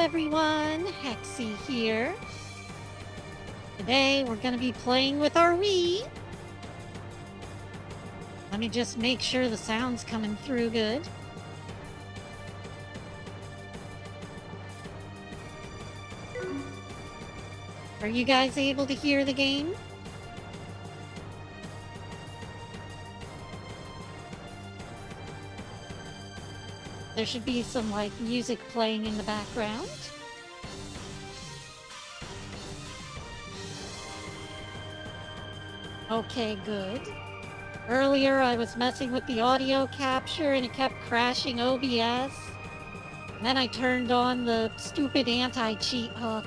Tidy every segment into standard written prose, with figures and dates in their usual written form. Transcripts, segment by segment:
everyone, Hexi here. Today we're going to be playing with our Wii. Let me just make sure the sound's coming through good. Are you guys able to hear the game? There should be some, music playing in the background. Okay, good. Earlier I was messing with the audio capture and it kept crashing OBS. And then I turned on the stupid anti-cheat hook.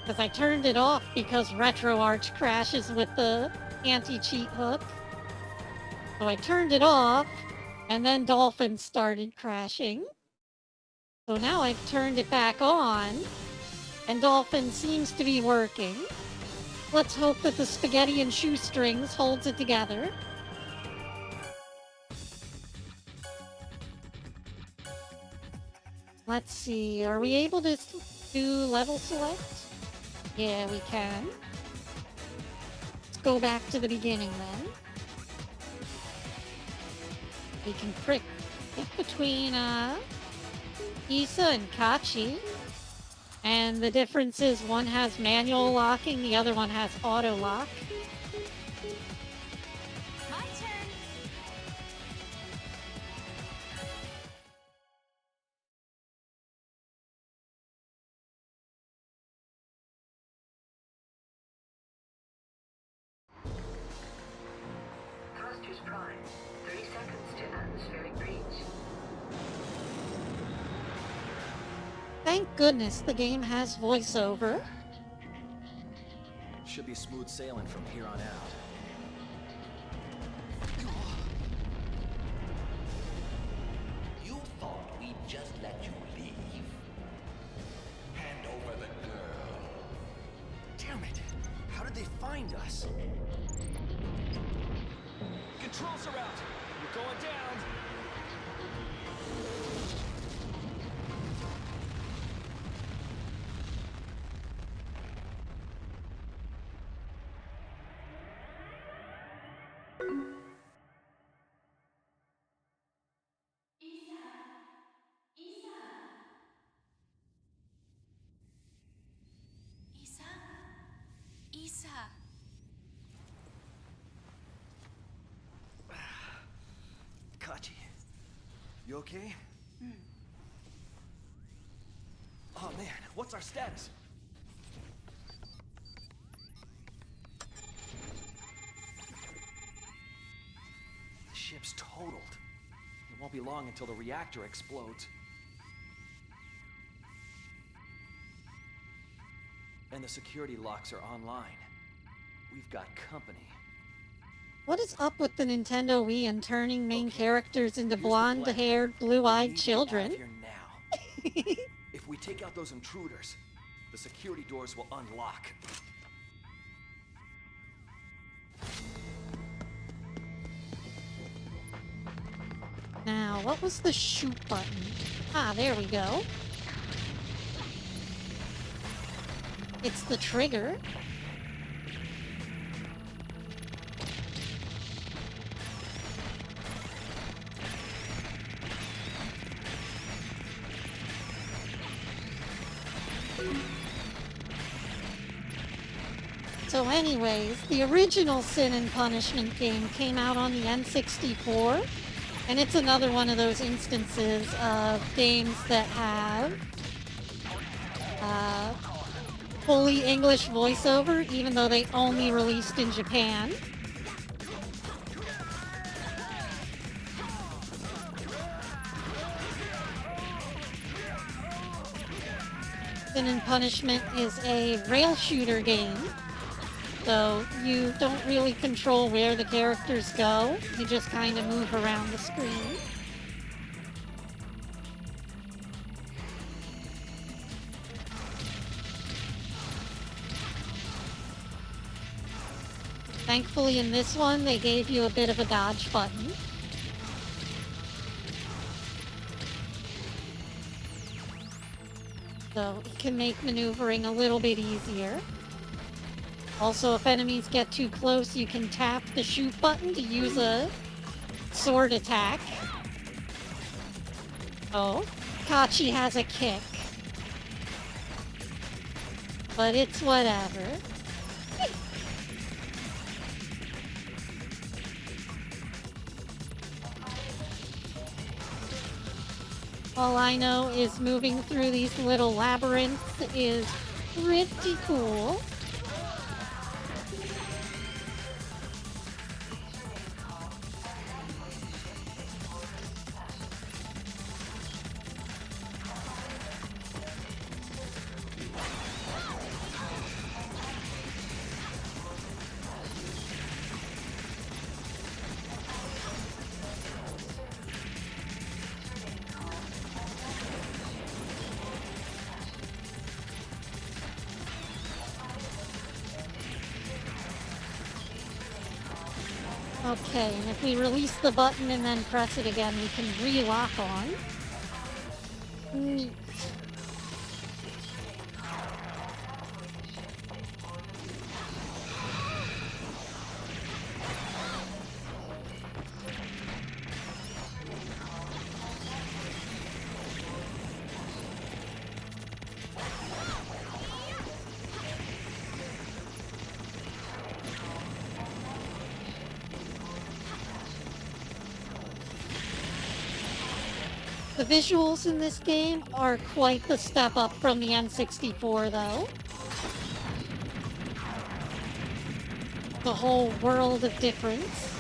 Because I turned it off because RetroArch crashes with the anti-cheat hook. So I turned it off. And then Dolphin started crashing. So now I've turned it back on, and Dolphin seems to be working. Let's hope that the spaghetti and shoestrings holds it together. Let's see, are we able to do level select? Yeah, we can. Let's go back to the beginning then. We can pick between Isa and Kachi. And the difference is one has manual locking, the other one has auto lock. My turn. Thrusters prime. 30 seconds to atmospheric breach. Thank goodness the game has voiceover. Should be smooth sailing from here on out. You thought we'd just let you leave? Hand over the girl. Damn it! How did they find us? Controls are out! You're going down! Isa. Kachi, you okay? Oh man, what's our status? The ship's totaled. It won't be long until the reactor explodes. And the security locks are online. We've got company. What is up with the Nintendo Wii and turning main Okay, characters into here's the blonde-haired, plan. We blue-eyed need to get out children? of here now. If we take out those intruders, the security doors will unlock. Now, what was the shoot button? Ah, there we go. It's the trigger. So anyways, the original Sin and Punishment game came out on the N64, and it's another one of those instances of games that have fully English voiceover, even though they only released in Japan. Sin and Punishment is a rail shooter game, so you don't really control where the characters go. You just kind of move around the screen. Thankfully in this one, they gave you a bit of a dodge button. So it can make maneuvering a little bit easier. Also, if enemies get too close, you can tap the shoot button to use a sword attack. Oh, Kachi has a kick. But it's whatever. All I know is moving through these little labyrinths is pretty cool. Okay, and if we release the button and then press it again, we can re-lock on. Neat. The visuals in this game are quite the step up from the N64, though. The whole world of difference.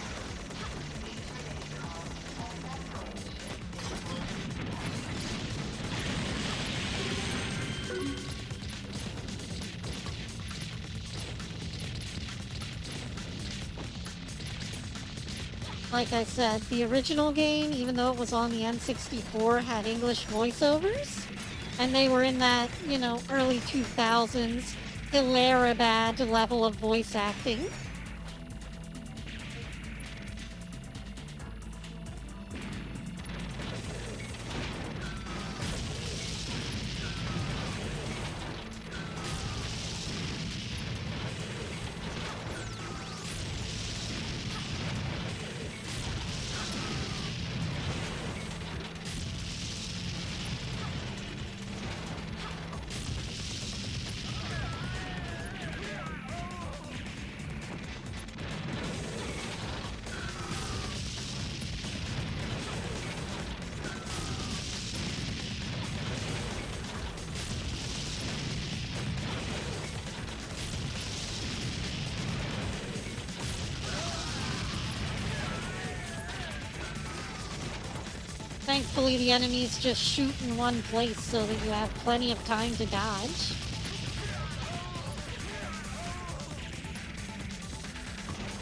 Like I said, the original game, even though it was on the N64, had English voiceovers. And they were in that, you know, early 2000s, Hilarabad level of voice acting. Thankfully, the enemies just shoot in one place so that you have plenty of time to dodge.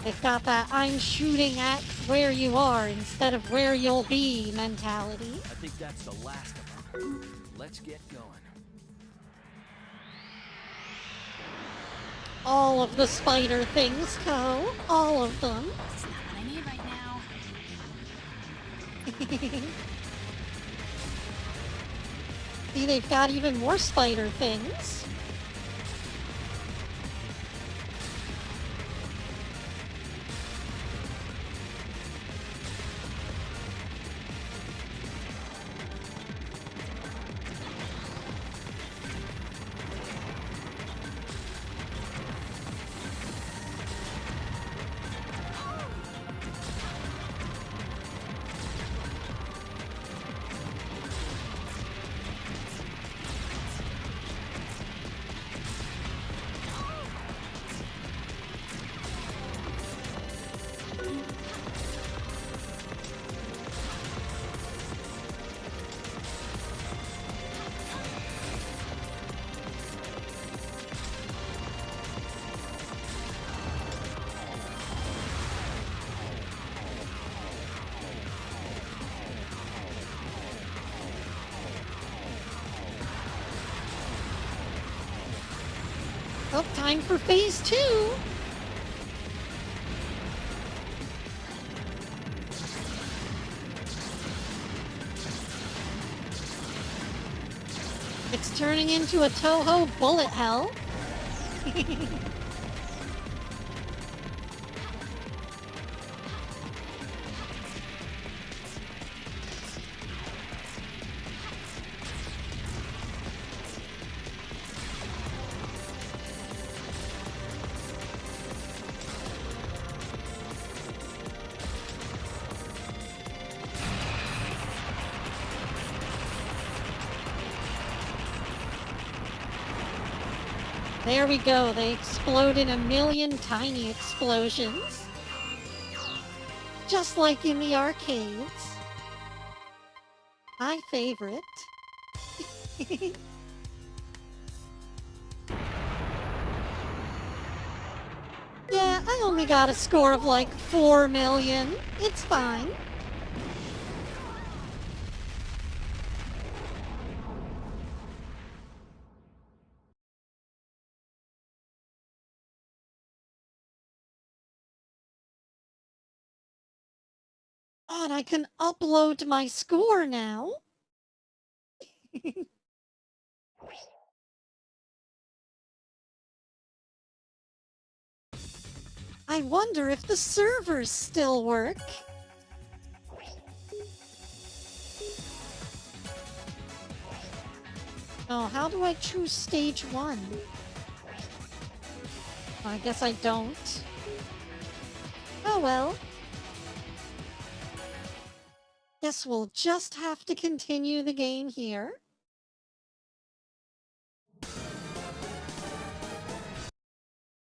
They've got that I'm shooting at where you are instead of where you'll be mentality. I think that's the last of them. Let's get going. All of the spider things, Ko. All of them. That's not what I need right now. See, they've got even more spider things. Oh, time for phase 2. It's turning into a Toho bullet hell. There we go, they explode in a million tiny explosions. Just like in the arcades. My favorite. Yeah, I only got a score of like 4 million. It's fine. Oh, and I can upload my score now. I wonder if the servers still work. Oh, how do I choose stage 1? I guess I don't. Oh well. Guess we'll just have to continue the game here.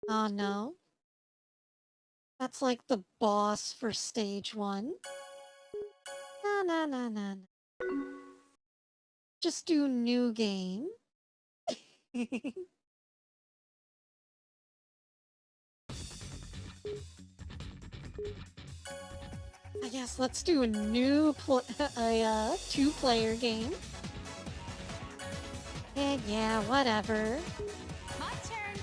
Oh no. That's like the boss for stage 1. No. Just do new game. I guess let's do a new two-player game. Yeah, whatever. My turn.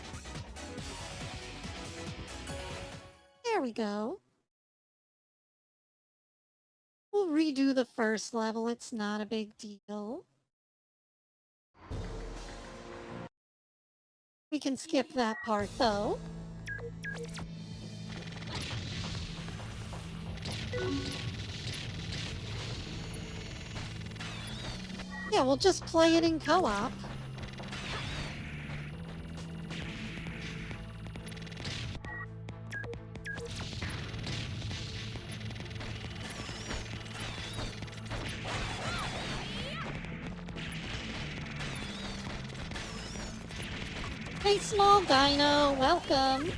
There we go. We'll redo the first level, it's not a big deal. We can skip that part though. Yeah, we'll just play it in co-op. Hey, small dino, welcome.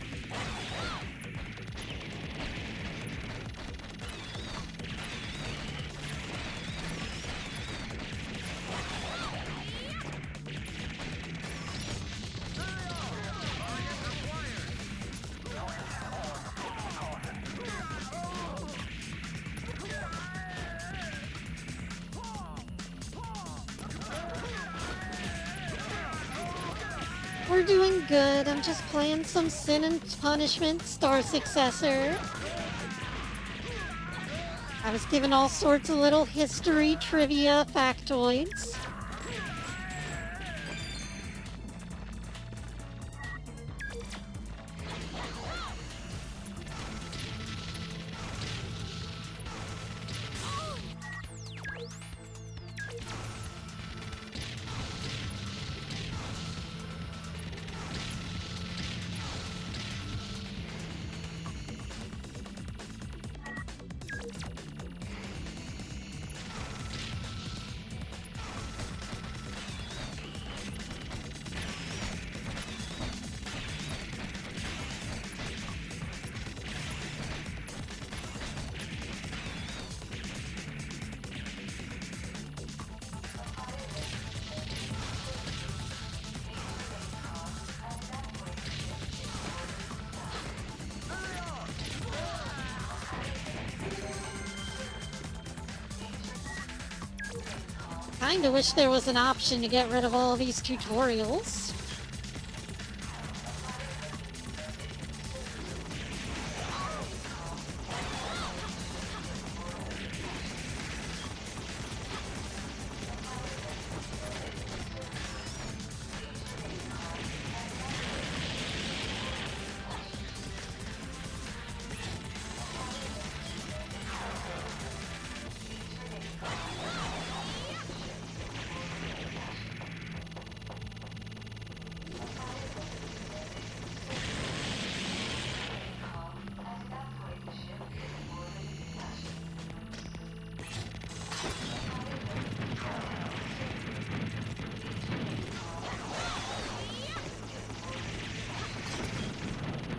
We're doing good. I'm just playing some Sin and Punishment Star Successor. I was given all sorts of little history, trivia, factoids. Kinda wish there was an option to get rid of all these tutorials.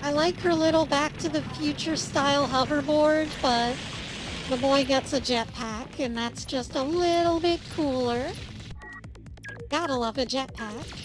I like her little Back to the Future style hoverboard, but the boy gets a jetpack, and that's just a little bit cooler. Gotta love a jetpack.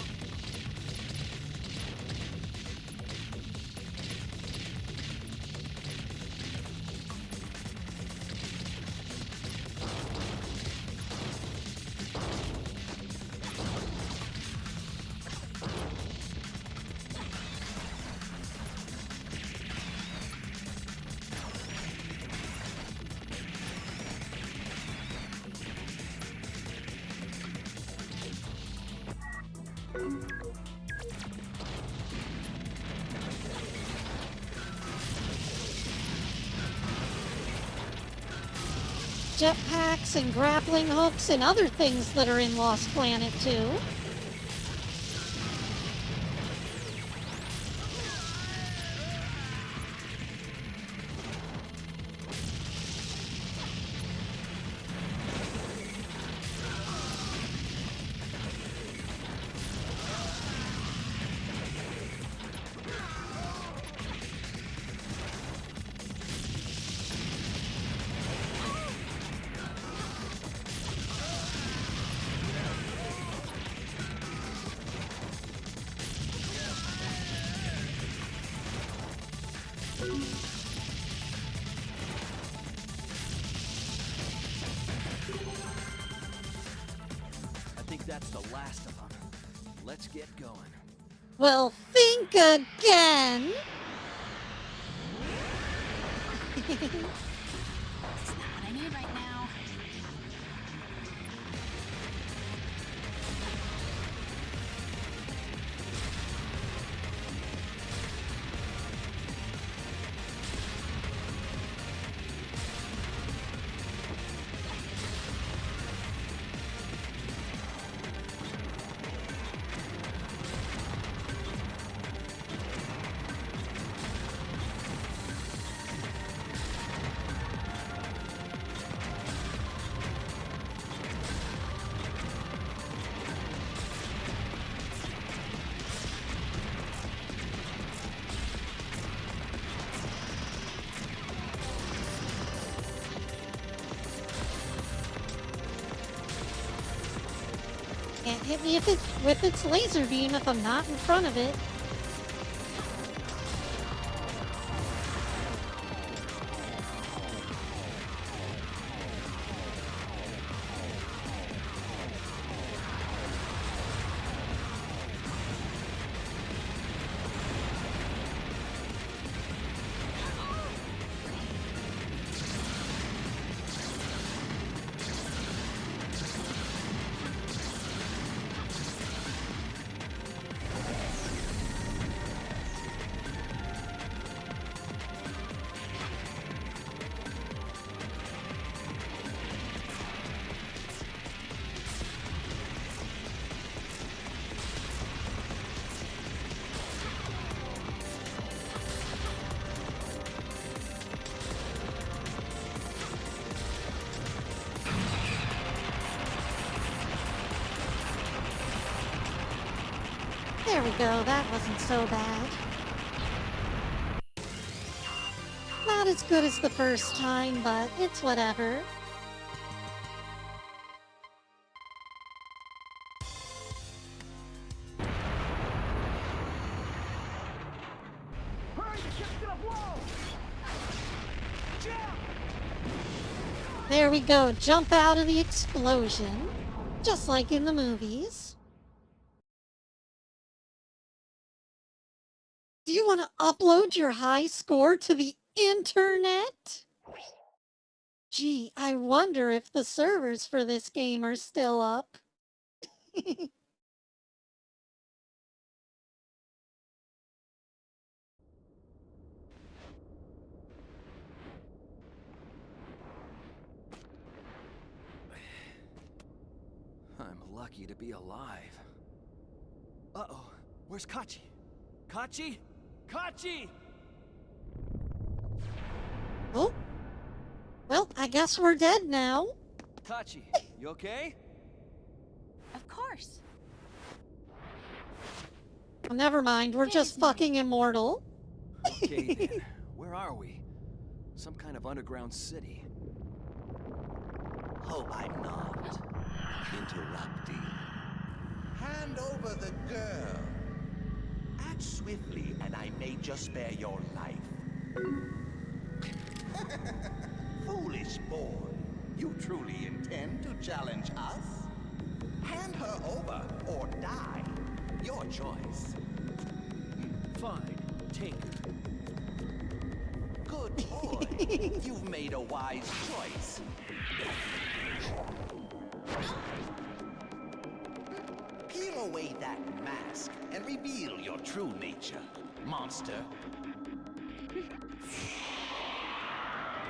Jetpacks and grappling hooks and other things that are in Lost Planet too. I think that's the last of them. Let's get going. Well, think again! It's not what I need right now. Can't hit me with its laser beam if I'm not in front of it. There we go, that wasn't so bad. Not as good as the first time, but it's whatever. There we go, jump out of the explosion. Just like in the movies. Do you want to upload your high score to the internet? Gee, I wonder if the servers for this game are still up. I'm lucky to be alive. Uh-oh. Where's Kachi? Kachi? Kachi! Oh. Well, I guess we're dead now. Kachi, you okay? Of course. Well, never mind, we're just fucking immortal. Okay then, where are we? Some kind of underground city. Hope I'm not interrupting. Hand over the girl. Act swiftly, and I may just spare your life. Foolish boy. You truly intend to challenge us? Hand her over or die. Your choice. Fine, take her. Good boy. You've made a wise choice. Peel away that mask and reveal your true nature, monster.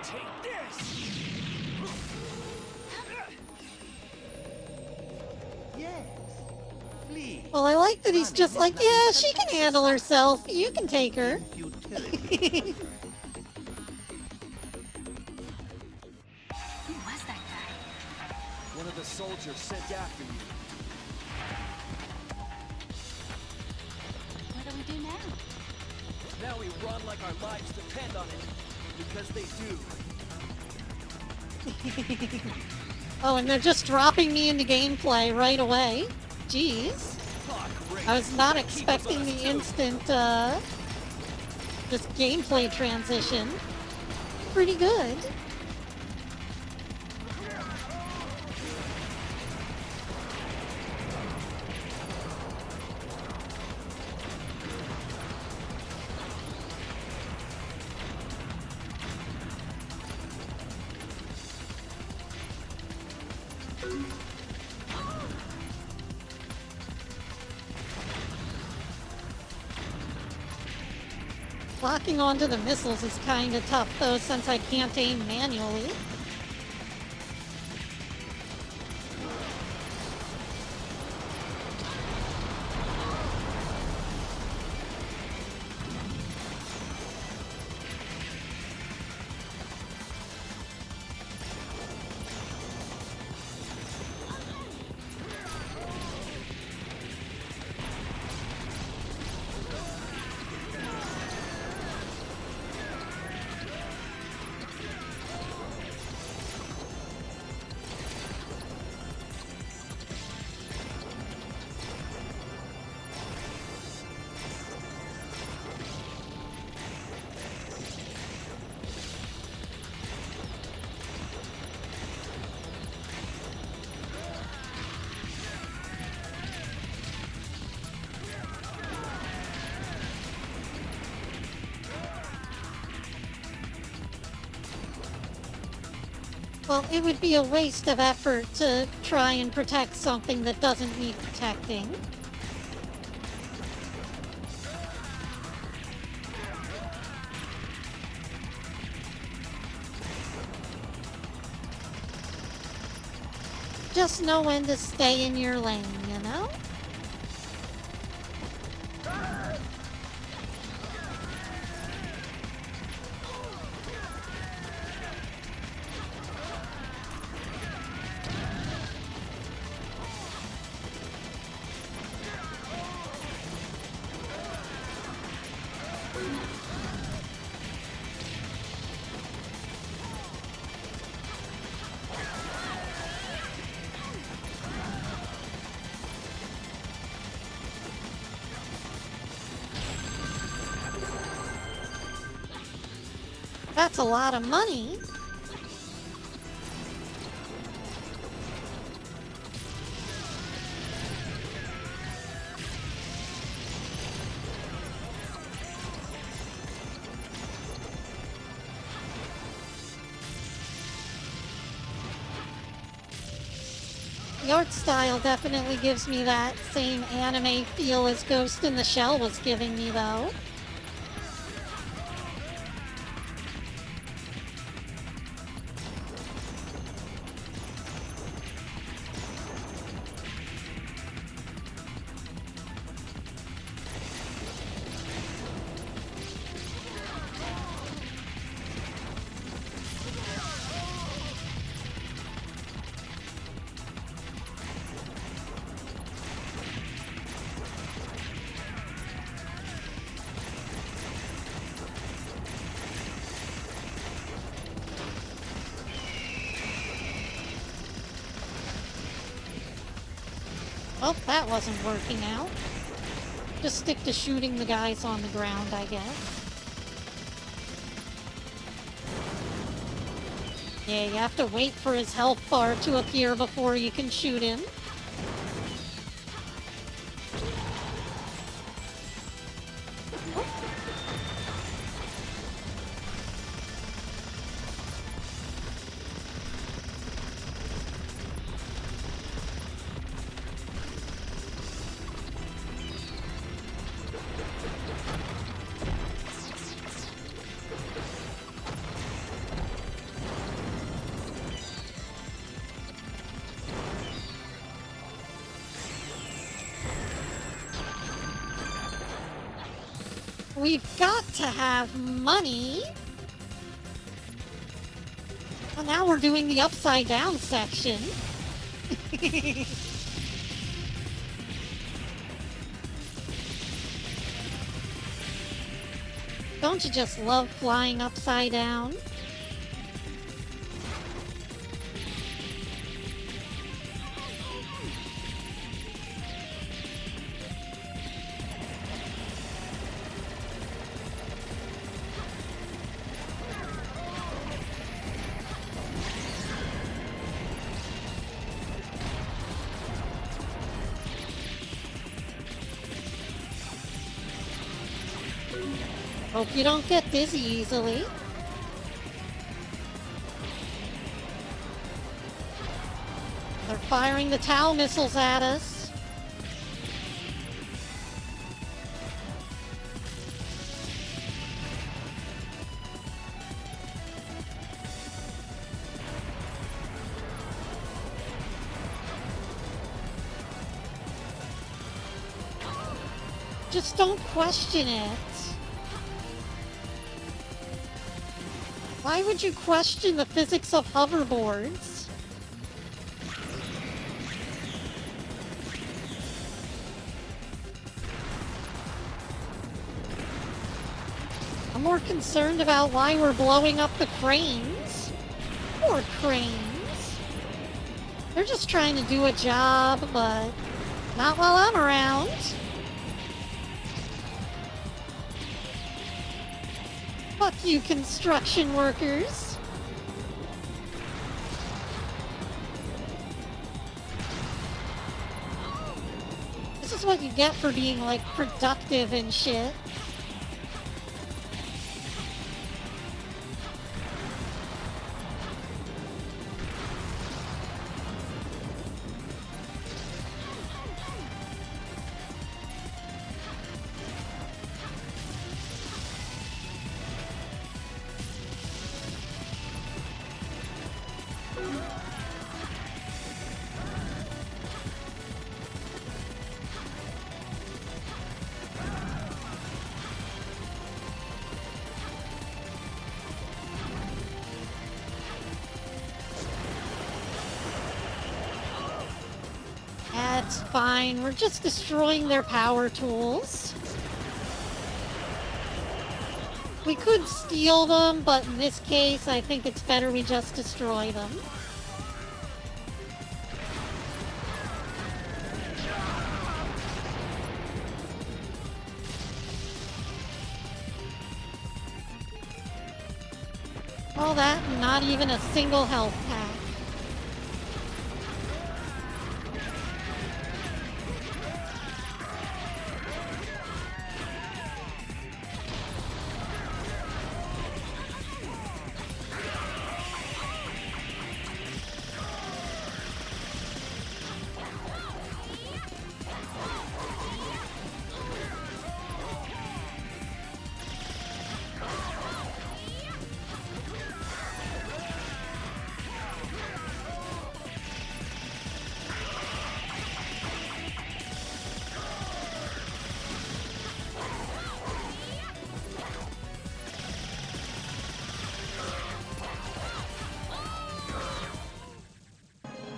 Take this! Yes. Flee. Well, I like that he's just like, yeah, she can handle herself. You can take her. Futility. Who was that guy? One of the soldiers sent after you. What do we do now? Now we run like our lives depend on it. Because they do. Oh, and they're just dropping me into gameplay right away. Jeez. Oh, great. I was not Keep us expecting on the us, too. instant, just gameplay transition. Pretty good. Locking onto the missiles is kind of tough, though, since I can't aim manually. Well, it would be a waste of effort to try and protect something that doesn't need protecting. Just know when to stay in your lane, you know? That's a lot of money. The art style definitely gives me that same anime feel as Ghost in the Shell was giving me, though. Oh, that wasn't working out. Just stick to shooting the guys on the ground, I guess. Yeah, you have to wait for his health bar to appear before you can shoot him. We've got to have money. Well, now we're doing the upside down section. Don't you just love flying upside down? Hope you don't get dizzy easily. They're firing the Tau missiles at us. Just don't question it. Why would you question the physics of hoverboards? I'm more concerned about why we're blowing up the cranes. Poor cranes. They're just trying to do a job, but not while I'm around. Fuck you, construction workers. This is what you get for being, like, productive and shit. That's fine, we're just destroying their power tools. We could steal them, but in this case, I think it's better we just destroy them. All that, and not even a single health pack.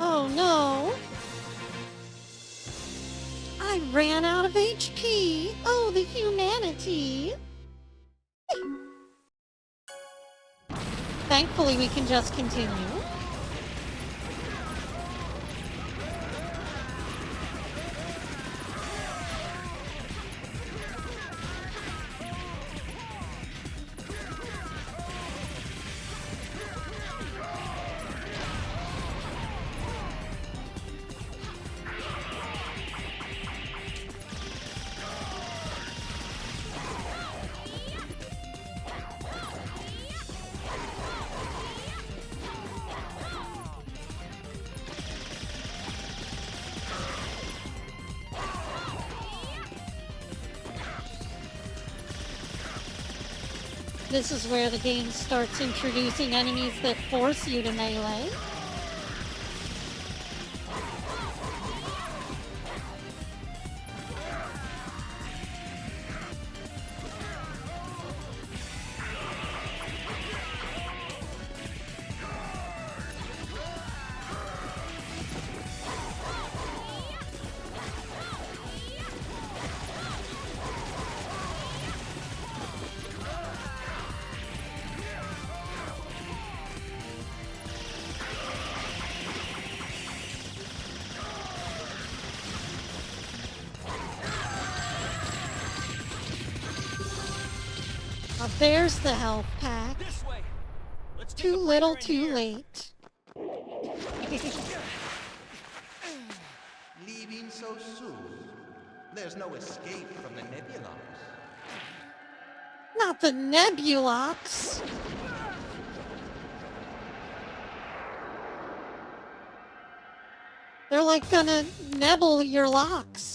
Oh no! I ran out of HP! Oh, the humanity! Thankfully, we can just continue. This is where the game starts introducing enemies that force you to melee. Well, there's the health pack. This way. Let's take Too a little, breather in too here. late. Leaving so soon? There's no escape from the Nebulos. Not the Nebulox. They're like gonna nebble your locks.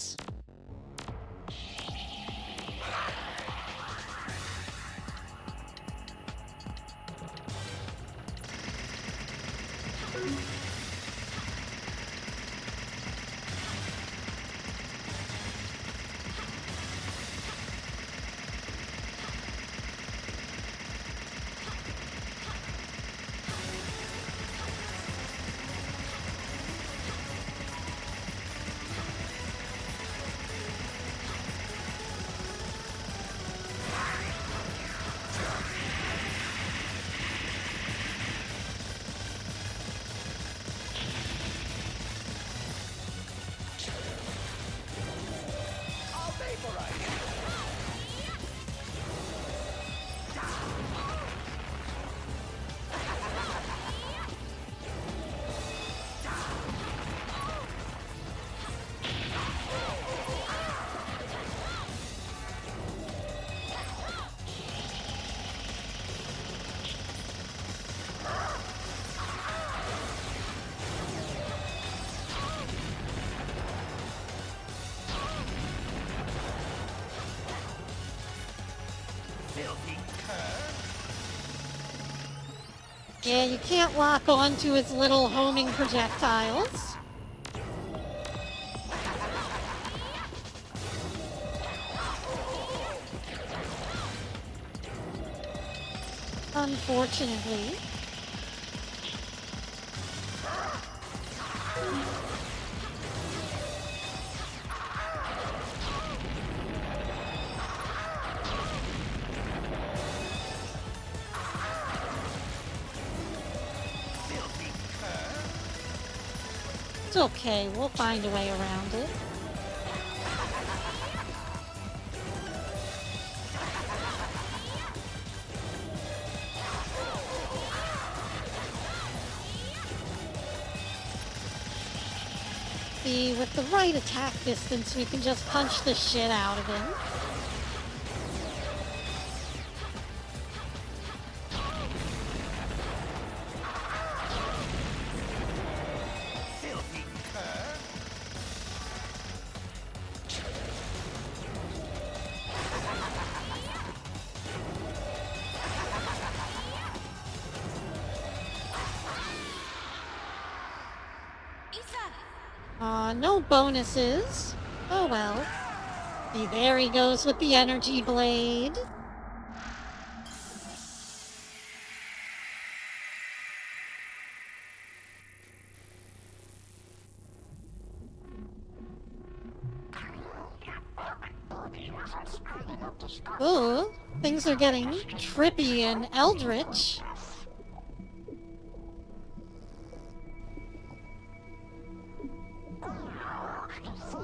I'll vaporize you. Filthy cur. Yeah, you can't lock onto its little homing projectiles. Unfortunately. Filthy cur. It's okay, we'll find a way around it. See, with the right attack distance, we can just punch the shit out of him. Filthy cur. No bonuses. Oh well. See, there he goes with the energy blade. Ooh, things are getting trippy and eldritch.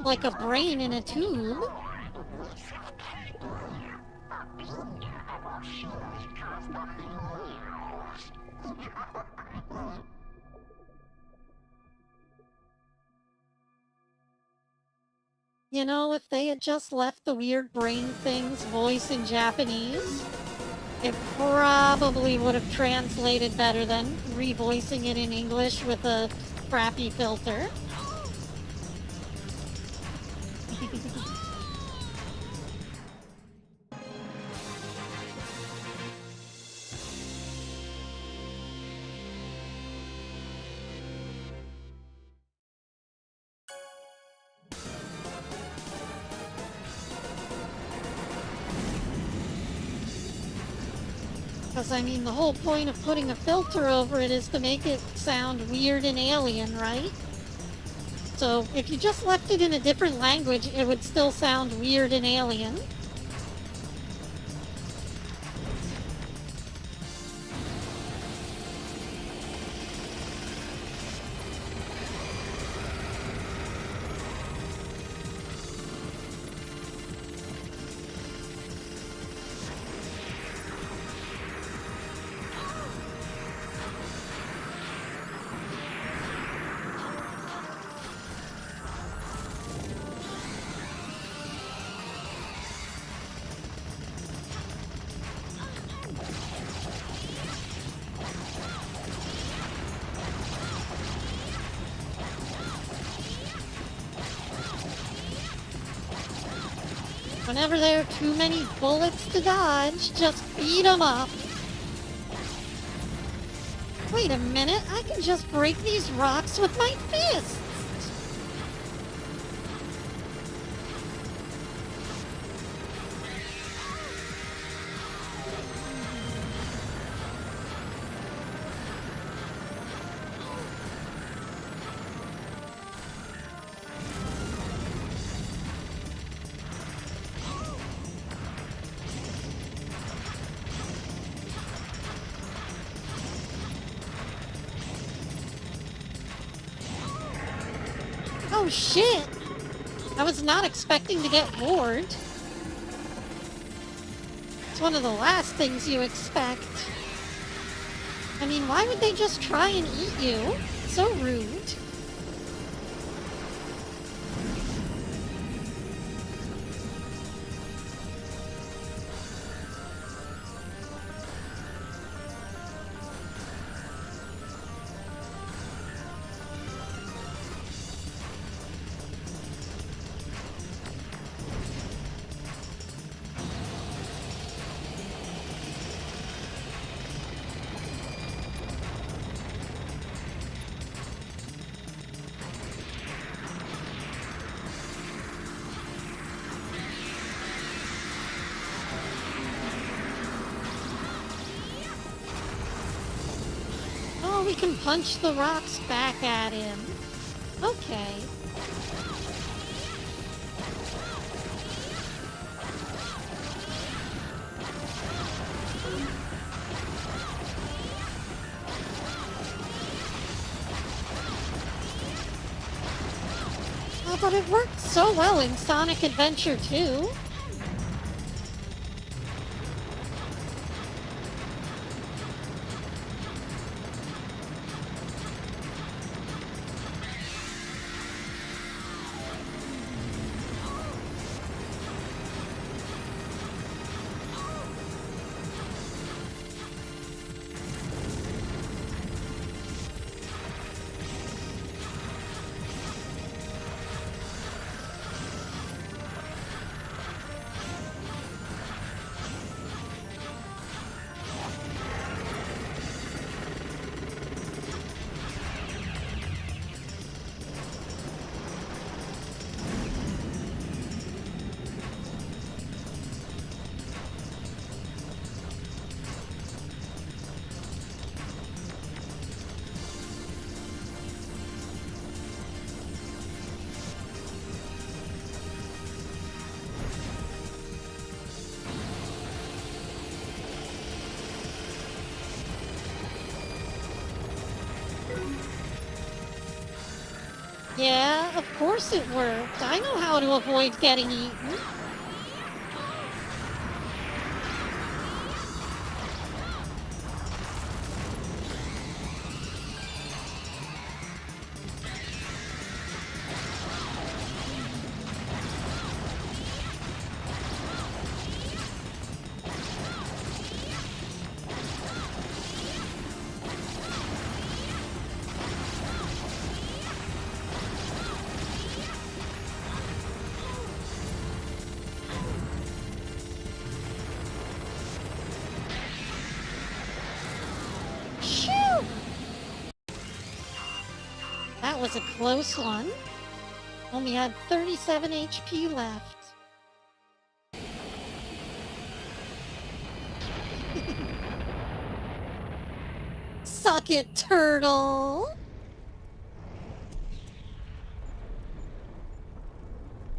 Like a brain in a tube. You know, if they had just left the weird brain thing's voice in Japanese, it probably would have translated better than revoicing it in English with a crappy filter. Because, I mean, the whole point of putting a filter over it is to make it sound weird and alien, right? So, if you just left it in a different language, it would still sound weird and alien. Whenever there are too many bullets to dodge, just beat them up. Wait a minute, I can just break these rocks with my fists! Oh shit! I was not expecting to get bored. It's one of the last things you expect. I mean, why would they just try and eat you? So rude. Oh, we can punch the rocks back at him. Okay. Oh, but it worked so well in Sonic Adventure 2. Yeah, of course it worked. I know how to avoid getting eaten. Shoo! That was a close one. Only had 37 HP left. Suck it, turtle!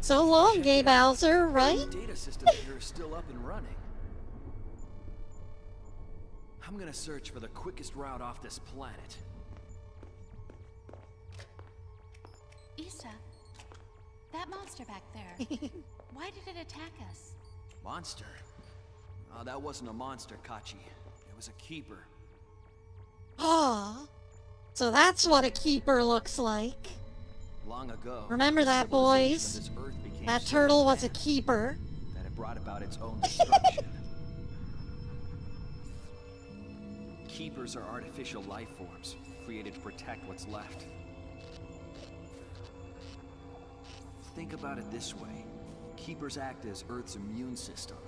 So long, Gay Bowser, right? The data system here is still up and running. I'm gonna search for the quickest route off this planet. Issa, that monster back there, why did it attack us? Monster? Oh, that wasn't a monster, Kachi. It was a keeper. Ah, so that's what a keeper looks like. Long ago, Remember that, civilization boys? of this Earth became That so turtle was a advanced keeper. that it brought about its own destruction. Keepers are artificial life forms, created to protect what's left. Think about it this way. Keepers act as Earth's immune system.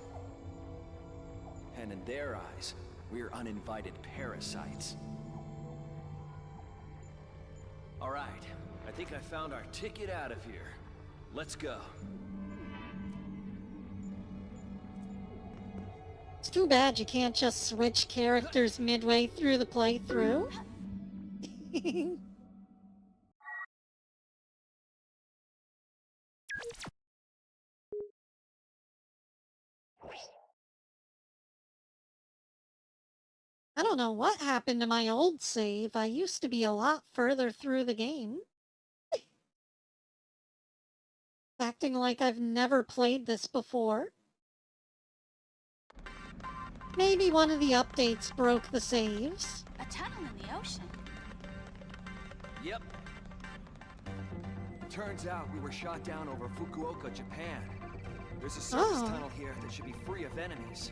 And in their eyes, we're uninvited parasites. All right, I think I found our ticket out of here. Let's go. It's too bad you can't just switch characters midway through the playthrough. I don't know what happened to my old save. I used to be a lot further through the game. Acting like I've never played this before. Maybe one of the updates broke the saves. A tunnel in the ocean. Yep. Turns out we were shot down over Fukuoka, Japan. There's a surface tunnel here that should be free of enemies.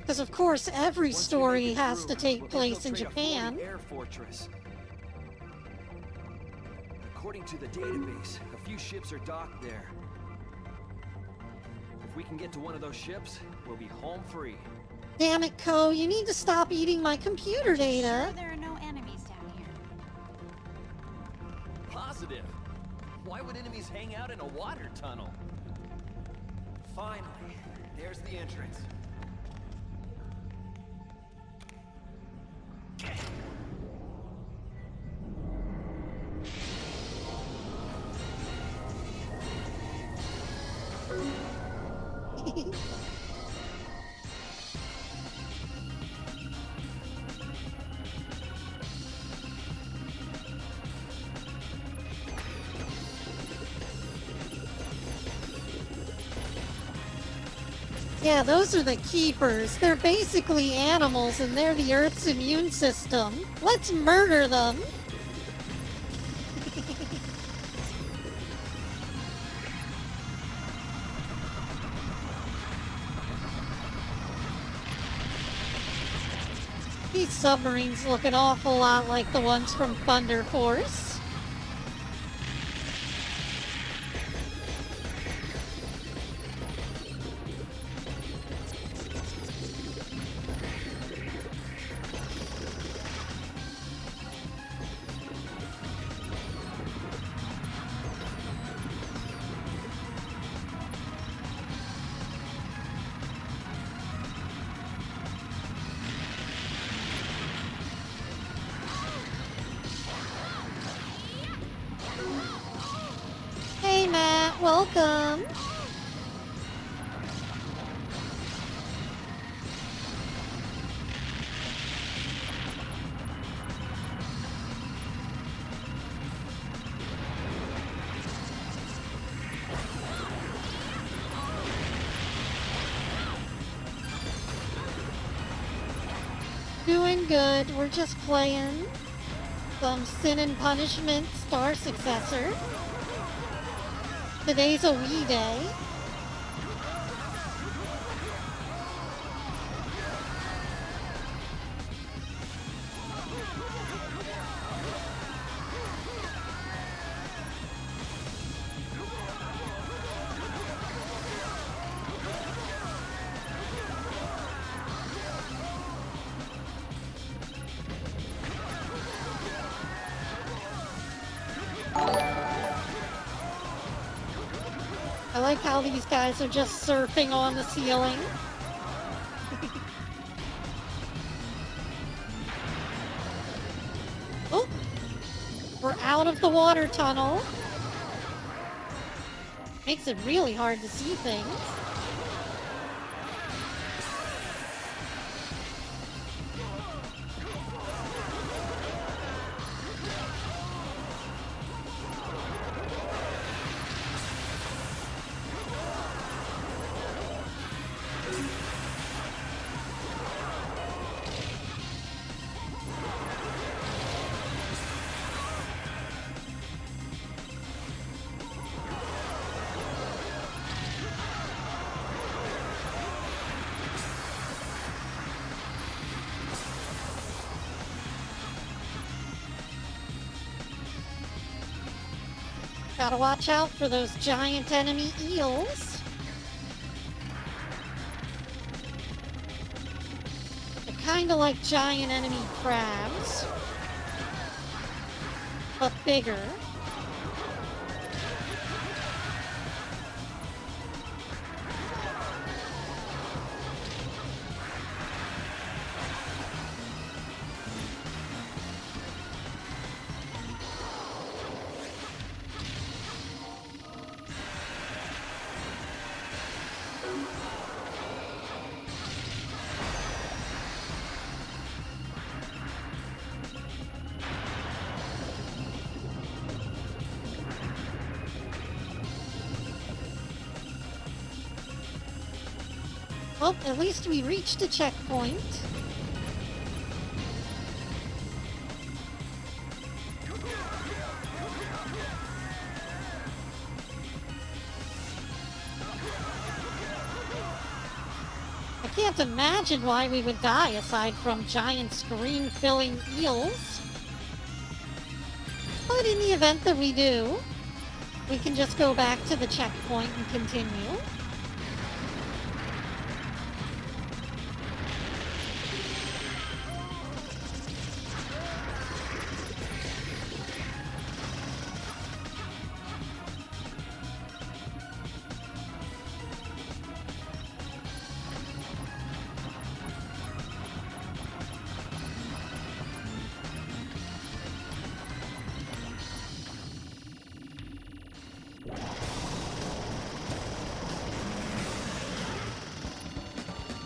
Because of course every Once we story make it has through, to take we'll place in infiltrate a floating Japan. air fortress. According to the database, a few ships are docked there. If we can get to one of those ships, we'll be home free. Damn it, Ko, you need to stop eating my computer data. Sure there are no enemies down here. Positive. Why would enemies hang out in a water tunnel? Finally, there's the entrance. Yeah, those are the keepers. They're basically animals and they're the Earth's immune system. Let's murder them. These submarines look an awful lot like the ones from Thunder Force. Hey Matt, welcome. Doing good. We're just playing some Sin and Punishment Star Successor. Today's a Wii day. I like how these guys are just surfing on the ceiling. out of the water tunnel. Makes it really hard to see things. Gotta watch out for those giant enemy eels. They're kinda like giant enemy crabs, but bigger. Well, at least we reached a checkpoint. I can't imagine why we would die aside from giant screen-filling eels. But in the event that we do, we can just go back to the checkpoint and continue.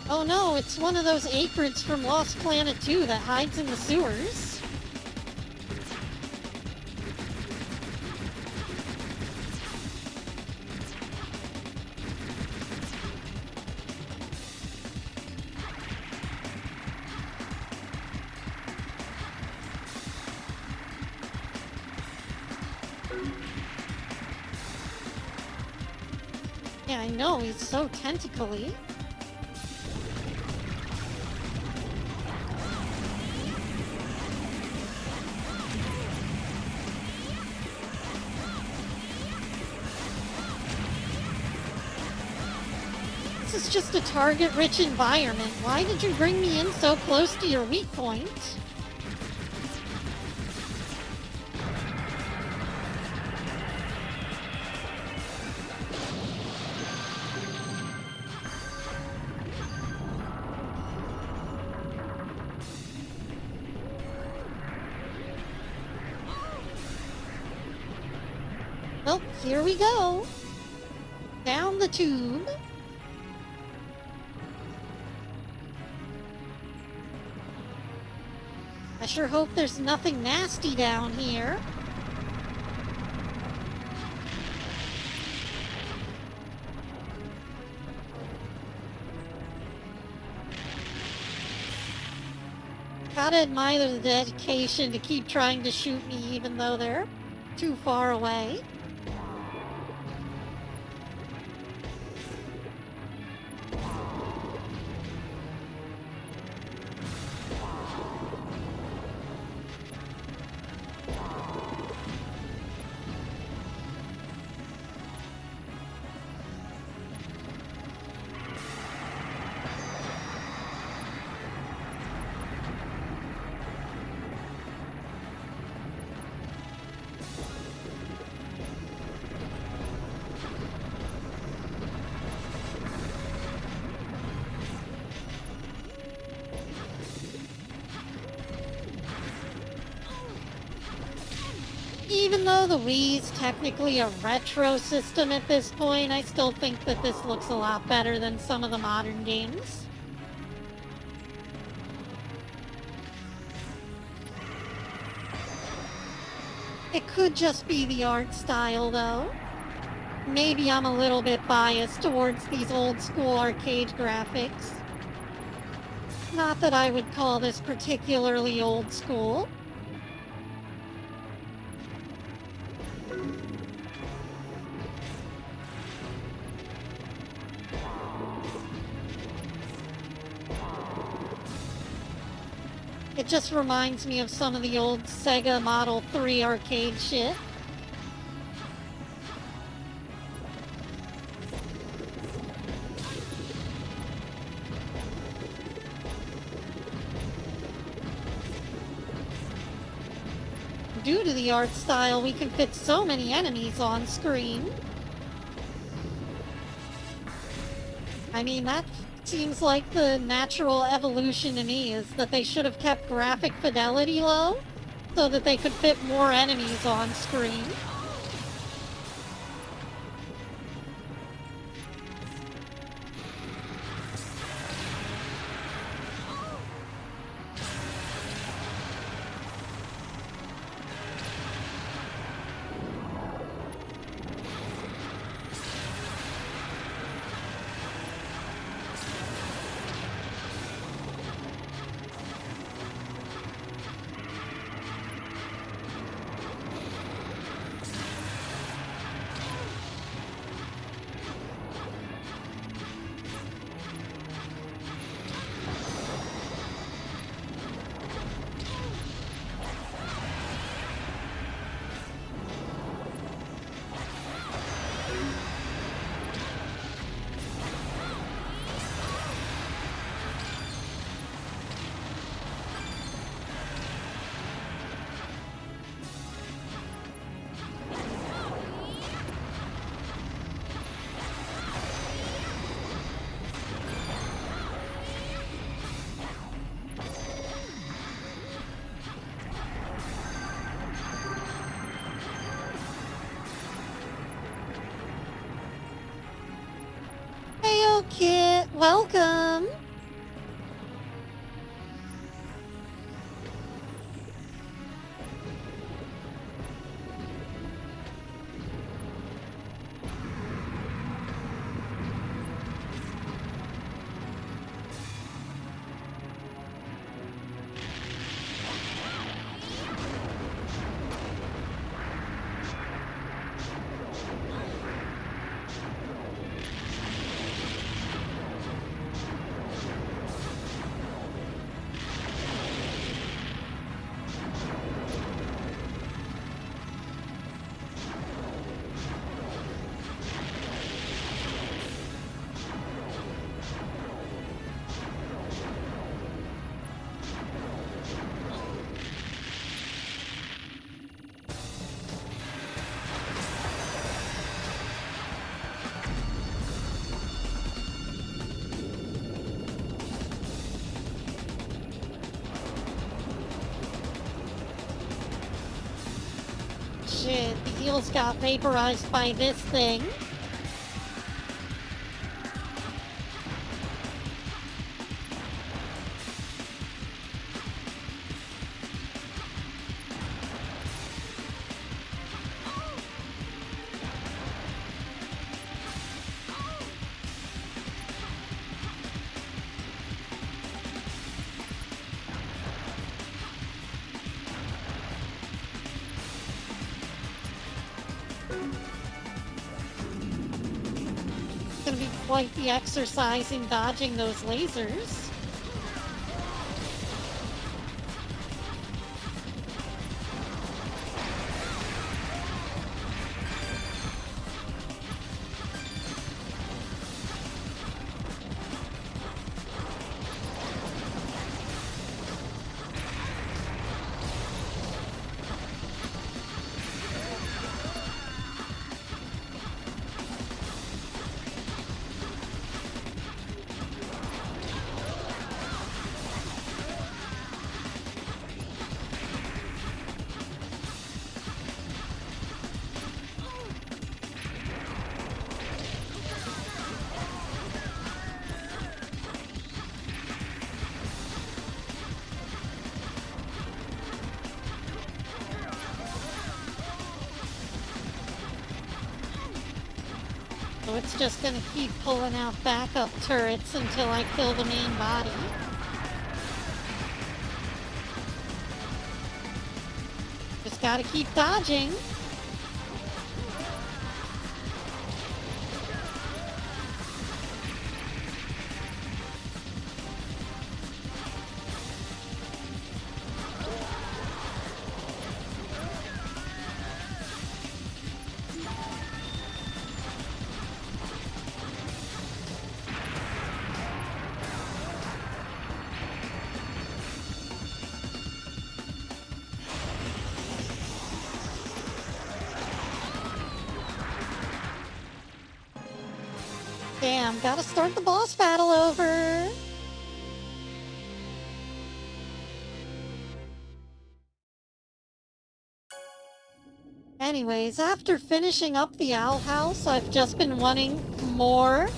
Oh no, it's one of those aprids from Lost Planet 2 that hides in the sewers. Yeah, I know, he's so tentacly. This is just a target-rich environment. Why did you bring me in so close to your weak point? Well, here we go. Down the tube. I sure hope there's nothing nasty down here. Gotta admire the dedication to keep trying to shoot me even though they're too far away. Even though the Wii's technically a retro system at this point, I still think that this looks a lot better than some of the modern games. It could just be the art style, though. Maybe I'm a little bit biased towards these old school arcade graphics. Not that I would call this particularly old school. It just reminds me of some of the old Sega Model 3 arcade shit. Due to the art style, we can fit so many enemies on screen. I mean, that seems like the natural evolution to me, is that they should have kept graphic fidelity low so that they could fit more enemies on screen. Heyo, Kit. Welcome. Shit, the heels got vaporized by this thing. Gonna be quite the exercise in dodging those lasers. So it's just gonna keep pulling out backup turrets until I kill the main body. Just gotta keep dodging. Damn, gotta start the boss battle over. Anyways, after finishing up the Owl House, I've just been wanting more.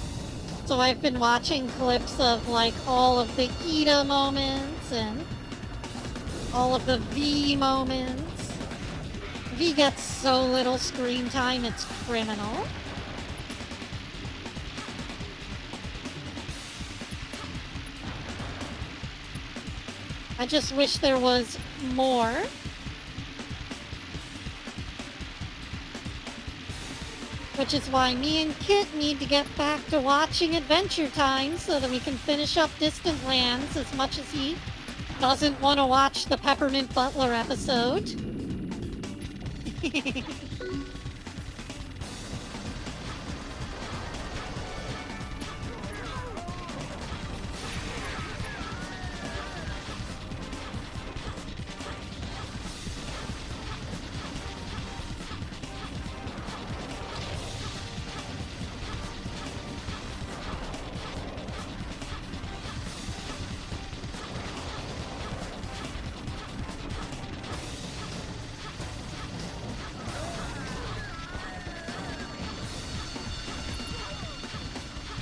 So I've been watching clips of like all of the Ida moments and all of the V moments. V gets so little screen time, it's criminal. I just wish there was more. Which is why me and Kit need to get back to watching Adventure Time so that we can finish up Distant Lands as much as he doesn't want to watch the Peppermint Butler episode.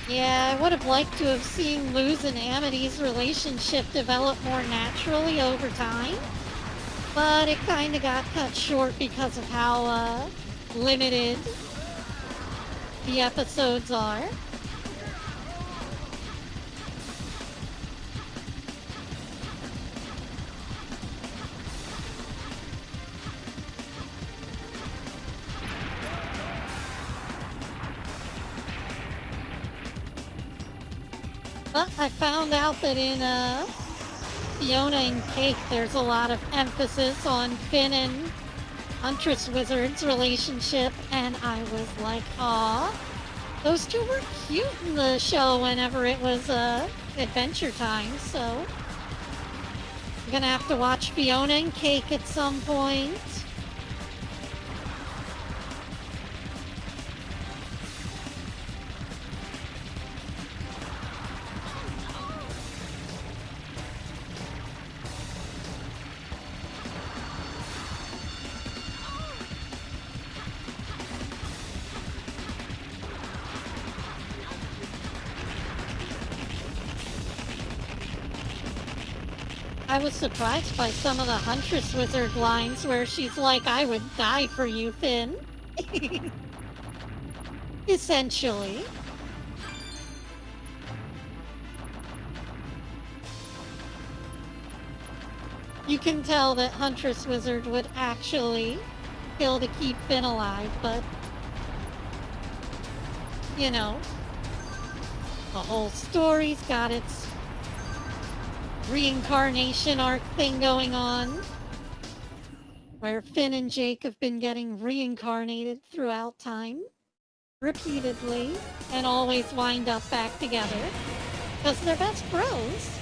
Yeah, I would have liked to have seen Luz and Amity's relationship develop more naturally over time, but it kind of got cut short because of how limited the episodes are. But I found out that in Fiona and Cake, there's a lot of emphasis on Finn and Huntress Wizard's relationship, and I was like, aw, those two were cute in the show whenever it was Adventure Time, so I'm gonna have to watch Fiona and Cake at some point. I was surprised by some of the Huntress Wizard lines where she's like, I would die for you, Finn. Essentially. You can tell that Huntress Wizard would actually kill to keep Finn alive, but you know, the whole story's got its reincarnation arc thing going on, where Finn and Jake have been getting reincarnated throughout time, repeatedly, and always wind up back together, because they're best bros.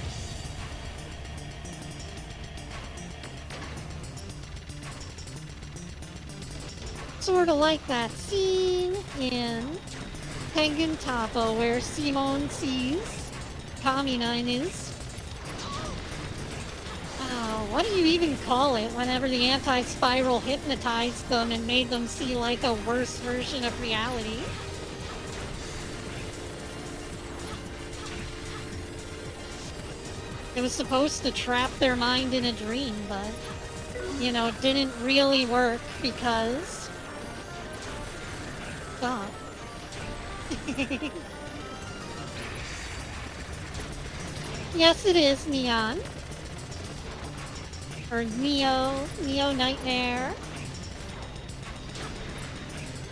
Sort of like that scene in Tengen Toppa where Simone sees Kamina in his... what do you even call it whenever the anti-spiral hypnotized them and made them see like a worse version of reality? It was supposed to trap their mind in a dream, but, you know, it didn't really work because... God. Yes, it is Neon. Or Neo Nightmare.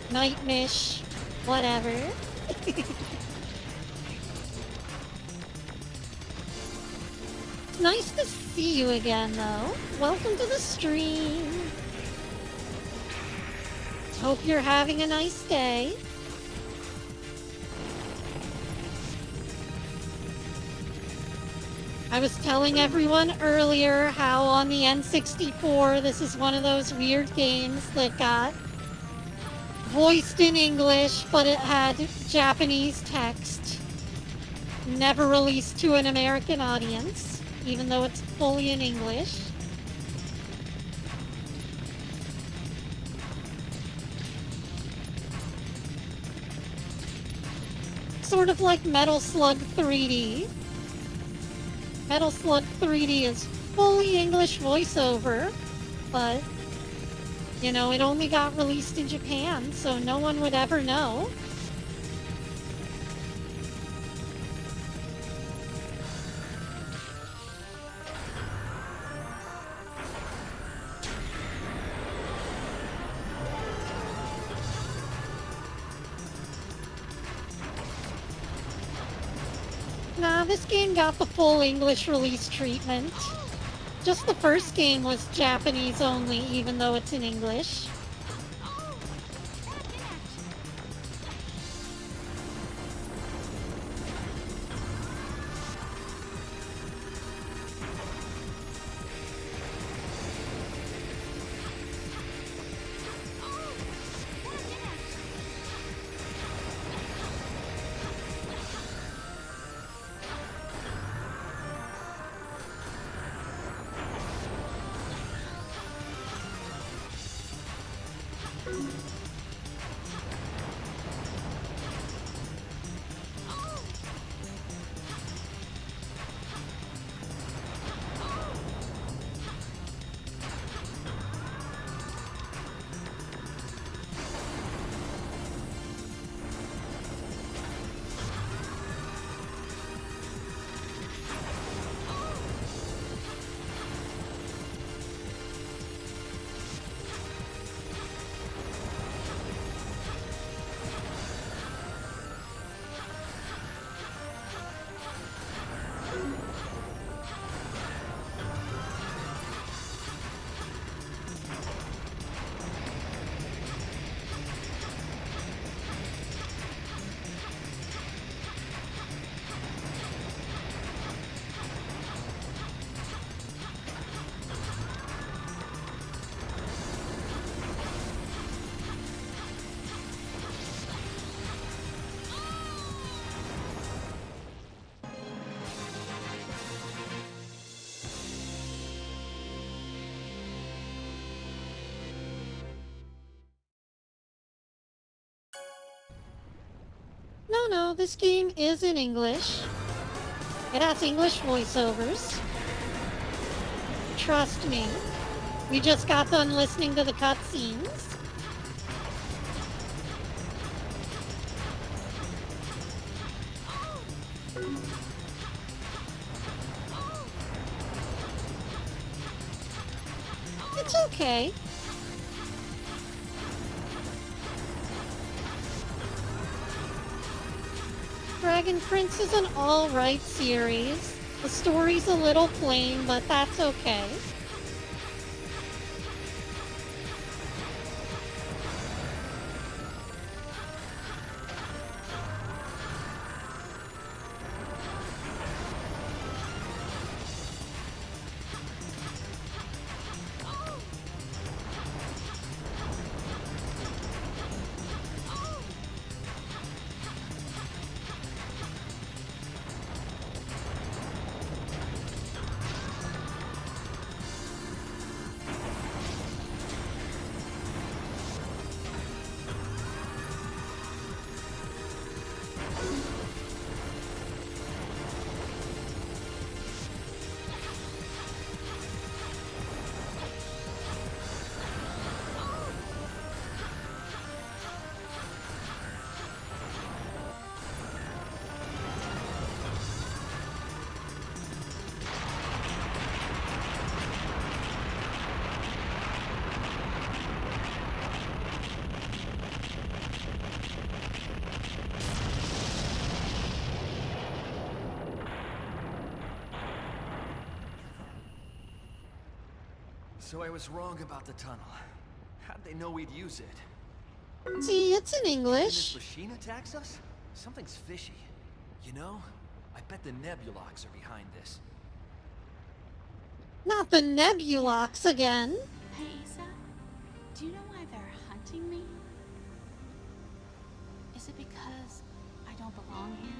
Nightmish. Whatever. It's nice to see you again, though. Welcome to the stream. Hope you're having a nice day. I was telling everyone earlier how on the N64, this is one of those weird games that got voiced in English, but it had Japanese text. Never released to an American audience, even though it's fully in English. Sort of like Metal Slug 3D. Metal Slug 3D is fully English voiceover, but, you know, it only got released in Japan, so no one would ever know. Nah, this game got the full English release treatment. Just the first game was Japanese only, even though it's in English. No, this game is in English. It has English voiceovers. Trust me. We just got done listening to the cutscenes. It's okay. Dragon Prince is an alright series. The story's a little plain, but that's okay. So I was wrong about the tunnel. How'd they know we'd use it? See, it's in When this English. machine attacks us? Something's fishy. You know, I bet the Nebulocs are behind this. Not the Nebulocs again. Hey, Isa, do you know why they're hunting me? Is it because I don't belong here?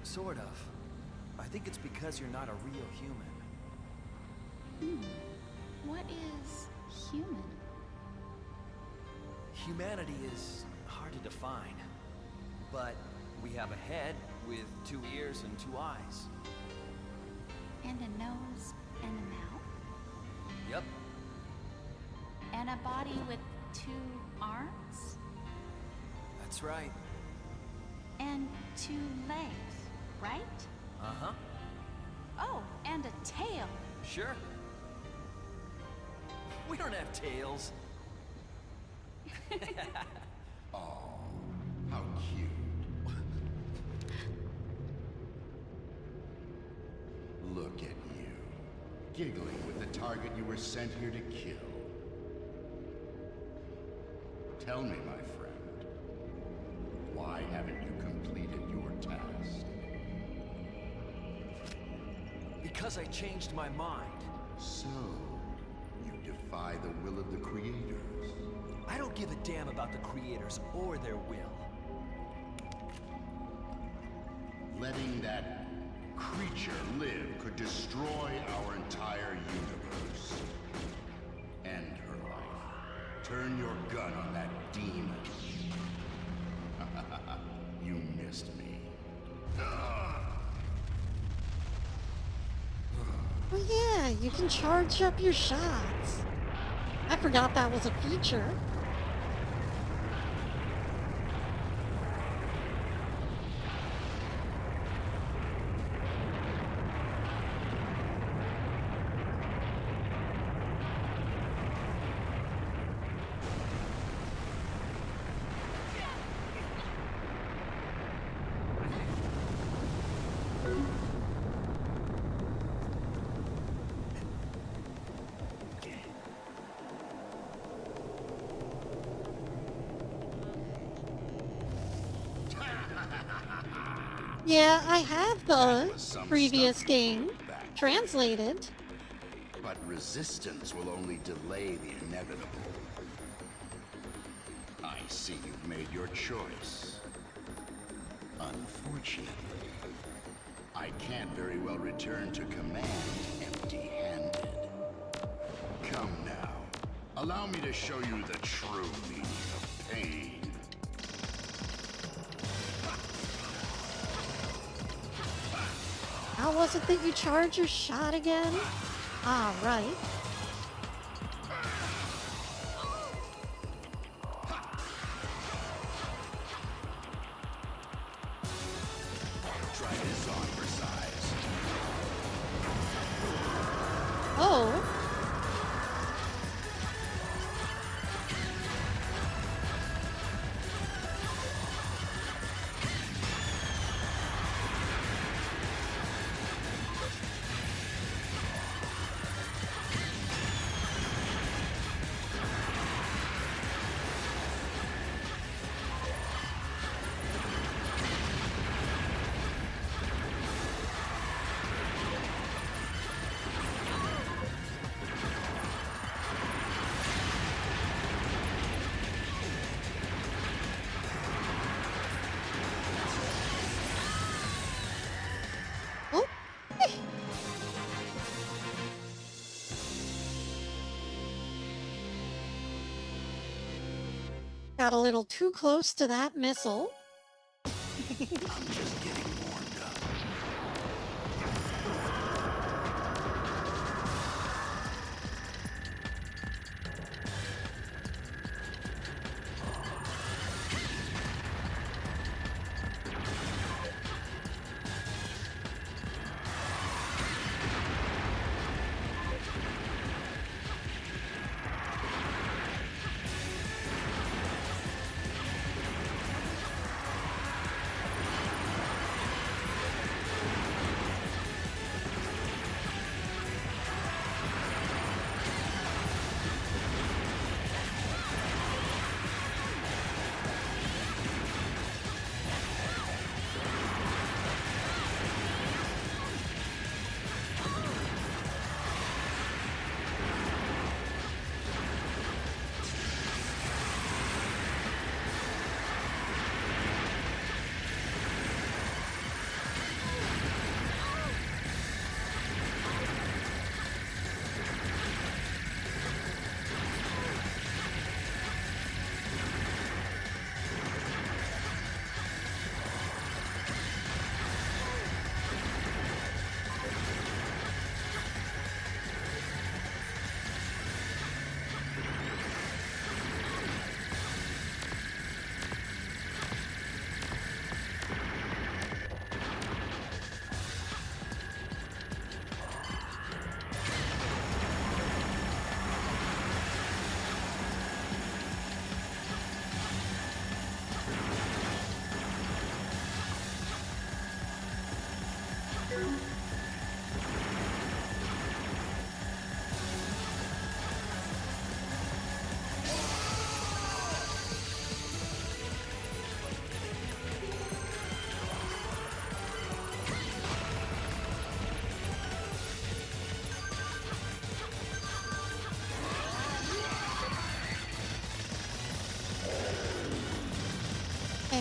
Sort of. I think it's because you're not a real human. What is human? Humanity is hard to define. But we have a head with 2 ears and 2 eyes. And a nose and a mouth? Yep. And a body with 2 arms? That's right. And 2 legs, right? Uh-huh. Oh, and a tail. Sure. We don't have tails. Oh, how cute. Look at you, giggling with the target you were sent here to kill. Tell me, my friend, why haven't you completed your task? Because I changed my mind. So, you defy the will of the creators. I don't give a damn about the creators or their will. Letting that creature live could destroy our entire universe. End her life. Turn your gun on that demon. You missed me. Oh yeah, you can charge up your shots. I forgot that was a feature. Yeah, I have the previous game translated. But resistance will only delay the inevitable. I see you've made your choice. Unfortunately, I can't very well return to command empty-handed. Come now. Allow me to show you the true meaning of pain. How was it that you charge your shot again? Ah, right. Try this on for size. Oh. Oh. Got a little too close to that missile. I'm just getting warmed up.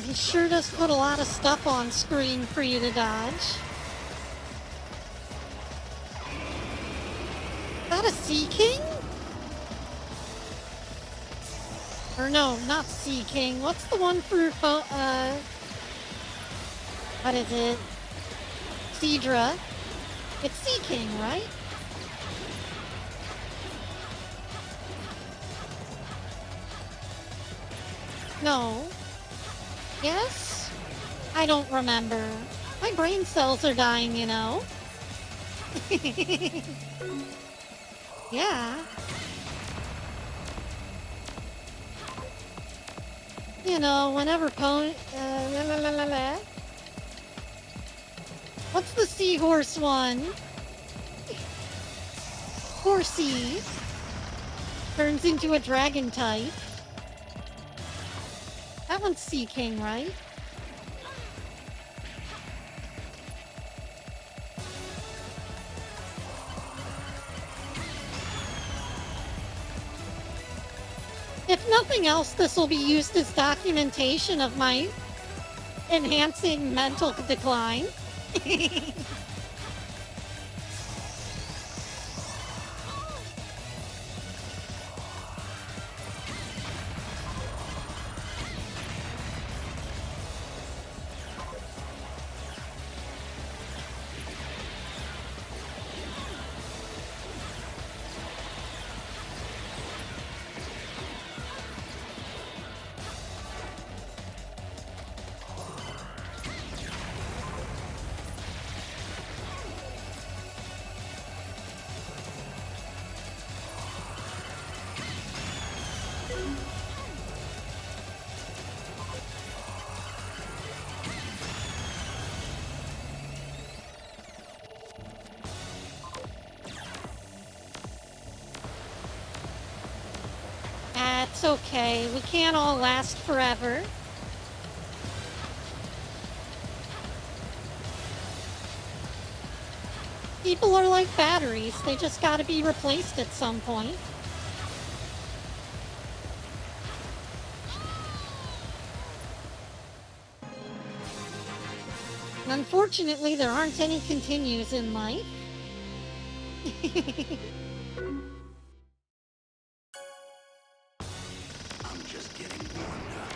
he sure does put a lot of stuff on screen for you to dodge. Is that a Sea King? Or no, not Sea King. What's the one for, what is it? Seadra. It's Sea King, right? No. Yes? I don't remember. My brain cells are dying, you know. Yeah. You know, whenever What's the seahorse one? Horsey turns into a dragon type. That one's Sea King, right? If nothing else, this will be used as documentation of my enhancing mental decline. That's okay. We can't all last forever. People are like batteries. They just gotta be replaced at some point. Unfortunately, there aren't any continues in life. I'm just getting warmed up.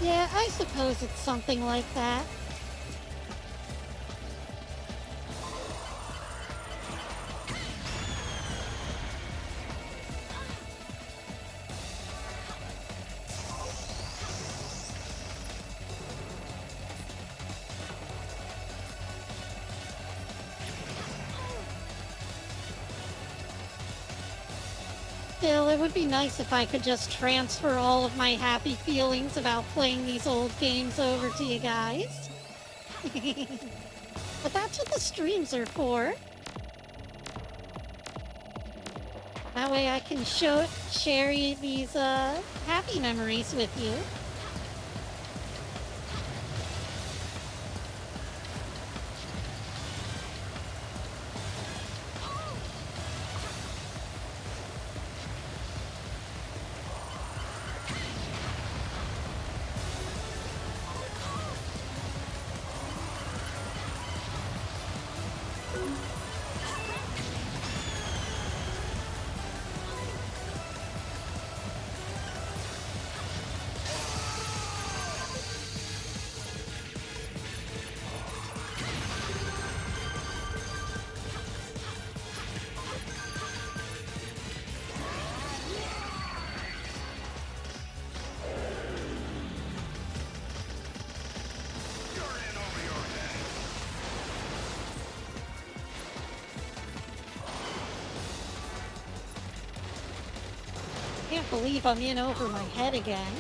Yeah, I suppose it's something like that. Still, it would be nice if I could just transfer all of my happy feelings about playing these old games over to you guys. But that's what the streams are for. That way I can share these happy memories with you. believe I'm in over my head again.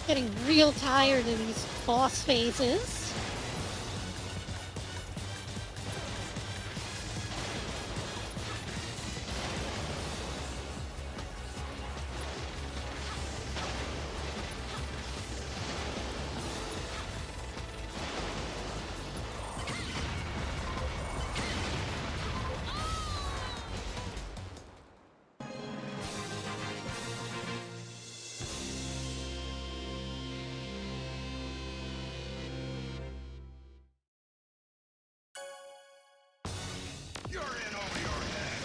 Getting real tired of these boss phases. You're in over your head.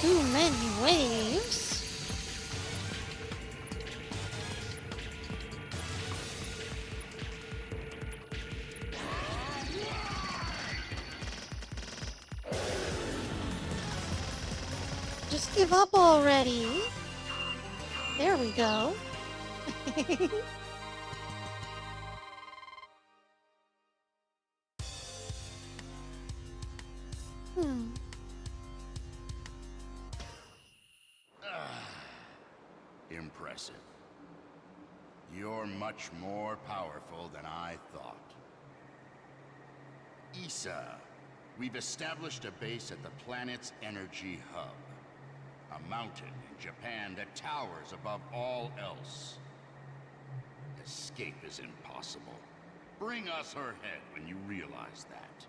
Too many waves. Just give up already. There we go. Hmm. Impressive. You're much more powerful than I thought. Issa, we've established a base at the planet's energy hub. A mountain in Japan that towers above all else. Escape is impossible. Bring us her head when you realize that.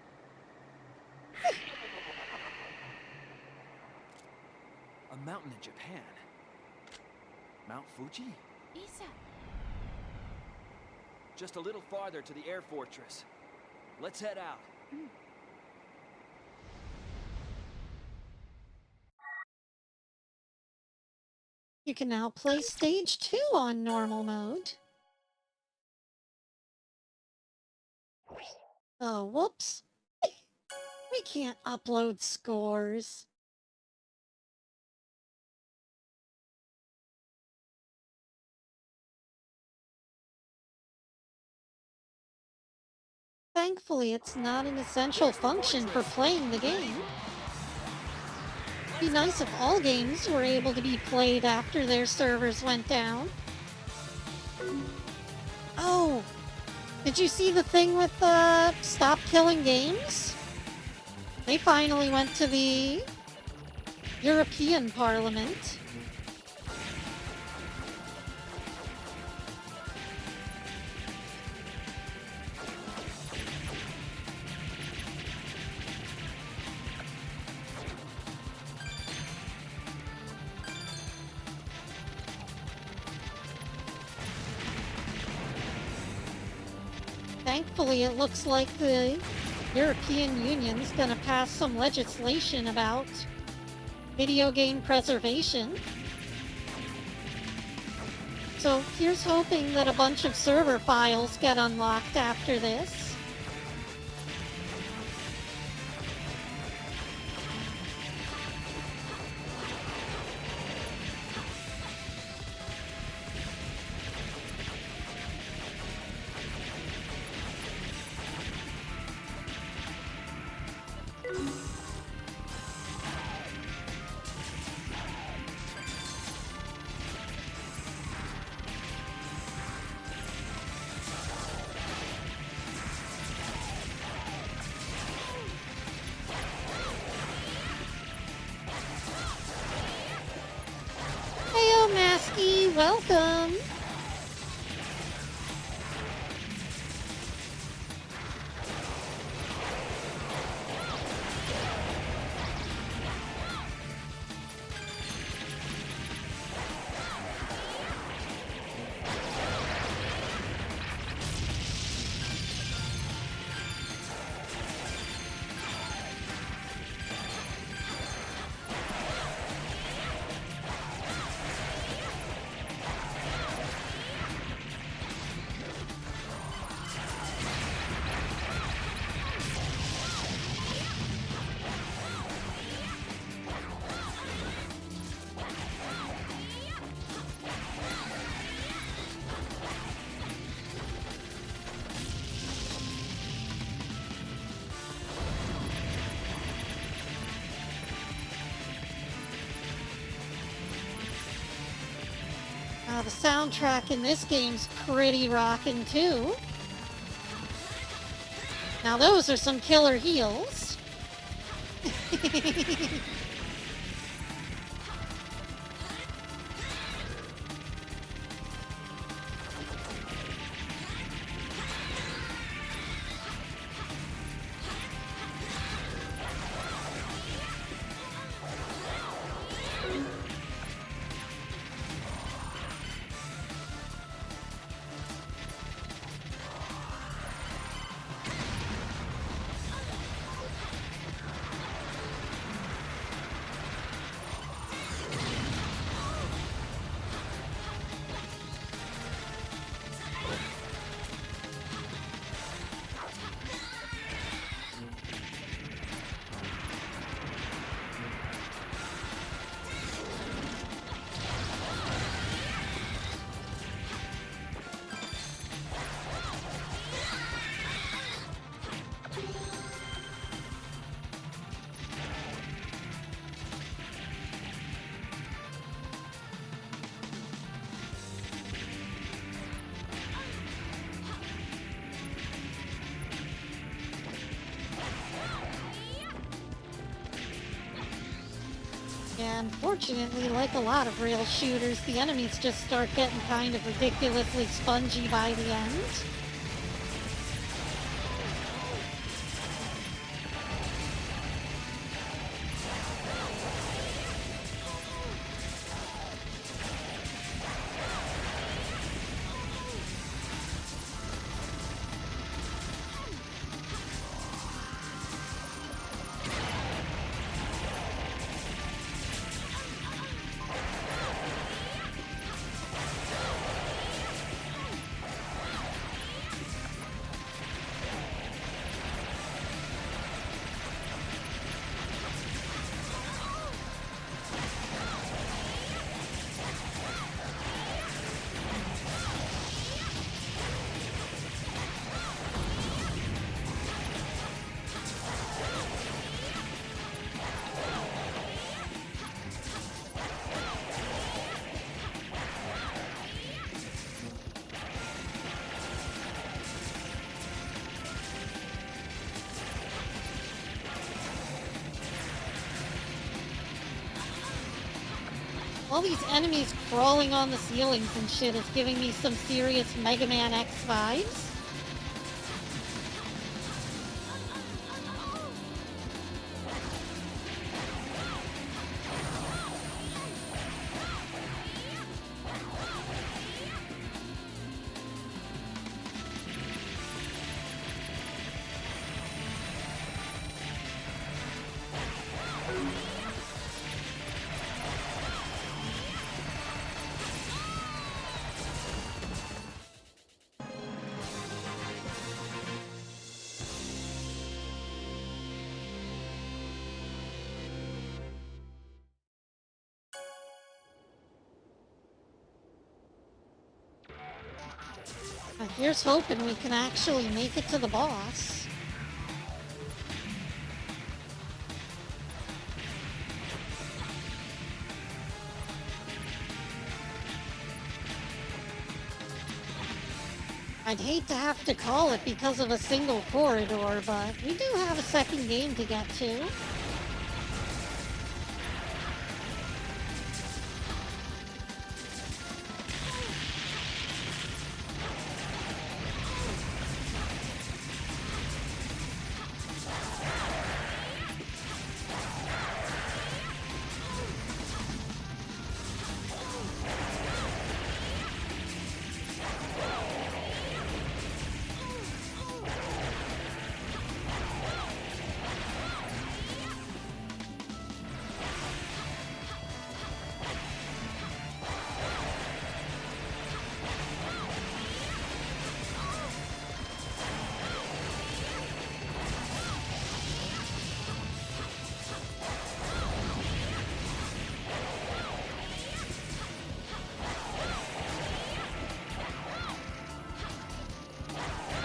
A mountain in Japan. Mount Fuji? Issa, Just a little farther to the air fortress. Let's head out. You can now play stage 2 on normal mode. Oh, whoops. We can't upload scores. Thankfully, it's not an essential function for playing the game. Be nice if all games were able to be played after their servers went down. Oh, did you see the thing with Stop Killing Games? They finally went to the European Parliament. Thankfully, it looks like the European Union's gonna pass some legislation about video game preservation. So here's hoping that a bunch of server files get unlocked after this. Heyo, Masky, welcome! The soundtrack in this game's pretty rockin' too. Now those are some killer heels. Yeah, unfortunately, like a lot of real shooters, the enemies just start getting kind of ridiculously spongy by the end. All these enemies crawling on the ceilings and shit is giving me some serious Mega Man X vibes. Here's hoping we can actually make it to the boss. I'd hate to have to call it because of a single corridor, but we do have a second game to get to.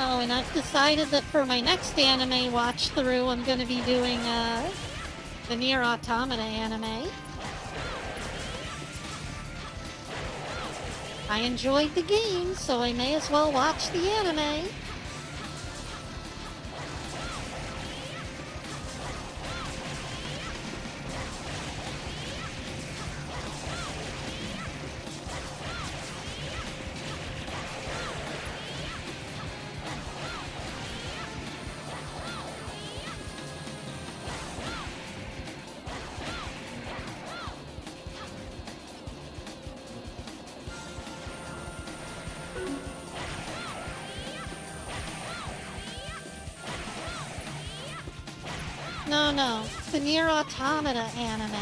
Oh, and I've decided that for my next anime watch through, I'm going to be doing the Nier Automata anime. I enjoyed the game, so I may as well watch the anime. No, the Nier Automata anime.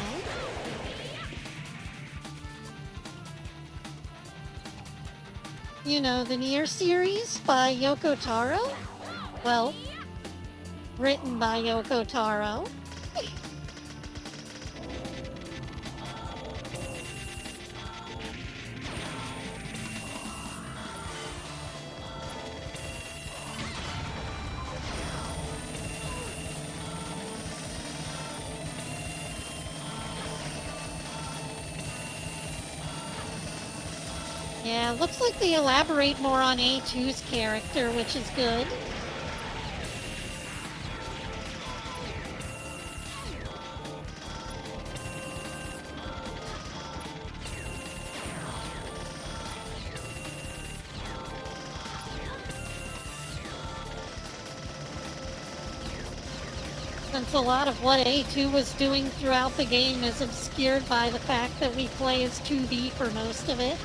You know, the Nier series by Yoko Taro? Well, written by Yoko Taro. Yeah, looks like they elaborate more on A2's character, which is good. Since a lot of what A2 was doing throughout the game is obscured by the fact that we play as 2D for most of it.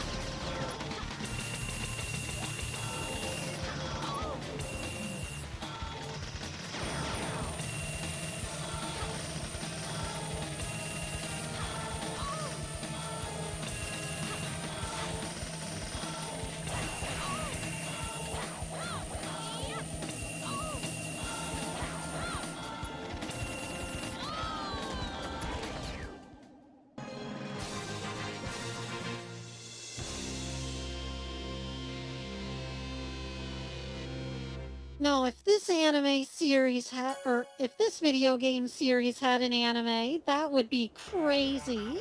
No, if this anime series had, or if this video game series had an anime, that would be crazy.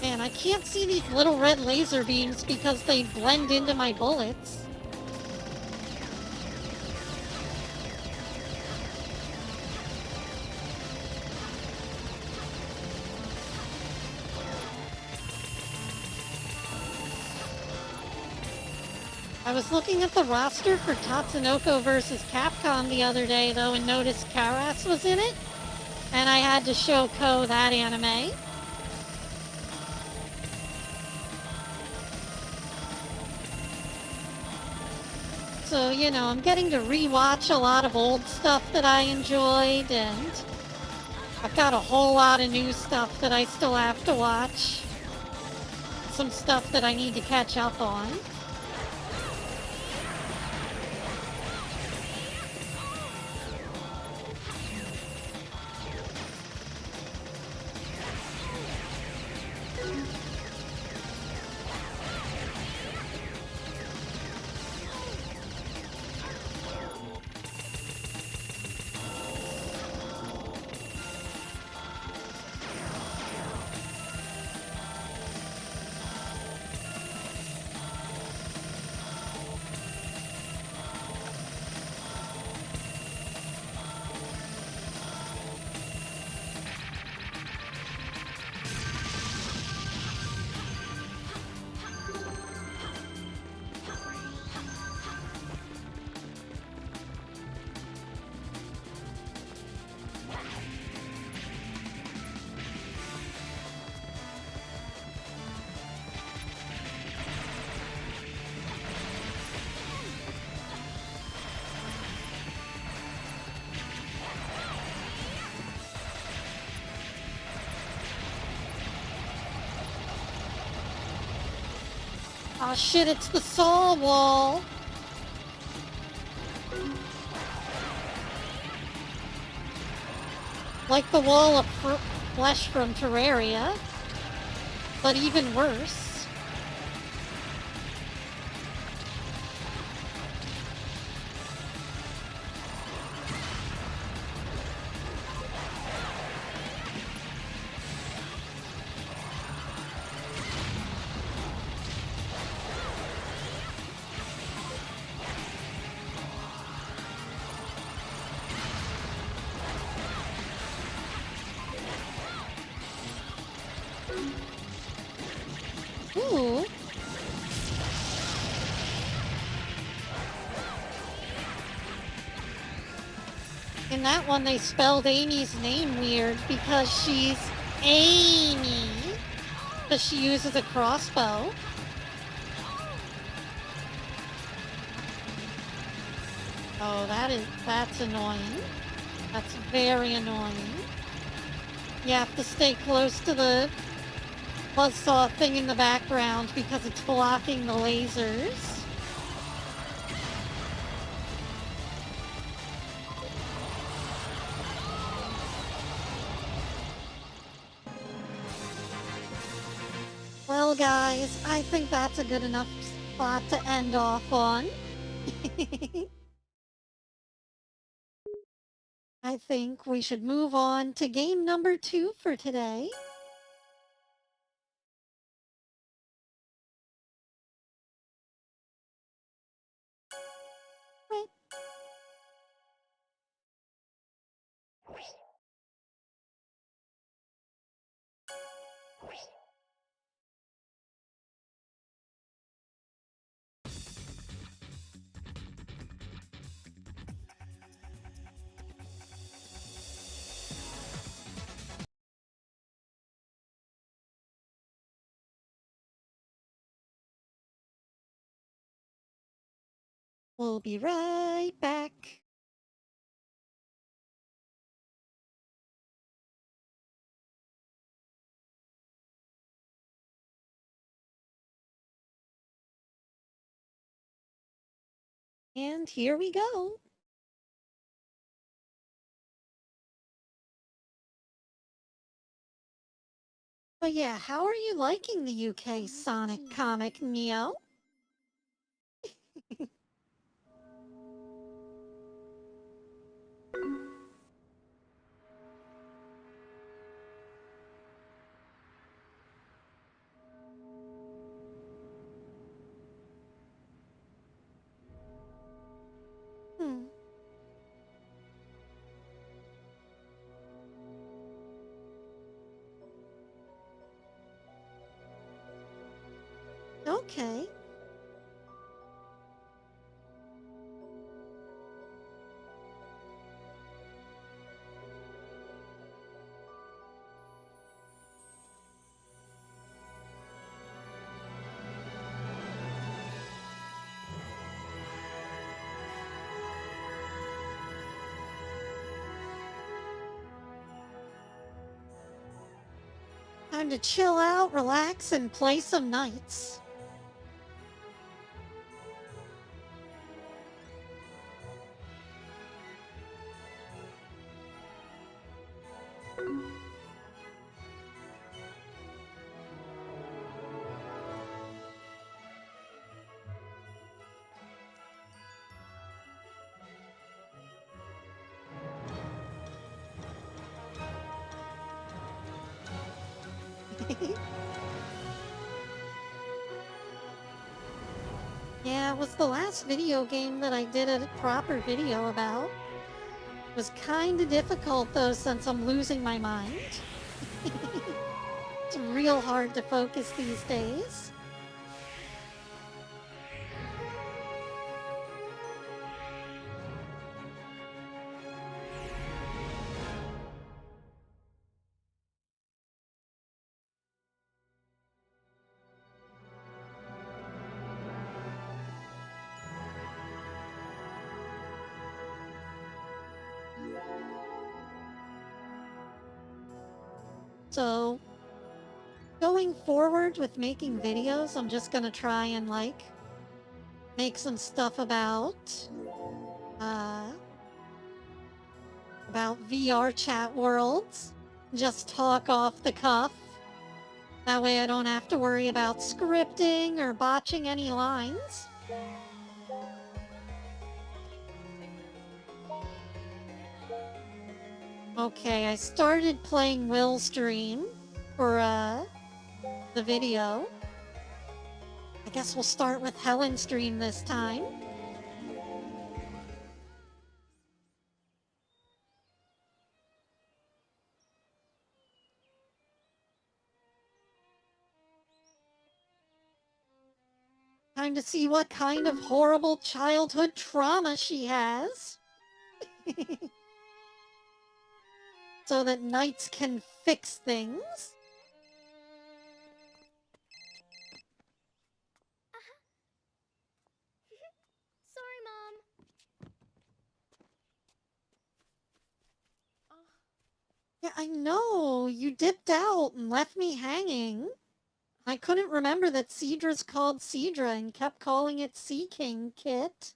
Man, I can't see these little red laser beams because they blend into my bullets. I was looking at the roster for Tatsunoko vs. Capcom the other day, though, and noticed Karas was in it, and I had to show Ko that anime. So, you know, I'm getting to rewatch a lot of old stuff that I enjoyed, and I've got a whole lot of new stuff that I still have to watch. Some stuff that I need to catch up on. Oh shit, it's the Saw wall! Like the wall of flesh from Terraria, but even worse. Ooh. In that one, they spelled Amy's name weird because she's Amy. Because she uses a crossbow. Oh, that's annoying. That's very annoying. You have to stay close to the buzzsaw thing in the background because it's blocking the lasers. Well, guys, I think that's a good enough spot to end off on. I think we should move on to game number 2 for today. Right. We'll be right back. And here we go. But yeah, how are you liking the UK Sonic comic, Neo? Hmm. Okay. Time to chill out, relax, and play some Knights. Yeah, it was the last video game that I did a proper video about. It was kinda difficult though since I'm losing my mind. It's real hard to focus these days. So, going forward with making videos, I'm just gonna try and like make some stuff uh about VR chat worlds. Just talk off the cuff. That way I don't have to worry about scripting or botching any lines. Okay, I started playing Will's Dream for the video. I guess we'll start with Helen's Dream this time. Time to see what kind of horrible childhood trauma she has. So that Knights can fix things. Sorry, Mom. Yeah, I know. You dipped out and left me hanging. I couldn't remember that Cedra's called Cedra and kept calling it Sea King Kit.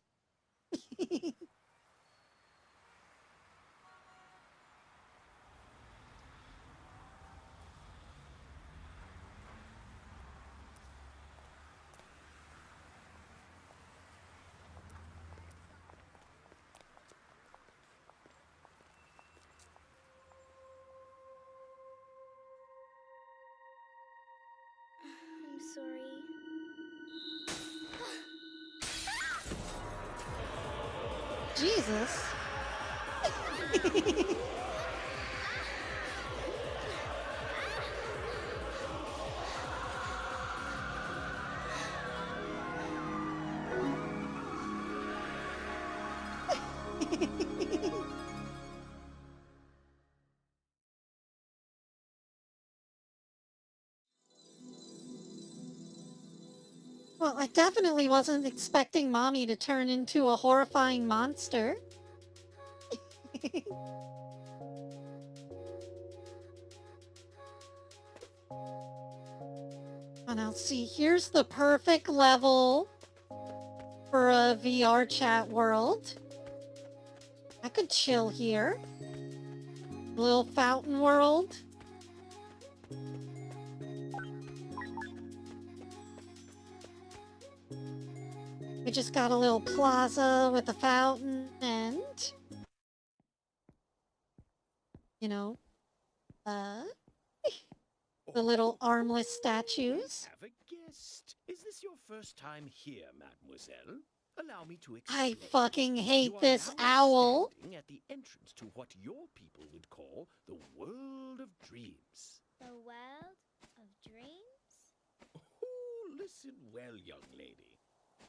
I'm sorry. Jesus. Well, I definitely wasn't expecting Mommy to turn into a horrifying monster. Oh, now see, here's the perfect level for a VR chat world. I could chill here. Little fountain world. We just got a little plaza with a fountain and, you know, the little armless statues. Have a guest. Is this your first time here, mademoiselle? Allow me to I explain. fucking hate You are this now owl. standing at the entrance to what your people would call the world of dreams. The world of dreams? Oh, listen well, young lady.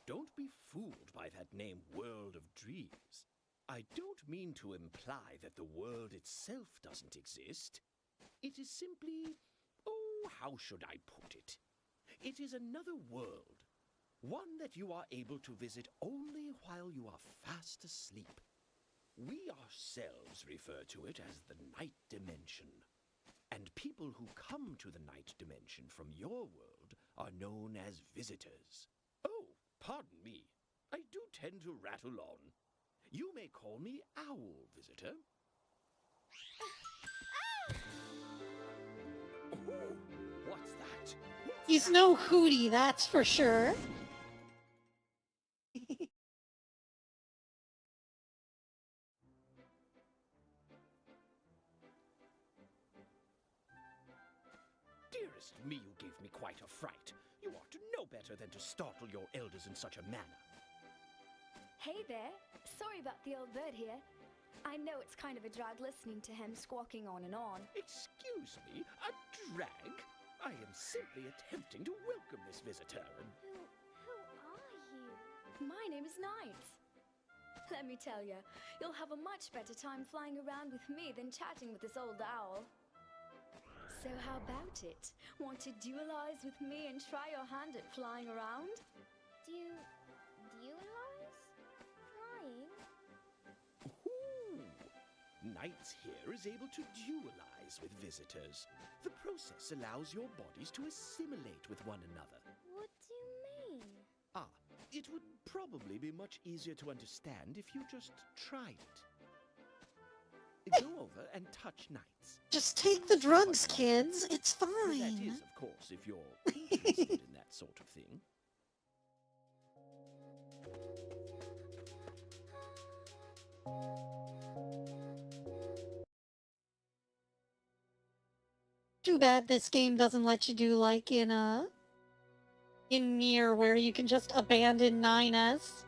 Don't be fooled by that name, World of Dreams. I don't mean to imply that the world itself doesn't exist. It is simply, oh, how should I put it? It is another world. One that you are able to visit only while you are fast asleep. We ourselves refer to it as the night dimension. And people who come to the night dimension from your world are known as visitors. Oh, pardon me. I do tend to rattle on. You may call me Owl, visitor. Oh, what's that? He's no hootie, that's for sure. Dearest me, you gave me quite a fright. You ought to know better than to startle your elders in such a manner. Hey there. Sorry about the old bird here. I know it's kind of a drag listening to him squawking on and on. Excuse me, a drag? I am simply attempting to welcome this visitor and... Who are you? My name is Knight. Let me tell you, you'll have a much better time flying around with me than chatting with this old owl. So how about it? Want to duelize with me and try your hand at flying around? Duelize? Flying? Ooh. Knights here is able to duelize with visitors. The process allows your bodies to assimilate with one another. What do you mean? Ah, it would probably be much easier to understand if you just tried it. Go over and touch Knights. Just take the drugs, kids. It's That fine. is, of course, if you're interested in that sort of thing. Too bad this game doesn't let you do like in Nier where you can just abandon 9S.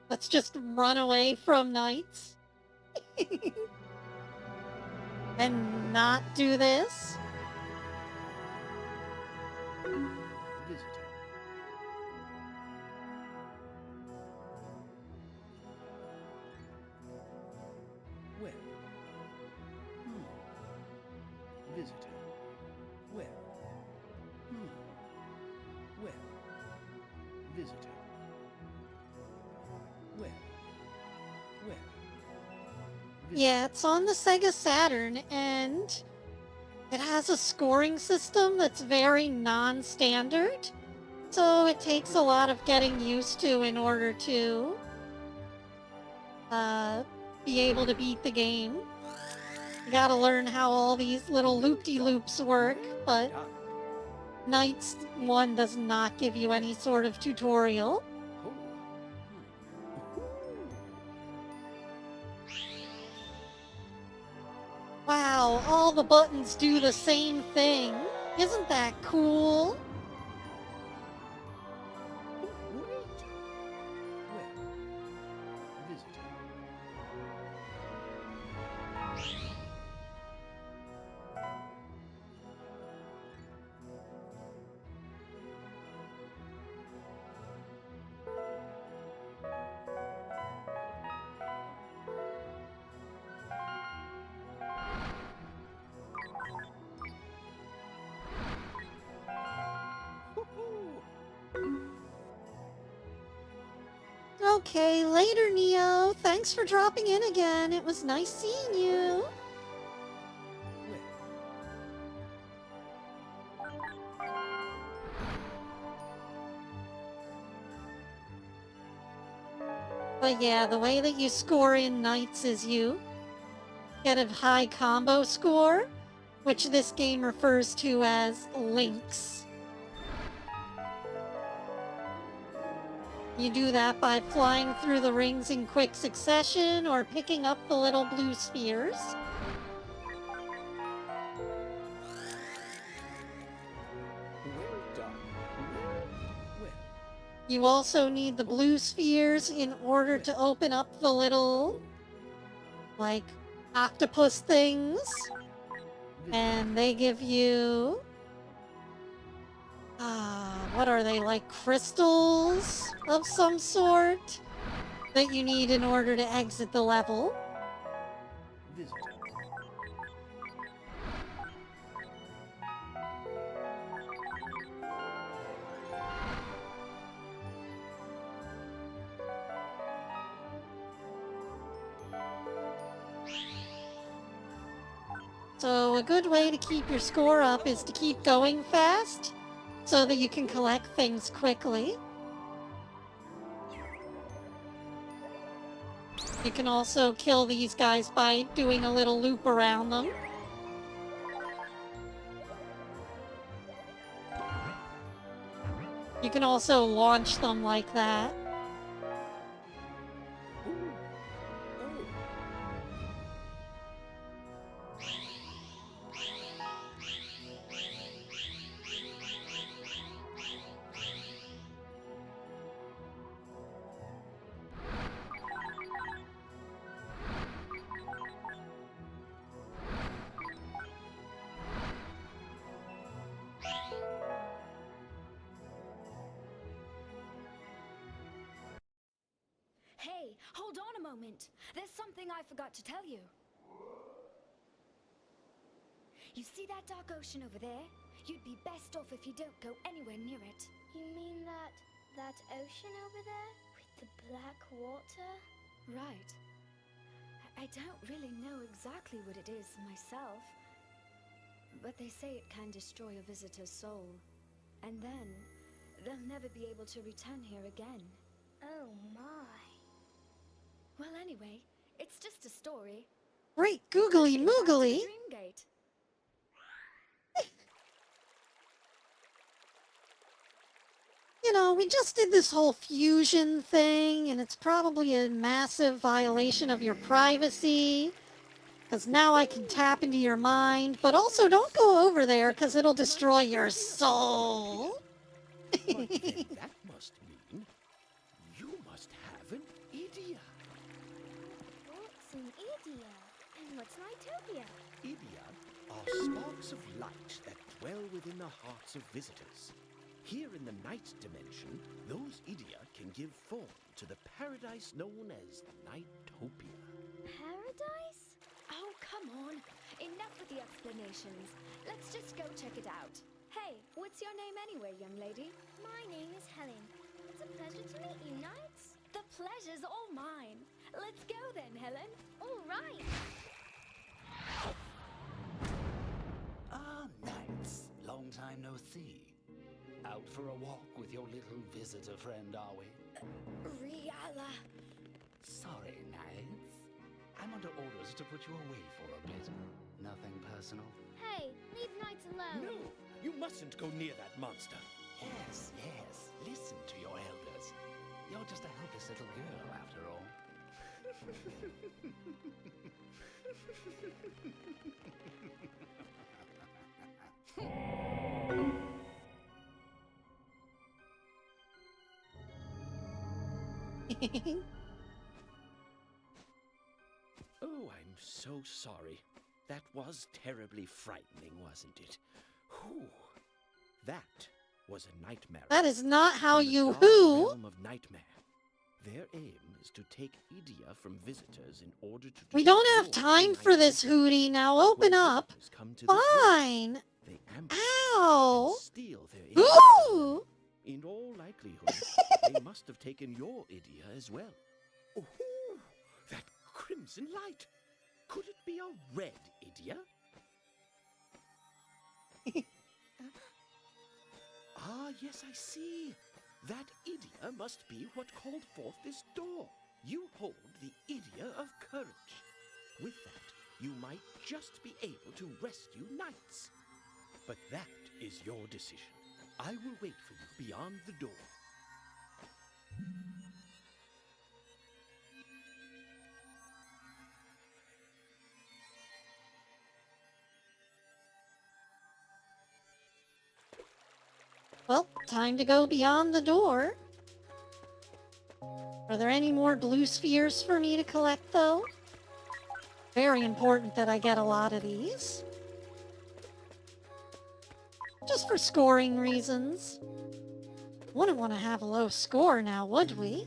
Let's just run away from Knights. And not do this. Visitor. Well. Visitor. Well. Well. Visitor. Well. Yeah, it's on the Sega Saturn, and it has a scoring system that's very non-standard, so it takes a lot of getting used to in order to be able to beat the game. You gotta learn how all these little loop-de-loops work, but Knights 1 does not give you any sort of tutorial. Wow, all the buttons do the same thing. Isn't that cool? Okay, later, Neo. Thanks for dropping in again. It was nice seeing you. But yeah, the way that you score in Knights is you get a high combo score, which this game refers to as links. You do that by flying through the rings in quick succession or picking up the little blue spheres. Well done. Well. You also need the blue spheres in order to open up the little, like, octopus things. And they give you... what are they, like crystals of some sort that you need in order to exit the level? Visitor. So a good way to keep your score up is to keep going fast so that you can collect things quickly. You can also kill these guys by doing a little loop around them. You can also launch them like that. Hey, hold on a moment. There's something I forgot to tell you. You see that dark ocean over there? You'd be best off if you don't go anywhere near it. You mean that ocean over there? With the black water? Right. I don't really know exactly what it is myself. But they say it can destroy a visitor's soul. And then, they'll never be able to return here again. Oh my. Well, anyway, it's just a story. Great googly moogly! Dreamgate. You know, we just did this whole fusion thing, and it's probably a massive violation of your privacy. Because now I can tap into your mind, but also don't go over there, because it'll destroy your soul. But then that must mean you must have an idiot. What's an idia? And what's Nightopia? Idia are sparks of light that dwell within the hearts of visitors. Here in the night dimension, those idia can give form to the paradise known as Nightopia. Paradise? Oh, come on. Enough with the explanations. Let's just go check it out. Hey, what's your name anyway, young lady? My name is Helen. It's a pleasure to meet you, Knights. The pleasure's all mine. Let's go then, Helen. All right. Ah, Knights. Long time no see. Out for a walk with your little visitor friend, are we? Riala. Sorry, Knights. I'm under orders to put you away for a bit. Nothing personal? Hey, leave Knights alone. No, you mustn't go near that monster. Yes, yes. Listen to your elders. You're just a helpless little girl, after all. Oh, I'm so sorry. That was terribly frightening, wasn't it? Whew. That was a nightmare. That is not how From the you dark who. realm of nightmare. Their aim is to take idia from visitors in order to We don't have destroy time the for night this, vision. Hootie. Now When open up. visitors come to this world, Fine. they ambush Ow. and steal their idia. Ooh. In all likelihood, they must have taken your idia as well. Oh, that crimson light! Could it be a red idia? Ah, yes, I see. That idia must be what called forth this door. You hold the idia of courage. With that, you might just be able to rescue knights. But that is your decision. I will wait for you beyond the door. Well, time to go beyond the door. Are there any more blue spheres for me to collect, though? Very important that I get a lot of these. Just for scoring reasons. Wouldn't want to have a low score now, would we?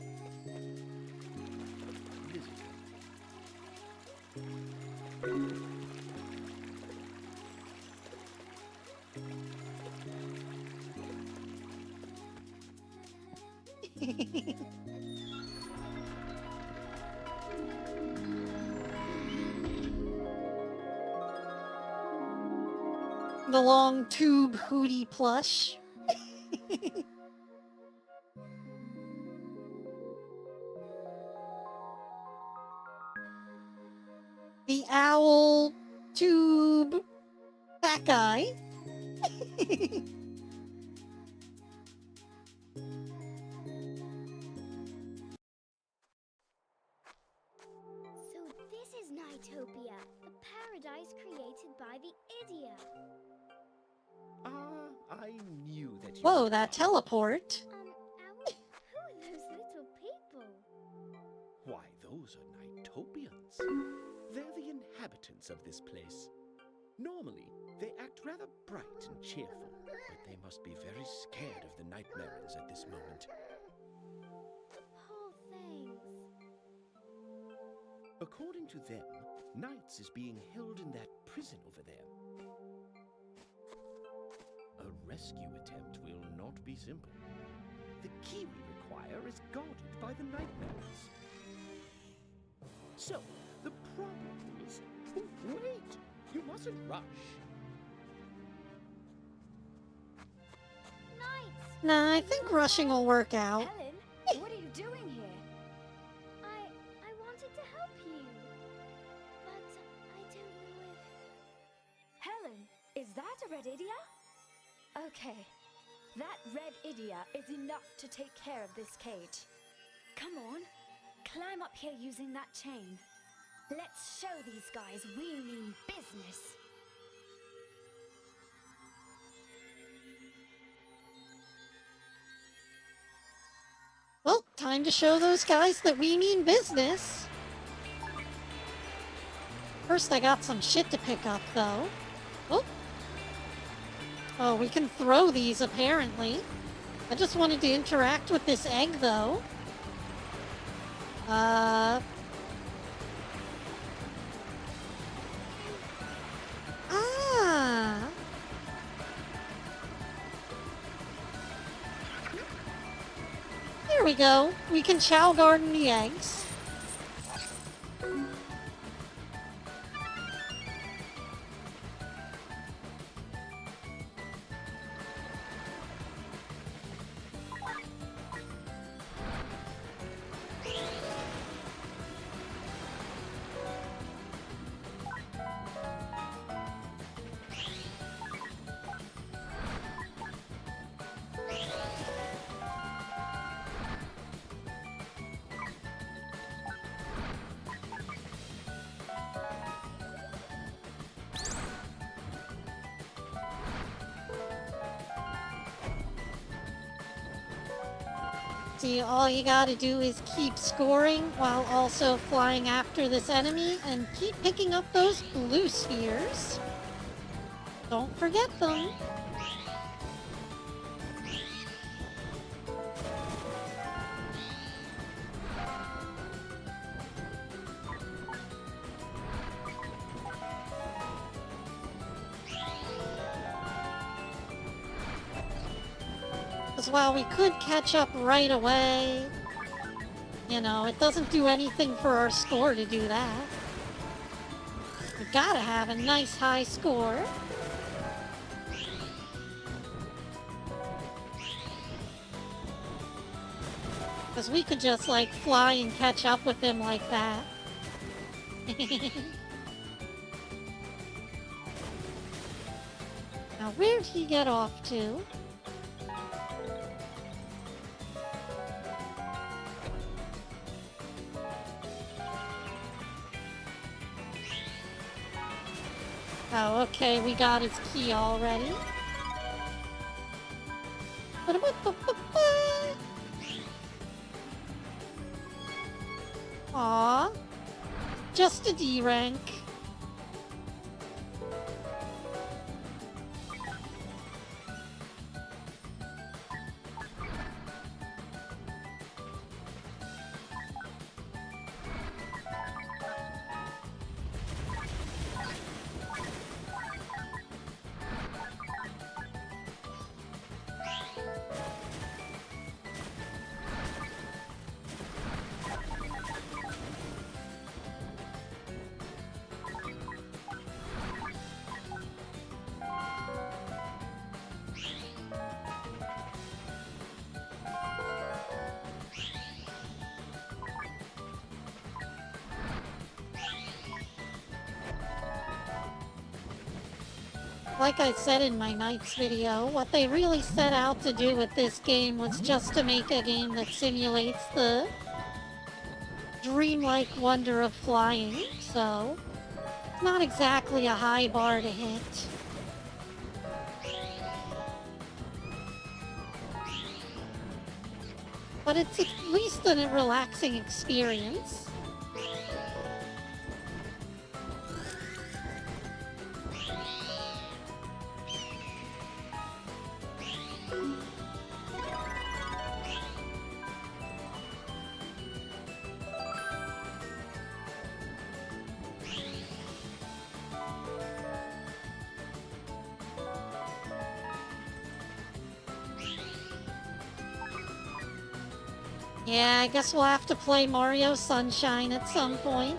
The long tube hootie plush. The owl tube that guy. So this is Nightopia, the paradise created by the idiot. I knew that you... Whoa, that teleport. Owl, who are those little people? Why, those are Nighttopians. They're the inhabitants of this place. Normally, they act rather bright and cheerful, but they must be very scared of the Nightmarons at this moment. The poor things. According to them, Knights is being held in that prison over there. A rescue attempt will not be simple. The key we require is guarded by the Nightmarons. So, the problem is... Oh, wait! You mustn't rush. Knights! Nah, I think rushing will work out. Helen, what are you doing here? I wanted to help you. But I don't know if... Helen, is that a red idia? Okay, that red idia is enough to take care of this cage. Come on, climb up here using that chain. Let's show these guys we mean business. Well, time to show those guys that we mean business. First, I got some shit to pick up, though. Oh. Oh, we can throw these, apparently. I just wanted to interact with this egg, though. Ah. There we go. We can chow garden the eggs. See, all you gotta do is keep scoring while also flying after this enemy and keep picking up those blue spheres. Don't forget them. Because while we could catch up right away, you know, it doesn't do anything for our score to do that. We gotta have a nice high score. Because we could just, like, fly and catch up with him like that. Now, where'd he get off to? Oh, okay, we got his key already. Aw. Just a D rank. Like I said in my Knights video, what they really set out to do with this game was just to make a game that simulates the dreamlike wonder of flying, so not exactly a high bar to hit. But it's at least a relaxing experience. Yeah, I guess we'll have to play Mario Sunshine at some point.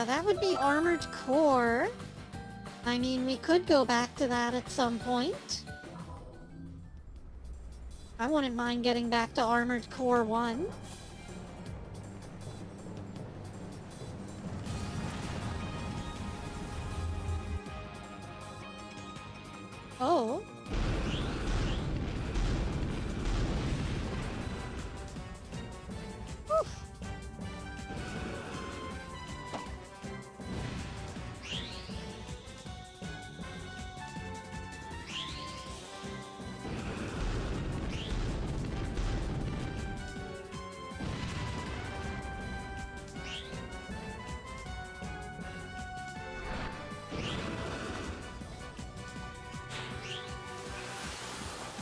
That would be Armored Core. I mean, we could go back to that at some point. I wouldn't mind getting back to Armored Core 1. Oh. Oof.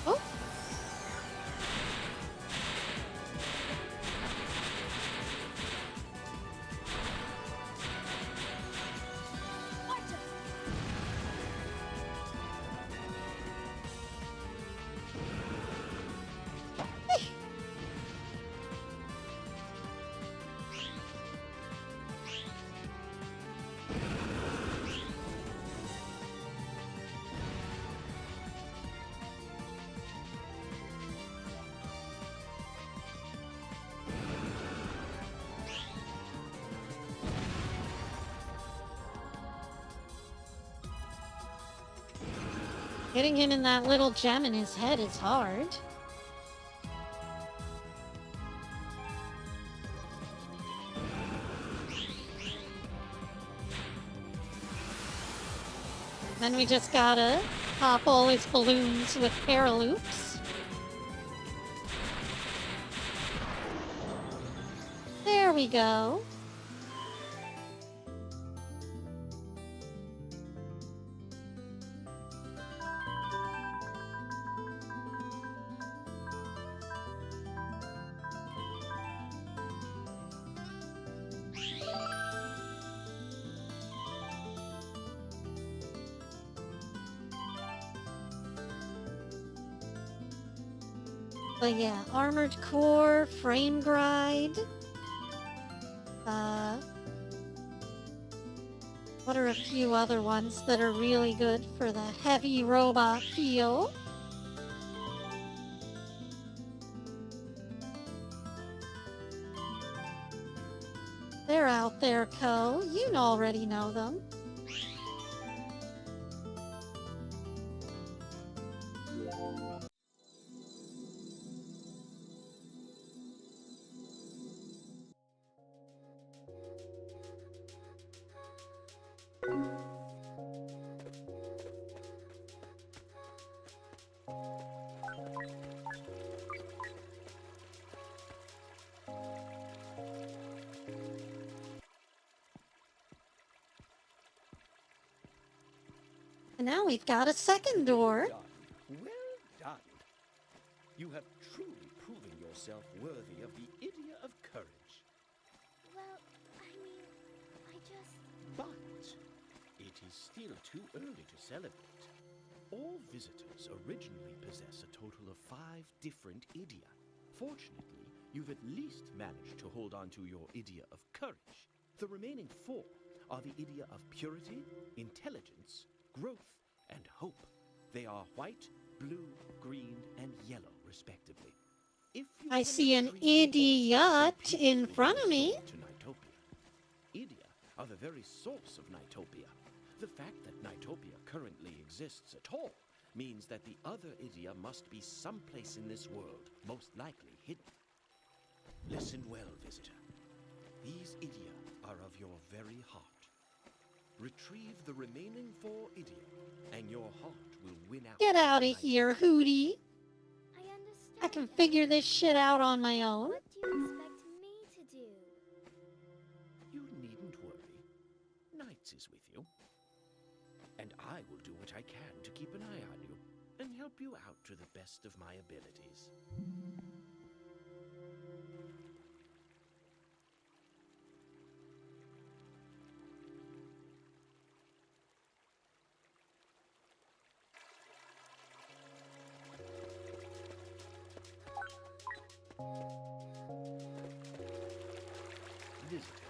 Oh. Hitting him in that little gem in his head is hard. Then we just gotta pop all his balloons with paraloops. we go. But yeah, armored core, frame glide. What are a few other ones that are really good for the heavy robot feel? They're out there, Co. You already know them. And now we've got a second door. Done. Well done. You have truly proven yourself worthy of the Idia of Courage. Well, I mean, I just... But it is still too early to celebrate. All visitors originally possess a total of 5 different Idia. Fortunately, you've at least managed to hold on to your Idia of Courage. The remaining 4 are the Idia of Purity, Intelligence, Growth, and Hope. They are white, blue, green, and yellow, respectively. If you I cannot see an dream or idiot so in peacefully front of me. restore to Nightopia. Idia are the very source of Nightopia. The fact that Nightopia currently exists at all means that the other Idia must be someplace in this world, most likely hidden. Listen well, visitor. These Idia are of your very heart. Retrieve the remaining 4 Idia, and your heart will win out. Get out of tonight. here, Hootie. I understand. I can figure this shit out on my own. What do you expect me to do? You needn't worry. Knights is with you. And I will do what I can to keep an eye on you and help you out to the best of my abilities. Visitor.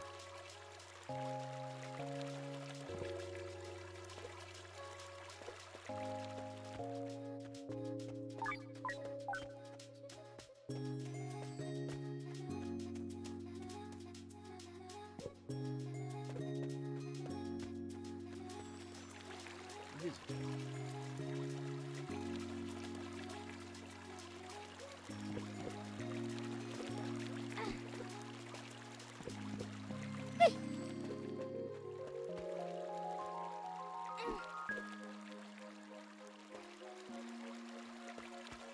Visitor.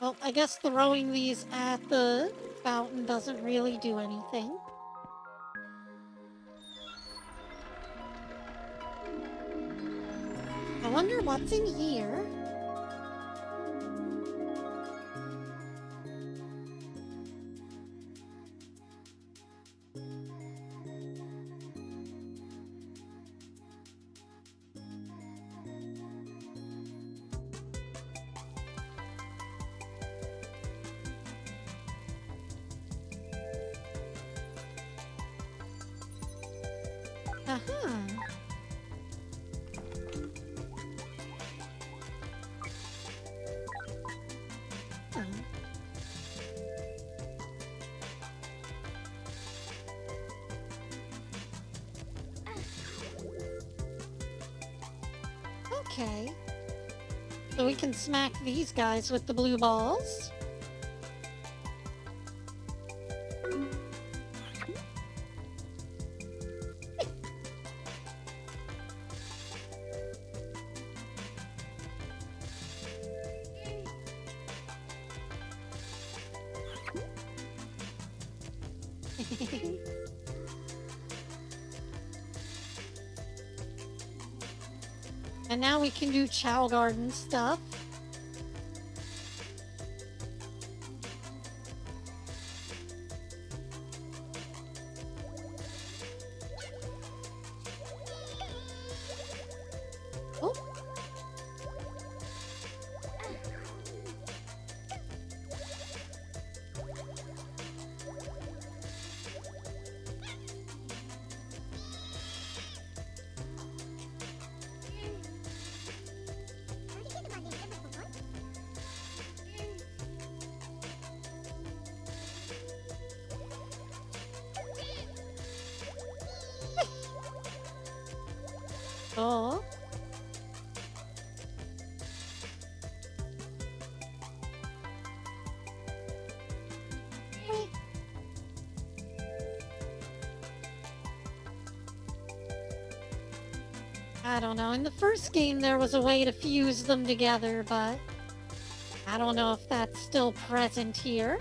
Well, I guess throwing these at the fountain doesn't really do anything. I wonder what's in here. Aha. Huh. Okay. So we can smack these guys with the blue balls. And now we can do Chow Garden stuff. Oh. Oh. I don't know. In the first game, there was a way to fuse them together, but I don't know if that's still present here.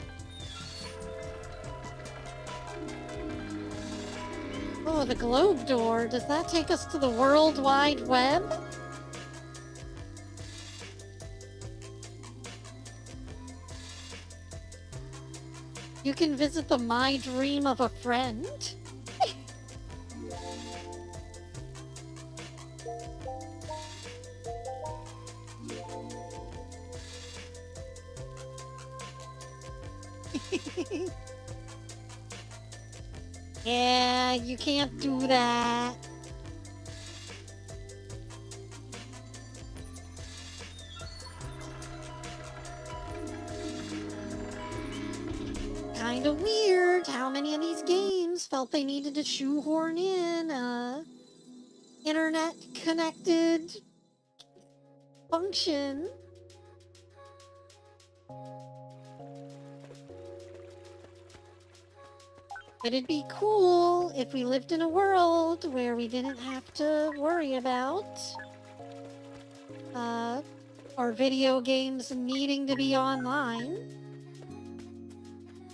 Oh, the globe door. Does that take us to the World Wide Web? You can visit the My Dream of a Friend. Yeah, you can't do that. Kinda weird how many of these games felt they needed to shoehorn in a internet connected function. It'd be cool if we lived in a world where we didn't have to worry about our video games needing to be online.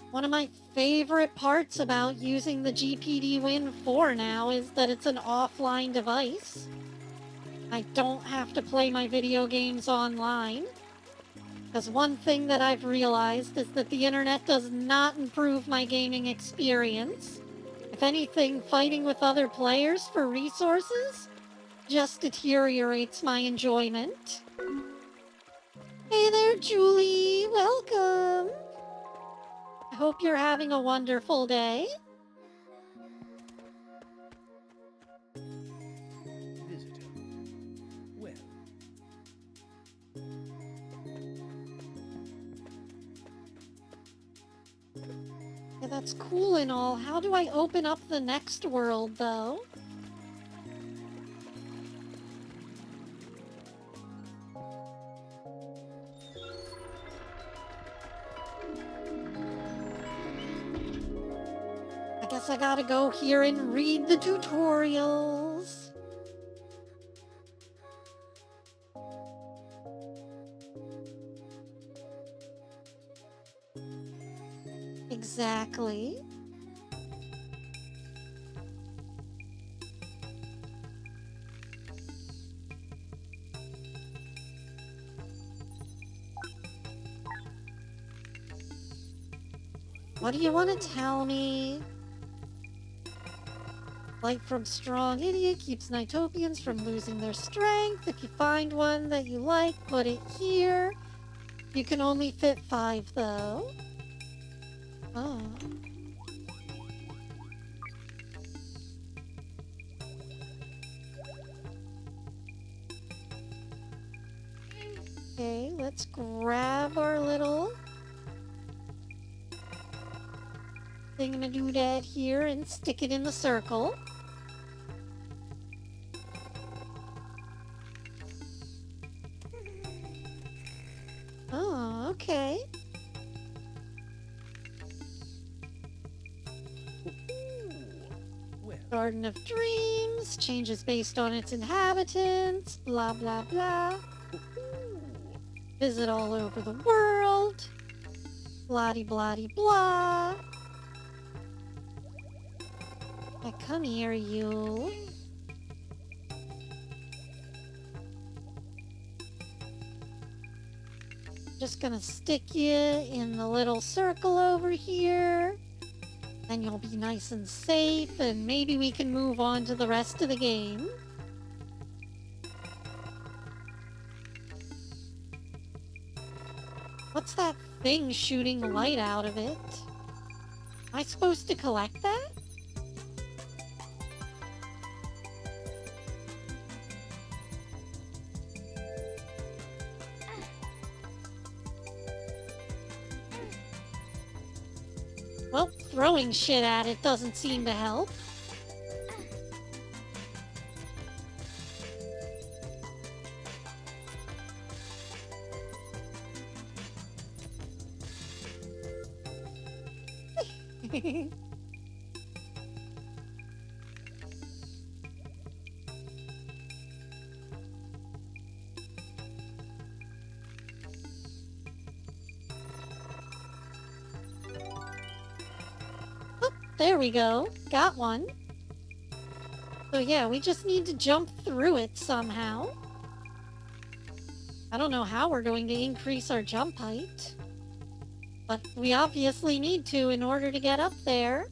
One of my favorite parts about using the GPD Win 4 now is that it's an offline device. I don't have to play my video games online. Because one thing that I've realized is that the internet does not improve my gaming experience. If anything, fighting with other players for resources just deteriorates my enjoyment. Hey there, Julie! Welcome! I hope you're having a wonderful day. Visitor. Well. Yeah, that's cool and all. How do I open up the next world, though? I guess I gotta go here and read the tutorials. Exactly. What do you want to tell me? Light from Strong Idiot keeps Nighttopians from losing their strength. If you find one that you like, put it here. You can only fit 5, though. Oh. Okay, let's grab our little thingamadoodad here and stick it in the circle. Oh, okay. Well. Garden of Dreams changes based on its inhabitants, blah blah blah. Visit all over the world, blah-de-blah-de blah. Now come here, you. just gonna stick you in the little circle over here. Then you'll be nice and safe, and maybe we can move on to the rest of the game. What's that thing shooting light out of it? Am I supposed to collect that? Well, throwing shit at it doesn't seem to help. Oh, there we go. Got one. So yeah, we just need to jump through it somehow. I don't know how we're going to increase our jump height, but we obviously need to in order to get up there.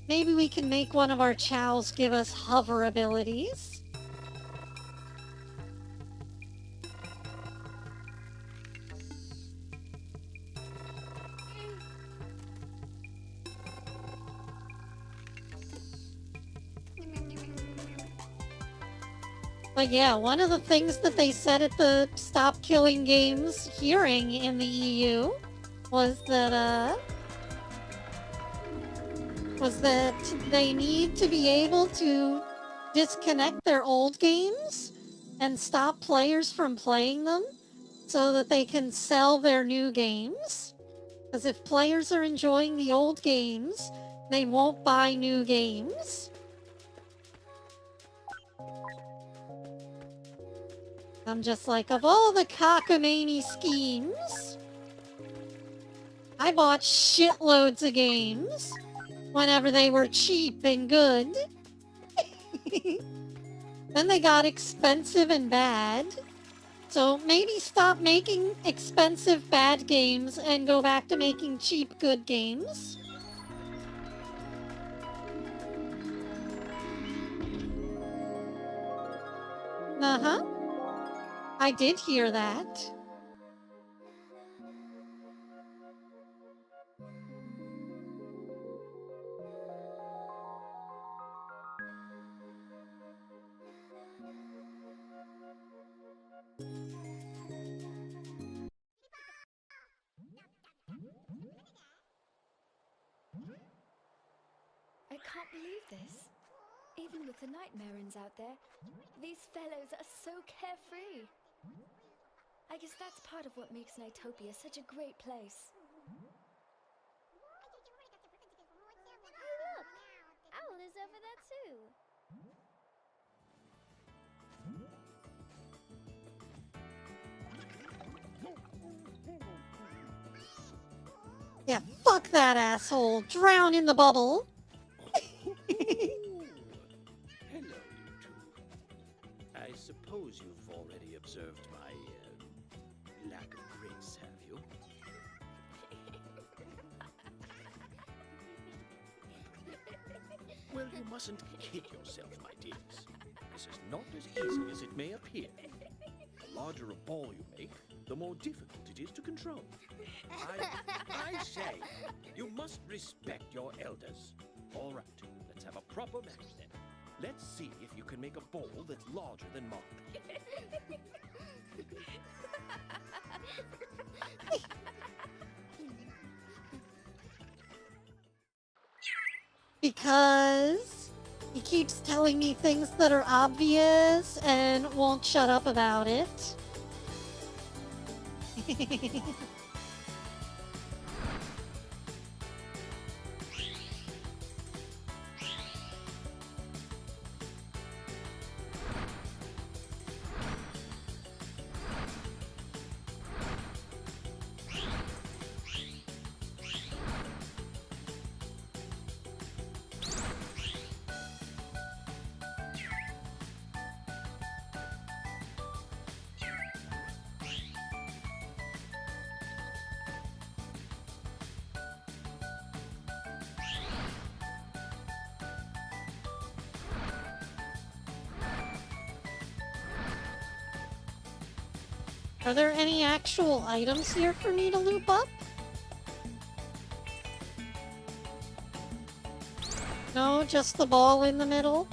Maybe we can make one of our chows give us hover abilities. But yeah, one of the things that they said at the Stop Killing Games hearing in the EU was that they need to be able to disconnect their old games and stop players from playing them so that they can sell their new games. Because if players are enjoying the old games, they won't buy new games. I'm just like, of all the cockamamie schemes, I bought shitloads of games whenever they were cheap and good. Then they got expensive and bad. So maybe stop making expensive bad games and go back to making cheap good games. Uh-huh. I did hear that. I can't believe this. Even with the nightmarins out there, these fellows are so carefree. I guess that's part of what makes Nightopia such a great place. Hey, look! Owl is over there too. Yeah, fuck that asshole. Drown in the bubble. Hello, you two. I suppose you've already observed my lack of grace, have you? Well, you mustn't kid yourself, my dears. This is not as easy as it may appear. The larger a ball you make, the more difficult it is to control. I say, you must respect your elders. All right, let's have a proper match then. Let's see if you can make a ball that's larger than mine. Because he keeps telling me things that are obvious and won't shut up about it. Are there any actual items here for me to loop up? No, just the ball in the middle?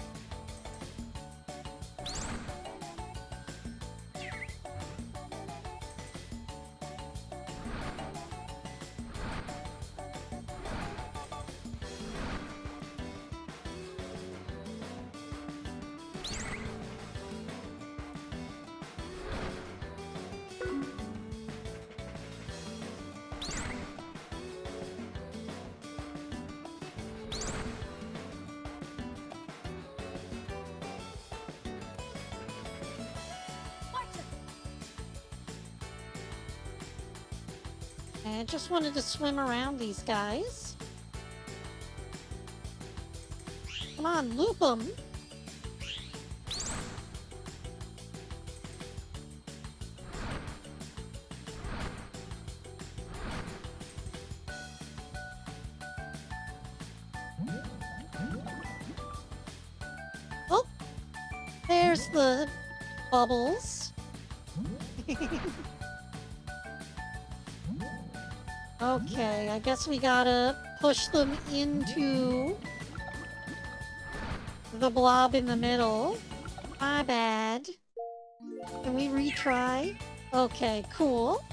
I just wanted to swim around these guys. Come on, loop them. Oh, there's the bubbles. Okay, I guess we gotta push them into the blob in the middle. My bad. Can we retry? Okay, cool.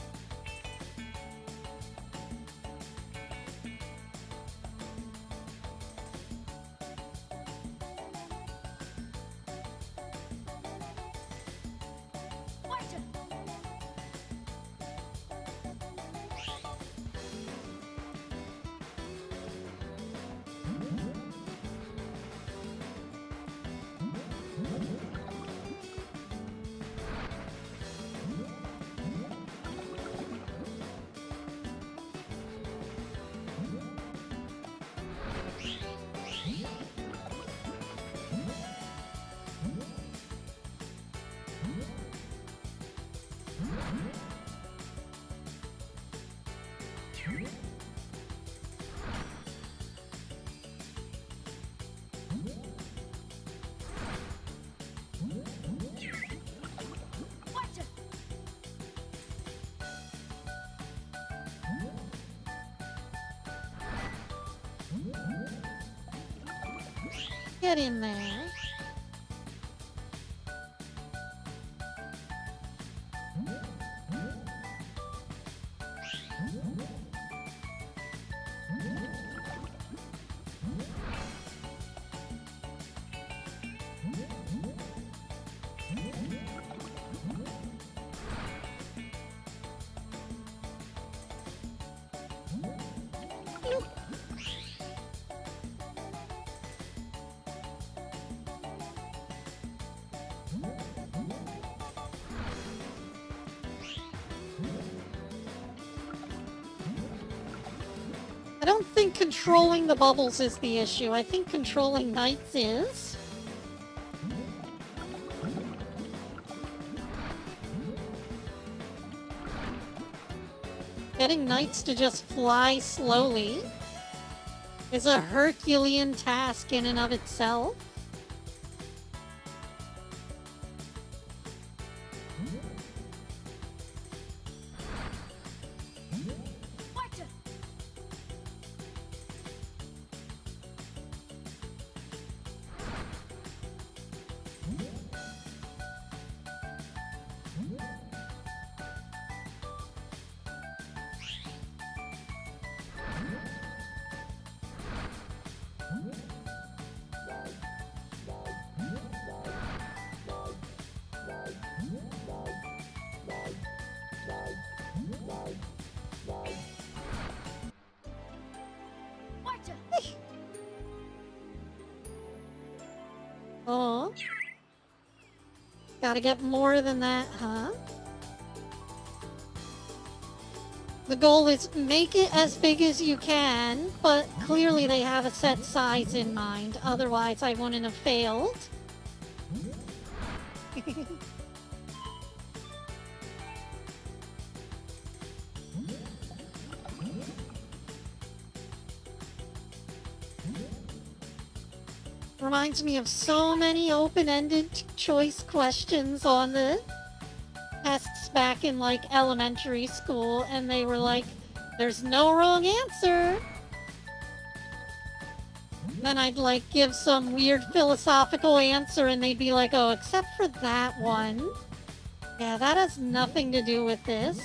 Get in there. I don't think controlling the bubbles is the issue. I think controlling knights is. Getting knights to just fly slowly is a Herculean task in and of itself. Oh. Gotta get more than that, huh? The goal is make it as big as you can, but clearly they have a set size in mind, otherwise I wouldn't have failed. Reminds me of so many open-ended choice questions on the tests back in like elementary school, and they were like, there's no wrong answer. Then I'd like give some weird philosophical answer, and they'd be like, oh, except for that one. Yeah, that has nothing to do with this.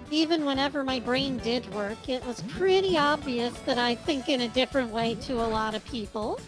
Even whenever my brain did work, it was pretty obvious that I think in a different way to a lot of people.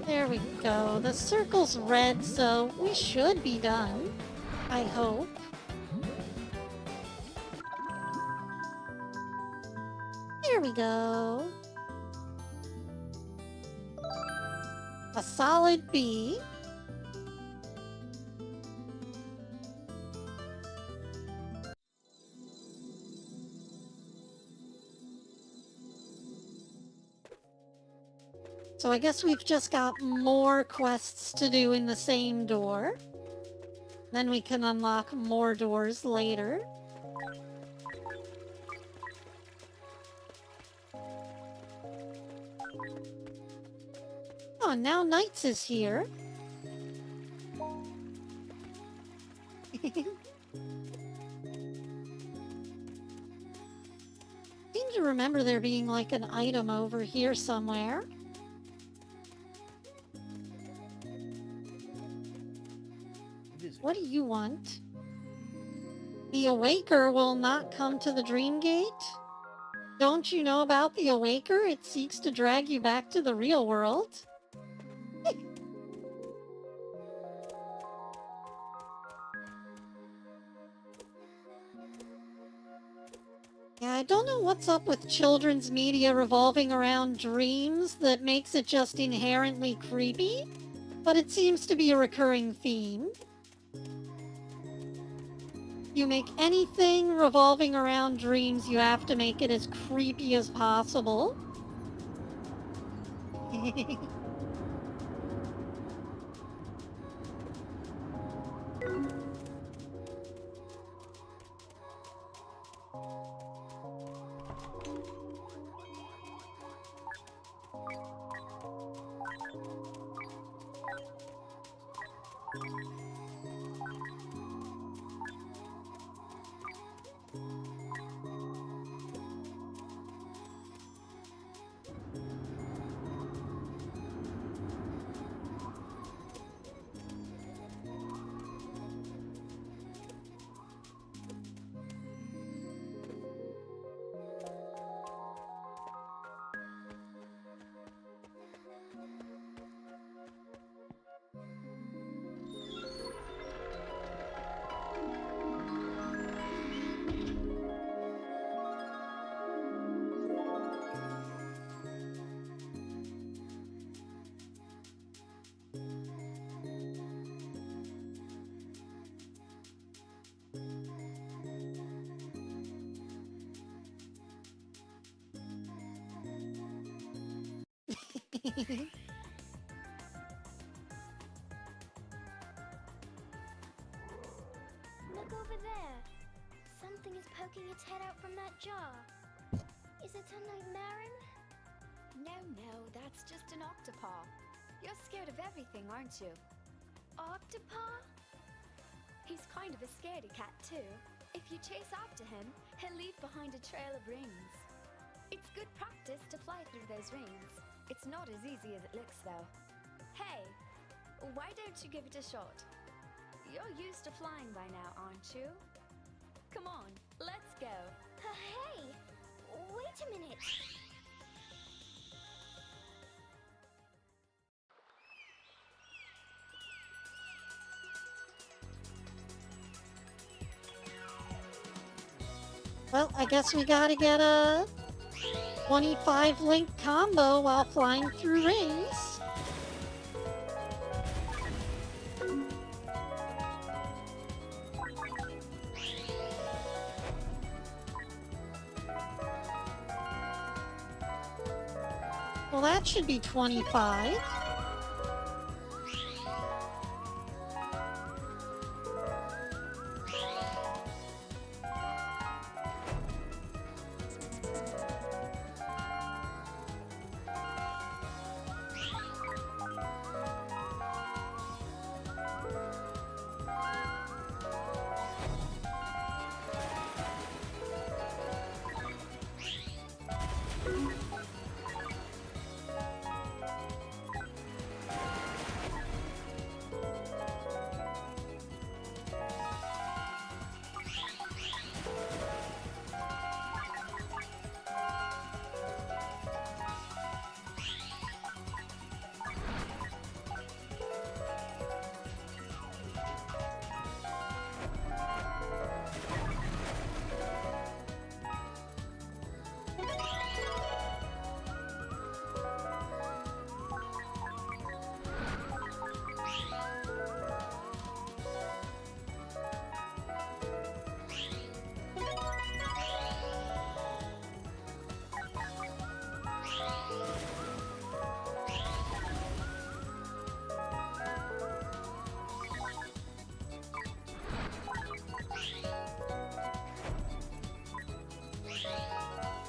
There we go. The circle's red, so we should be done. I hope. There we go. A solid B. So I guess we've just got more quests to do in the same door. Then we can unlock more doors later. Oh, now Knights is here. Seem to remember there being like an item over here somewhere. What do you want? The Awaker will not come to the Dream Gate? Don't you know about the Awaker? It seeks to drag you back to the real world. Yeah, I don't know what's up with children's media revolving around dreams that makes it just inherently creepy, but it seems to be a recurring theme. You make anything revolving around dreams, you have to make it as creepy as possible. Look over there. Something is poking its head out from that jar. Is it a nightmare? No, that's just an octopus. You're scared of everything, aren't you? Octopus? He's kind of a scaredy cat too. If you chase after him, he'll leave behind a trail of rings. It's good practice to fly through those rings. It's not as easy as it looks though. Hey, why don't you give it a shot? You're used to flying by now, aren't you? Come on, let's go. Hey! Wait a minute! Well, I guess we gotta get a 25 link combo while flying through rings. Well, that should be 25.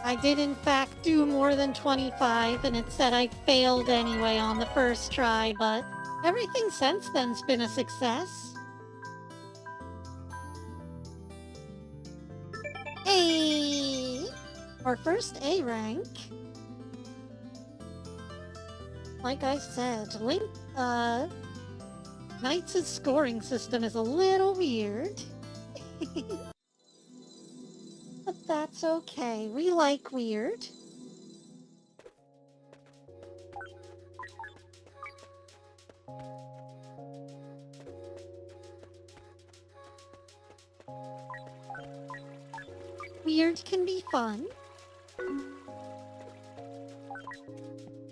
I did in fact do more than 25, and it said I failed anyway on the first try, but everything since then's been a success. Hey! Our first A rank. Like I said, Knights' scoring system is a little weird. But that's okay. We like weird. Weird can be fun.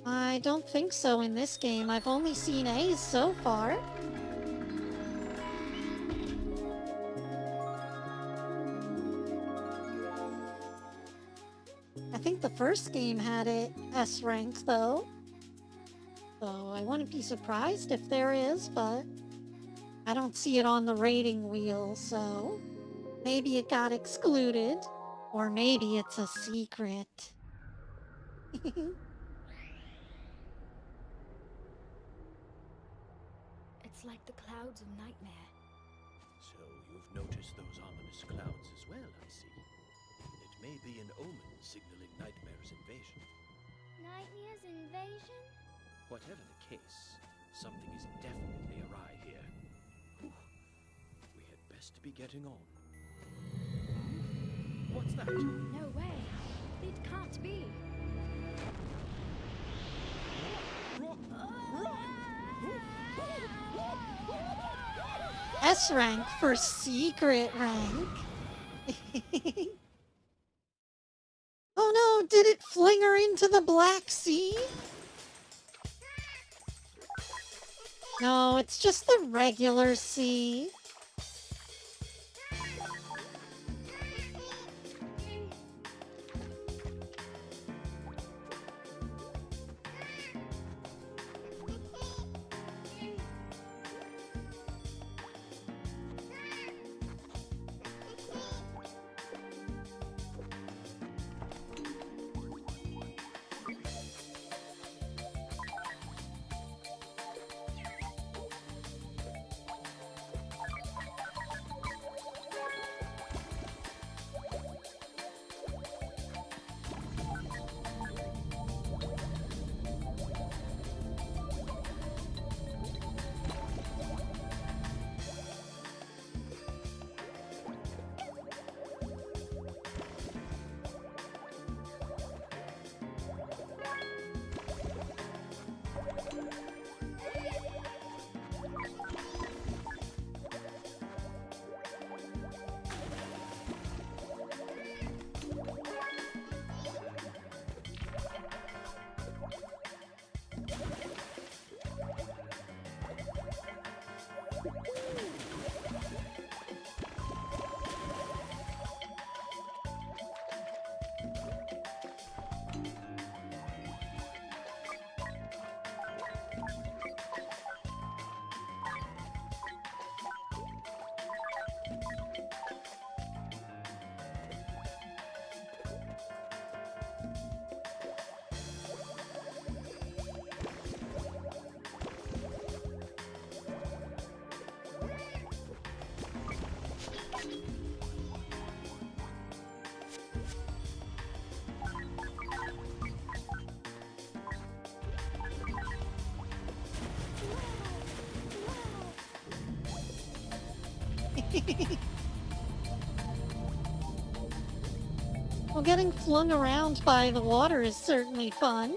I don't think so in this game. I've only seen A's so far. I think the first game had it S rank though. So I wouldn't be surprised if there is, but I don't see it on the rating wheel, so maybe it got excluded, or maybe it's a secret. It's like the clouds of nightmare. So you've noticed those ominous clouds as well, I see. It may be an omen signaling Nightmare's invasion. Nightmare's invasion? Whatever the case, something is definitely awry here. Whew. We had best be getting on. What's that? No way. It can't be. S rank for secret rank. Oh no, did it fling her into the Black Sea? No, it's just the regular sea. Well, getting flung around by the water is certainly fun.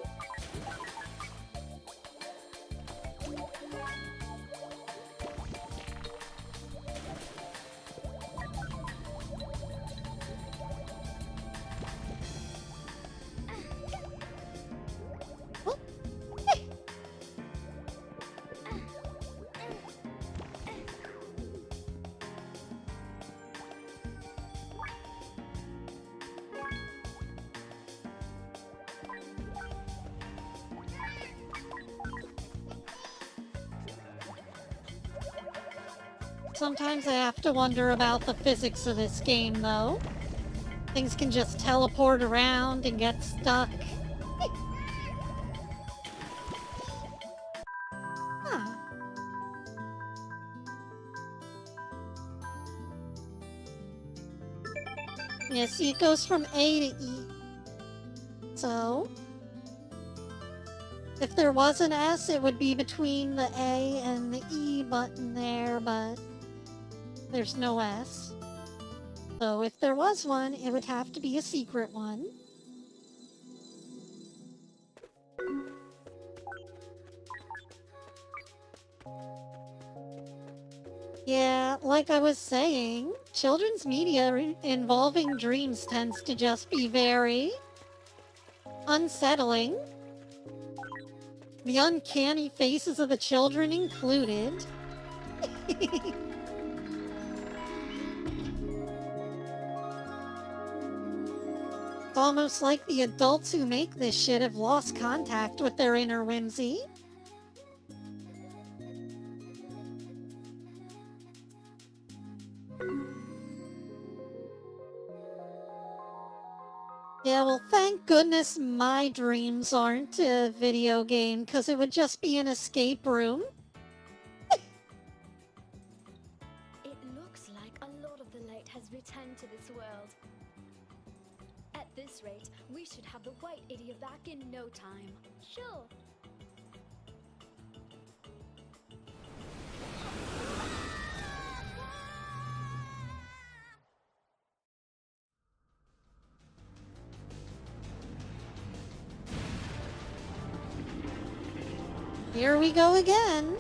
Oh. Sometimes I have to wonder about the physics of this game, though. Things can just teleport around and get stuck. Huh. Yeah, see, it goes from A to E. So, if there was an S, it would be between the A and the E button there, but there's no S. So if there was one, it would have to be a secret one. Yeah, like I was saying, children's media involving dreams tends to just be very unsettling. The uncanny faces of the children included. It's almost like the adults who make this shit have lost contact with their inner whimsy. Yeah, well, thank goodness my dreams aren't a video game, because it would just be an escape room. It looks like a lot of the light has returned to this world. At this rate, we should have the white idiot back in no time. Sure. Here we go again.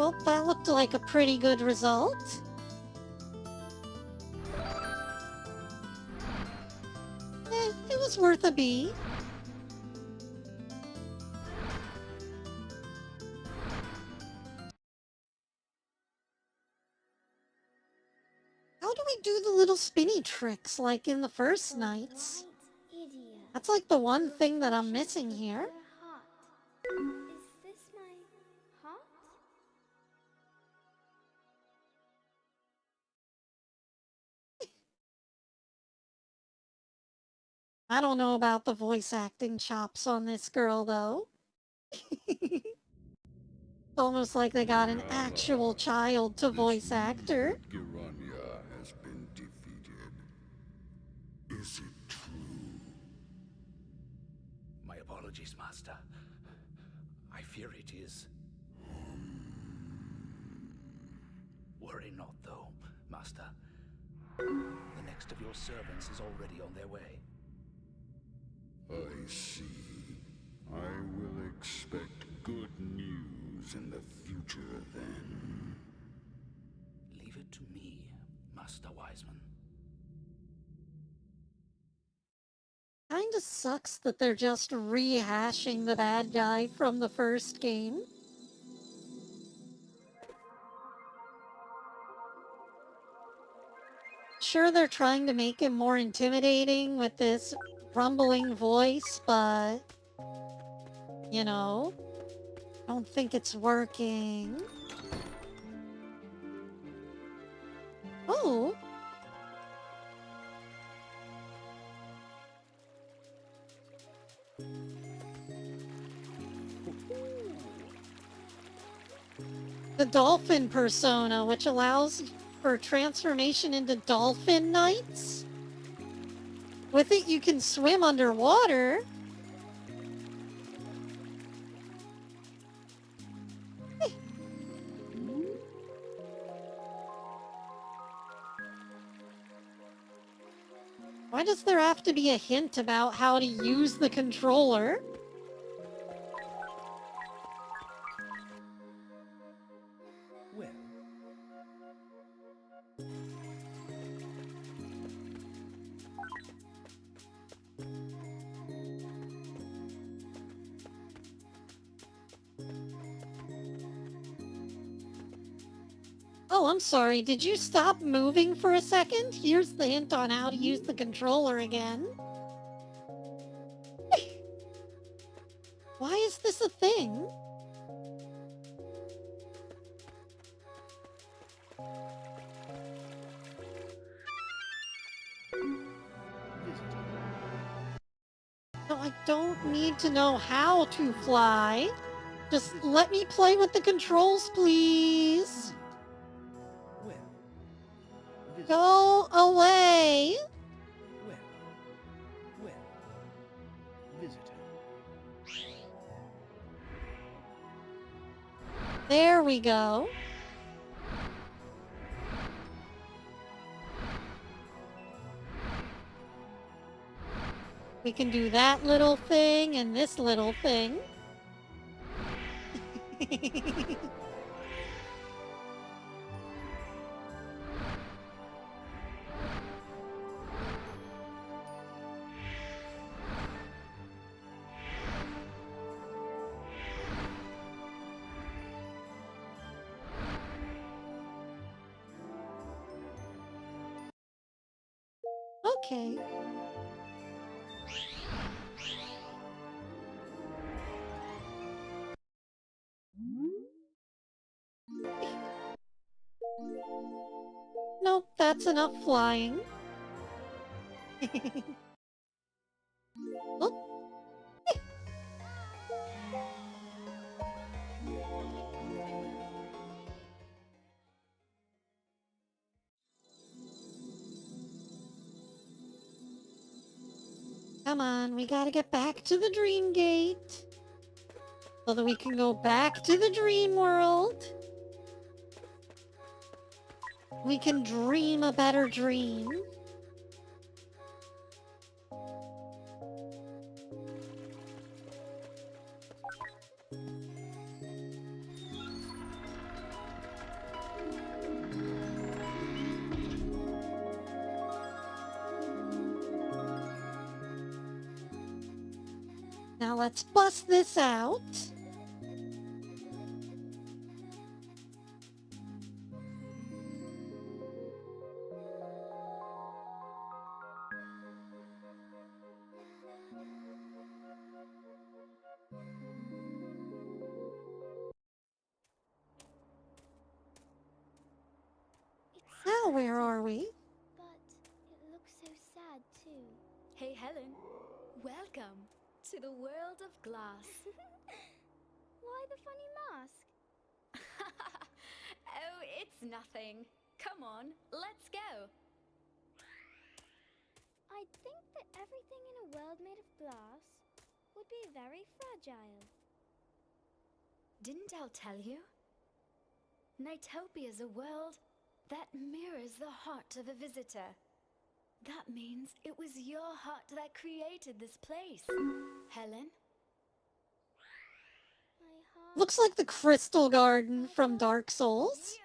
Well, that looked like a pretty good result. It was worth a B. How do we do the little spinny tricks like in the first nights? Idiot. That's like the one thing that I'm missing here. They're hot. Is I don't know about the voice acting chops on this girl, though. Almost like they got an actual child to voice act her. Giranya has been defeated. Is it true? My apologies, Master. I fear it is. Worry not, though, Master. The next of your servants is already on their way. I see. I will expect good news in the future then. Leave it to me, Master Wiseman. Kinda sucks that they're just rehashing the bad guy from the first game. Sure, they're trying to make him more intimidating with this rumbling voice, but... you know, I don't think it's working. Oh! The dolphin persona, which allows for transformation into dolphin knights. With it, you can swim underwater. Why does there have to be a hint about how to use the controller? Well, Oh, I'm sorry. Did you stop moving for a second? Here's the hint on how to use the controller again. Why is this a thing? No, I don't need to know how to fly. Just let me play with the controls, please. well. Go away. Well. Visitor. There we go. We can do that little thing and this little thing. Okay. Nope, that's enough flying. Oh. Come on, we gotta get back to the dream gate. So that we can go back to the dream world. We can dream a better dream. Now let's bust this out. Now where are we? But it looks so sad too. Hey, Helen. Welcome to the world of glass. Why the funny mask? Oh, it's nothing. Come on, let's go. I think that everything in a world made of glass would be very fragile. Didn't I tell you? Nightopia is a world that mirrors the heart of a visitor. That means it was your heart that created this place, Helen. My heart... Looks like the Crystal Garden from Dark Souls.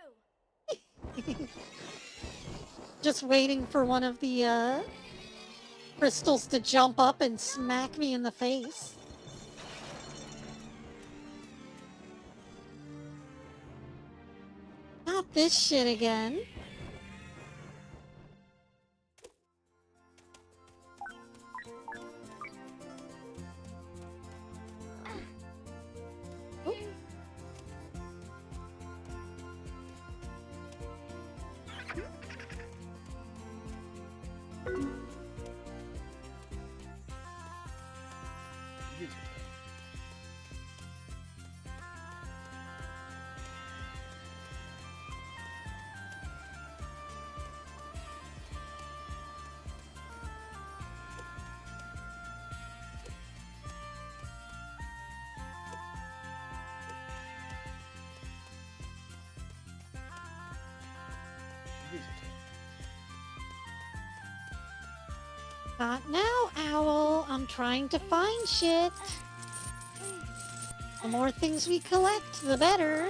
Just waiting for one of the crystals to jump up and smack me in the face. Not this shit again. Not now, Owl. I'm trying to find shit. The more things we collect, the better.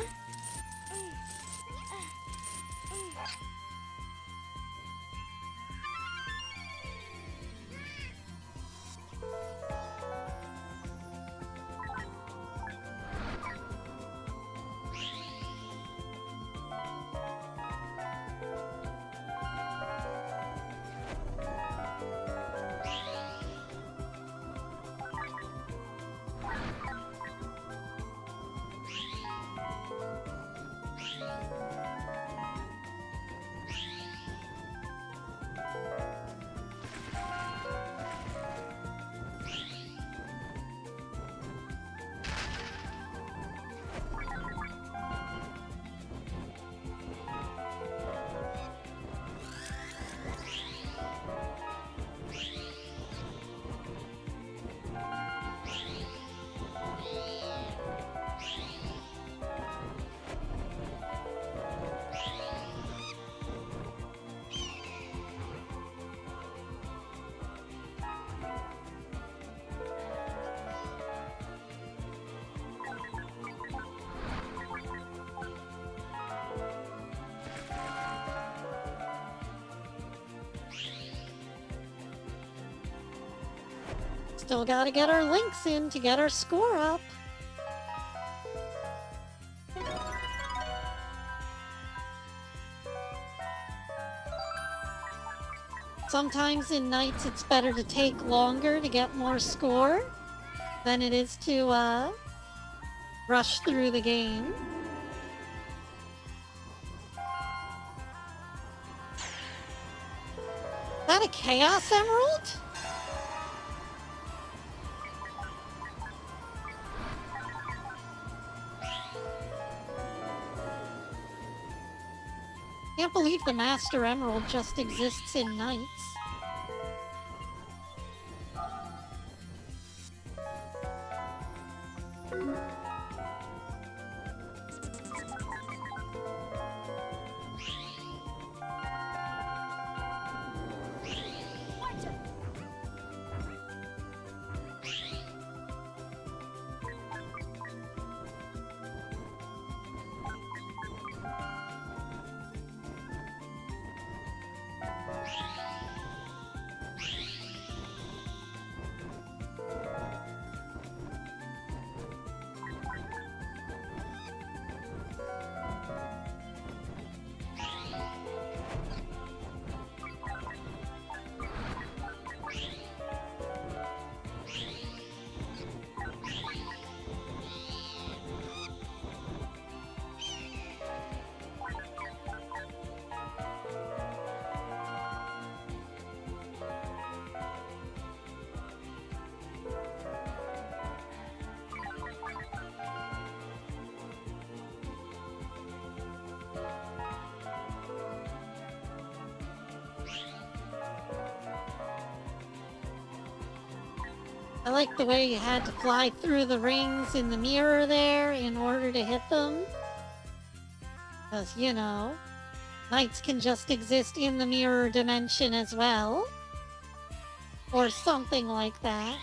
Still gotta get our links in to get our score up. Sometimes in nights it's better to take longer to get more score than it is to rush through the game. Is that a Chaos Emerald? Can't believe the Master Emerald just exists in nights. I like the way you had to fly through the rings in the mirror there in order to hit them. Because, you know, knights can just exist in the mirror dimension as well. Or something like that.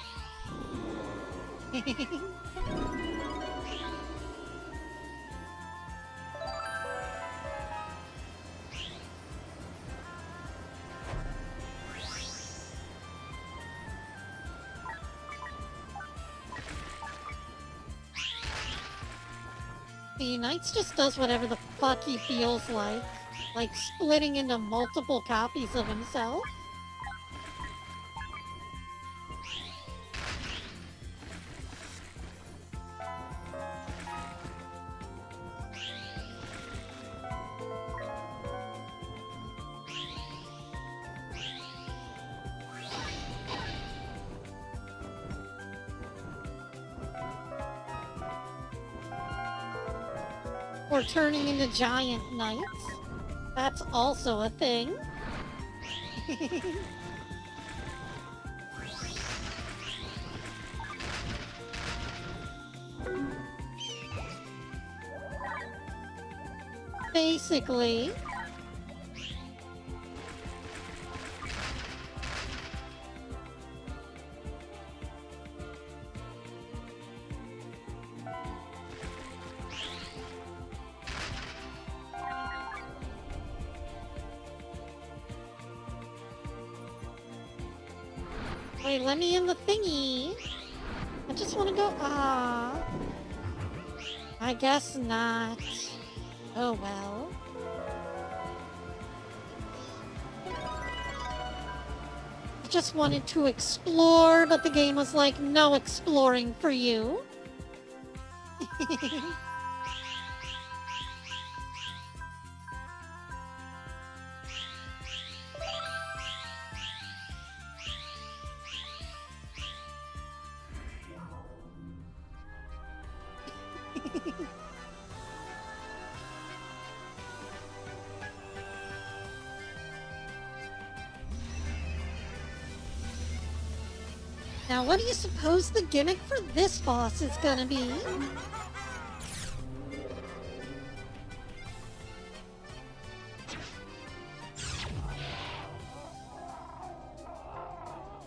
The Knights just does whatever the fuck he feels like splitting into multiple copies of himself. Or turning into giant knights. That's also a thing. Basically. Wait, let me in the thingy. I just want to go. Ah. I guess not. Oh well. I just wanted to explore, but the game was like, no exploring for you. Now, what do you suppose the gimmick for this boss is gonna be?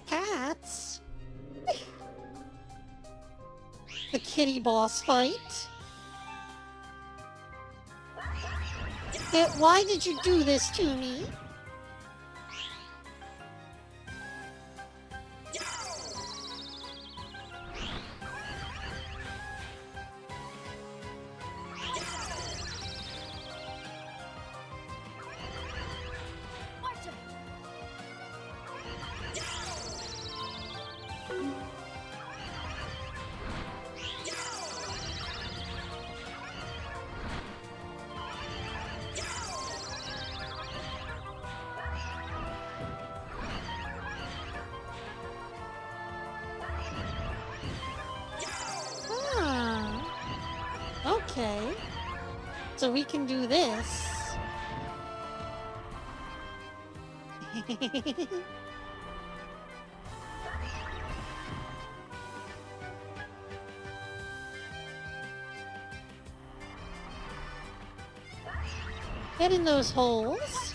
Cats? The kitty boss fight? Why did you do this to me? Okay. So we can do this. Get in those holes.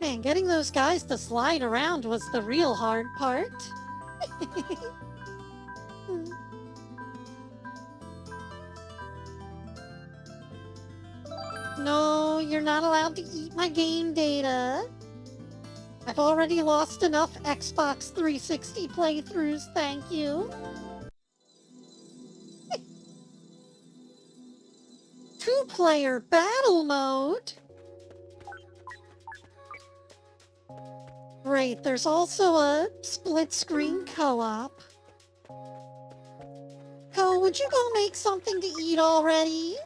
Man, getting those guys to slide around was the real hard part. No, you're not allowed to eat my game data. I've already lost enough Xbox 360 playthroughs, thank you. Two-player battle mode? Great, there's also a split-screen co-op. Co, would you go make something to eat already?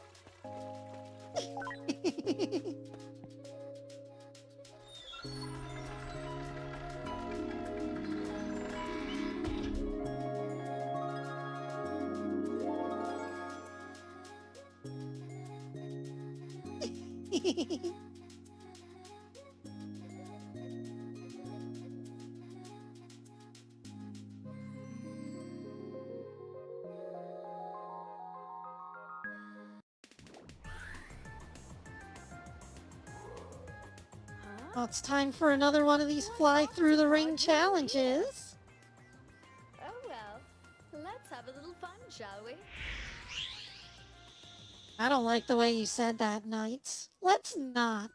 Well, it's time for another one of these fly through the ring challenges. Oh well, let's have a little fun, shall we? I don't like the way you said that, Knights. Let's not.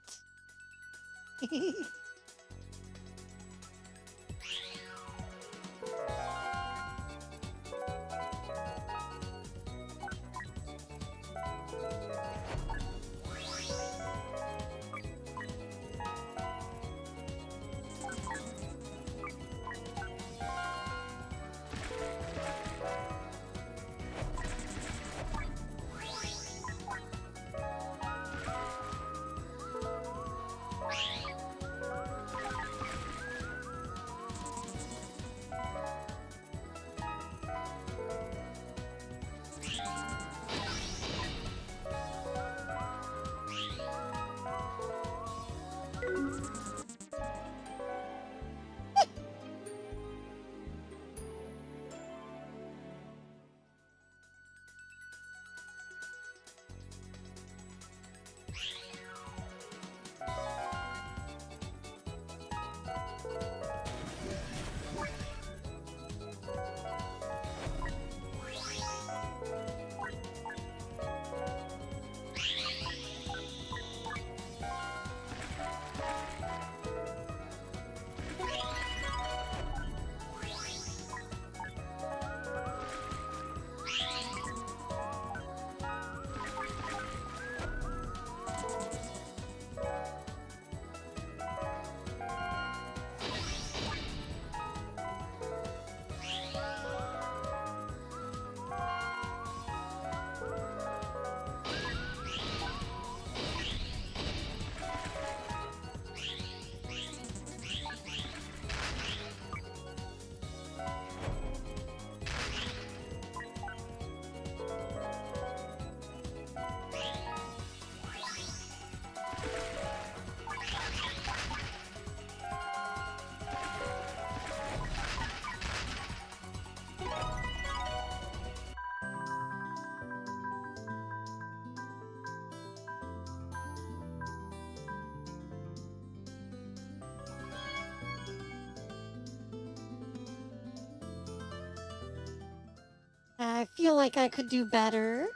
I feel like I could do better.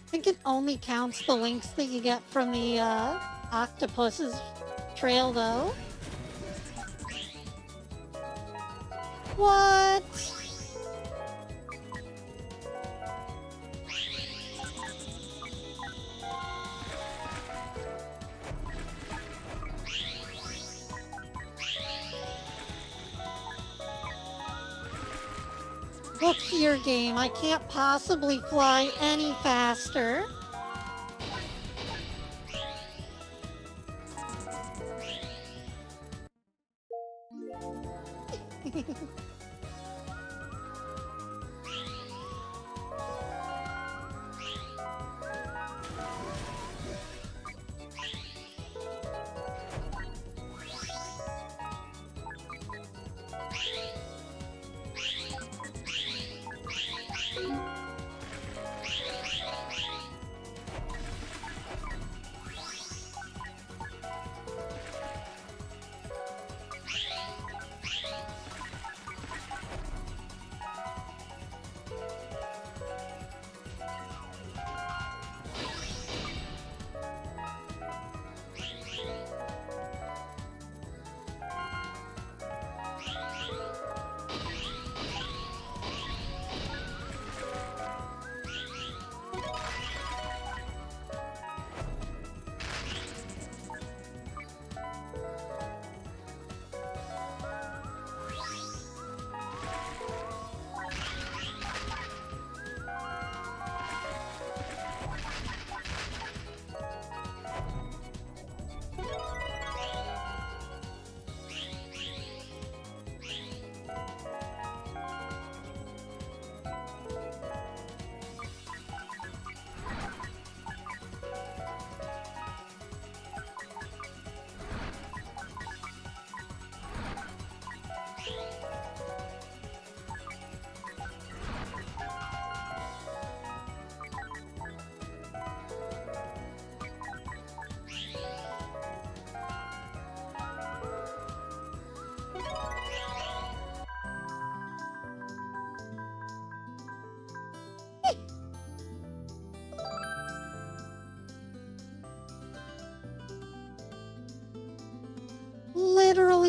I think it only counts the links that you get from the octopus's trail, though. What? Look here, game. I can't possibly fly any faster.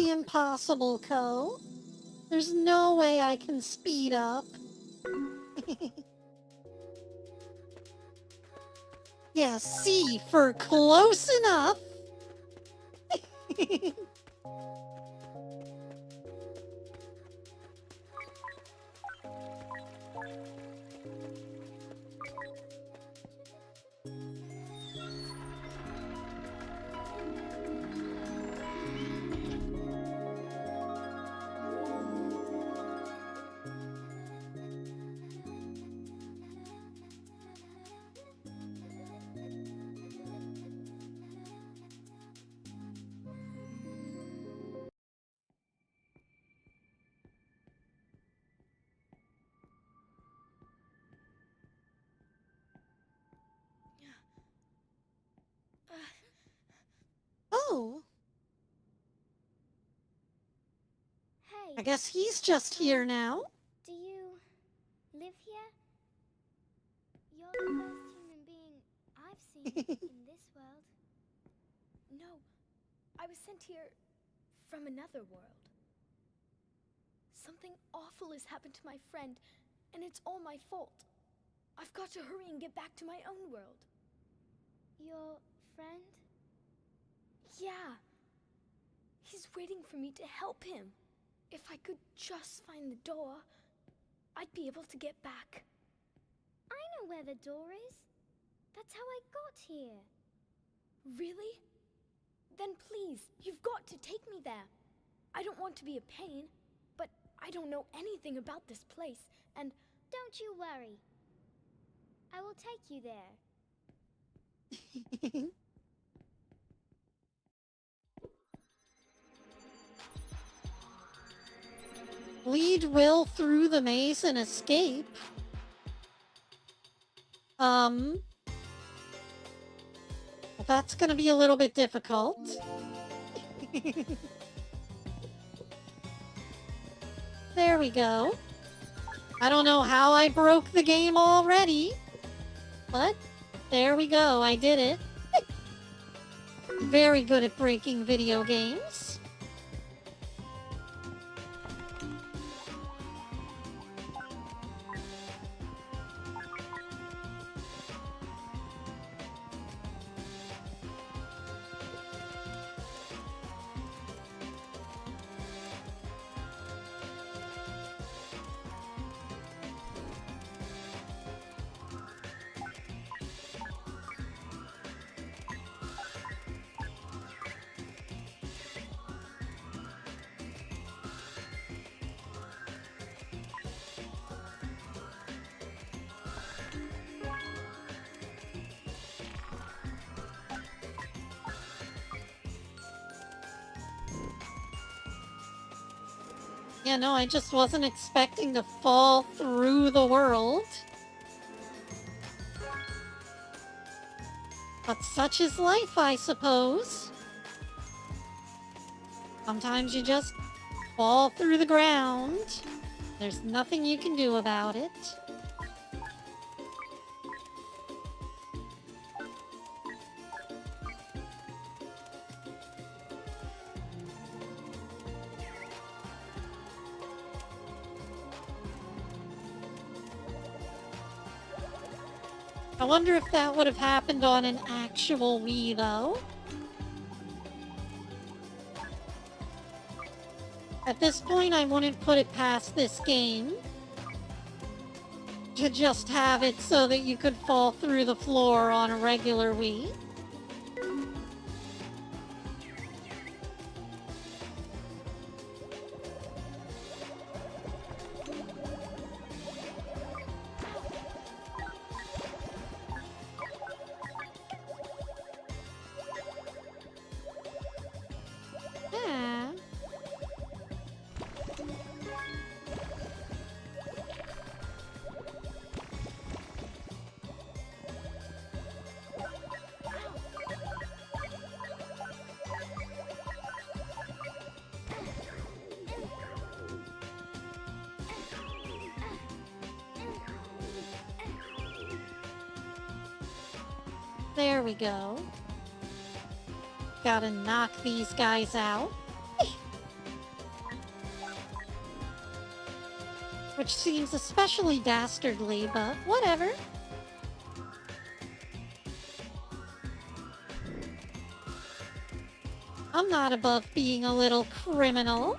physically impossible, Ko. There's no way I can speed up. Yeah, C for close enough. Oh, Hey, I guess he's just here now. do you live here? You're the first human being I've seen in this world. No, I was sent here from another world. Something awful has happened to my friend, and it's all my fault. I've got to hurry and get back to my own world. Your friend? Yeah. He's waiting for me to help him. If I could just find the door, I'd be able to get back. I know where the door is. That's how I got here. Really? Then please, you've got to take me there. I don't want to be a pain, but I don't know anything about this place, and... Don't you worry. I will take you there. Lead Will through the maze and escape. Well, that's gonna be a little bit difficult. There we go. I don't know how I broke the game already, but there we go, I did it. Very good at breaking video games. Yeah, no, I just wasn't expecting to fall through the world. But such is life, I suppose. Sometimes you just fall through the ground. There's nothing you can do about it. I wonder if that would have happened on an actual Wii, though. At this point, I wouldn't put it past this game to just have it so that you could fall through the floor on a regular Wii. Yeah. There we go. Gotta knock these guys out. Which seems especially dastardly, but whatever. I'm not above being a little criminal.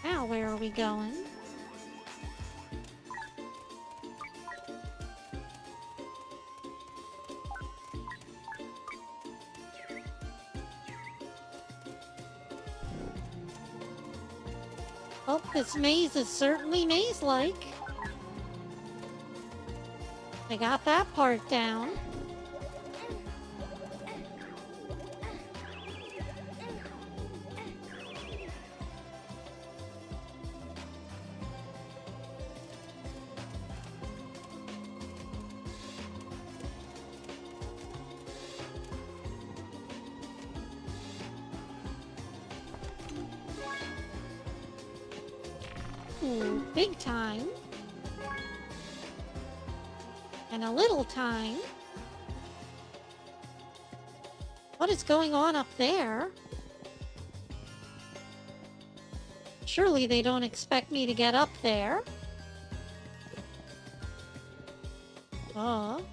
Now where are we going? Oh, this maze is certainly maze-like. They got that part down. Ooh, big time. And a little time. What is going on up there? Surely they don't expect me to get up there. Oh.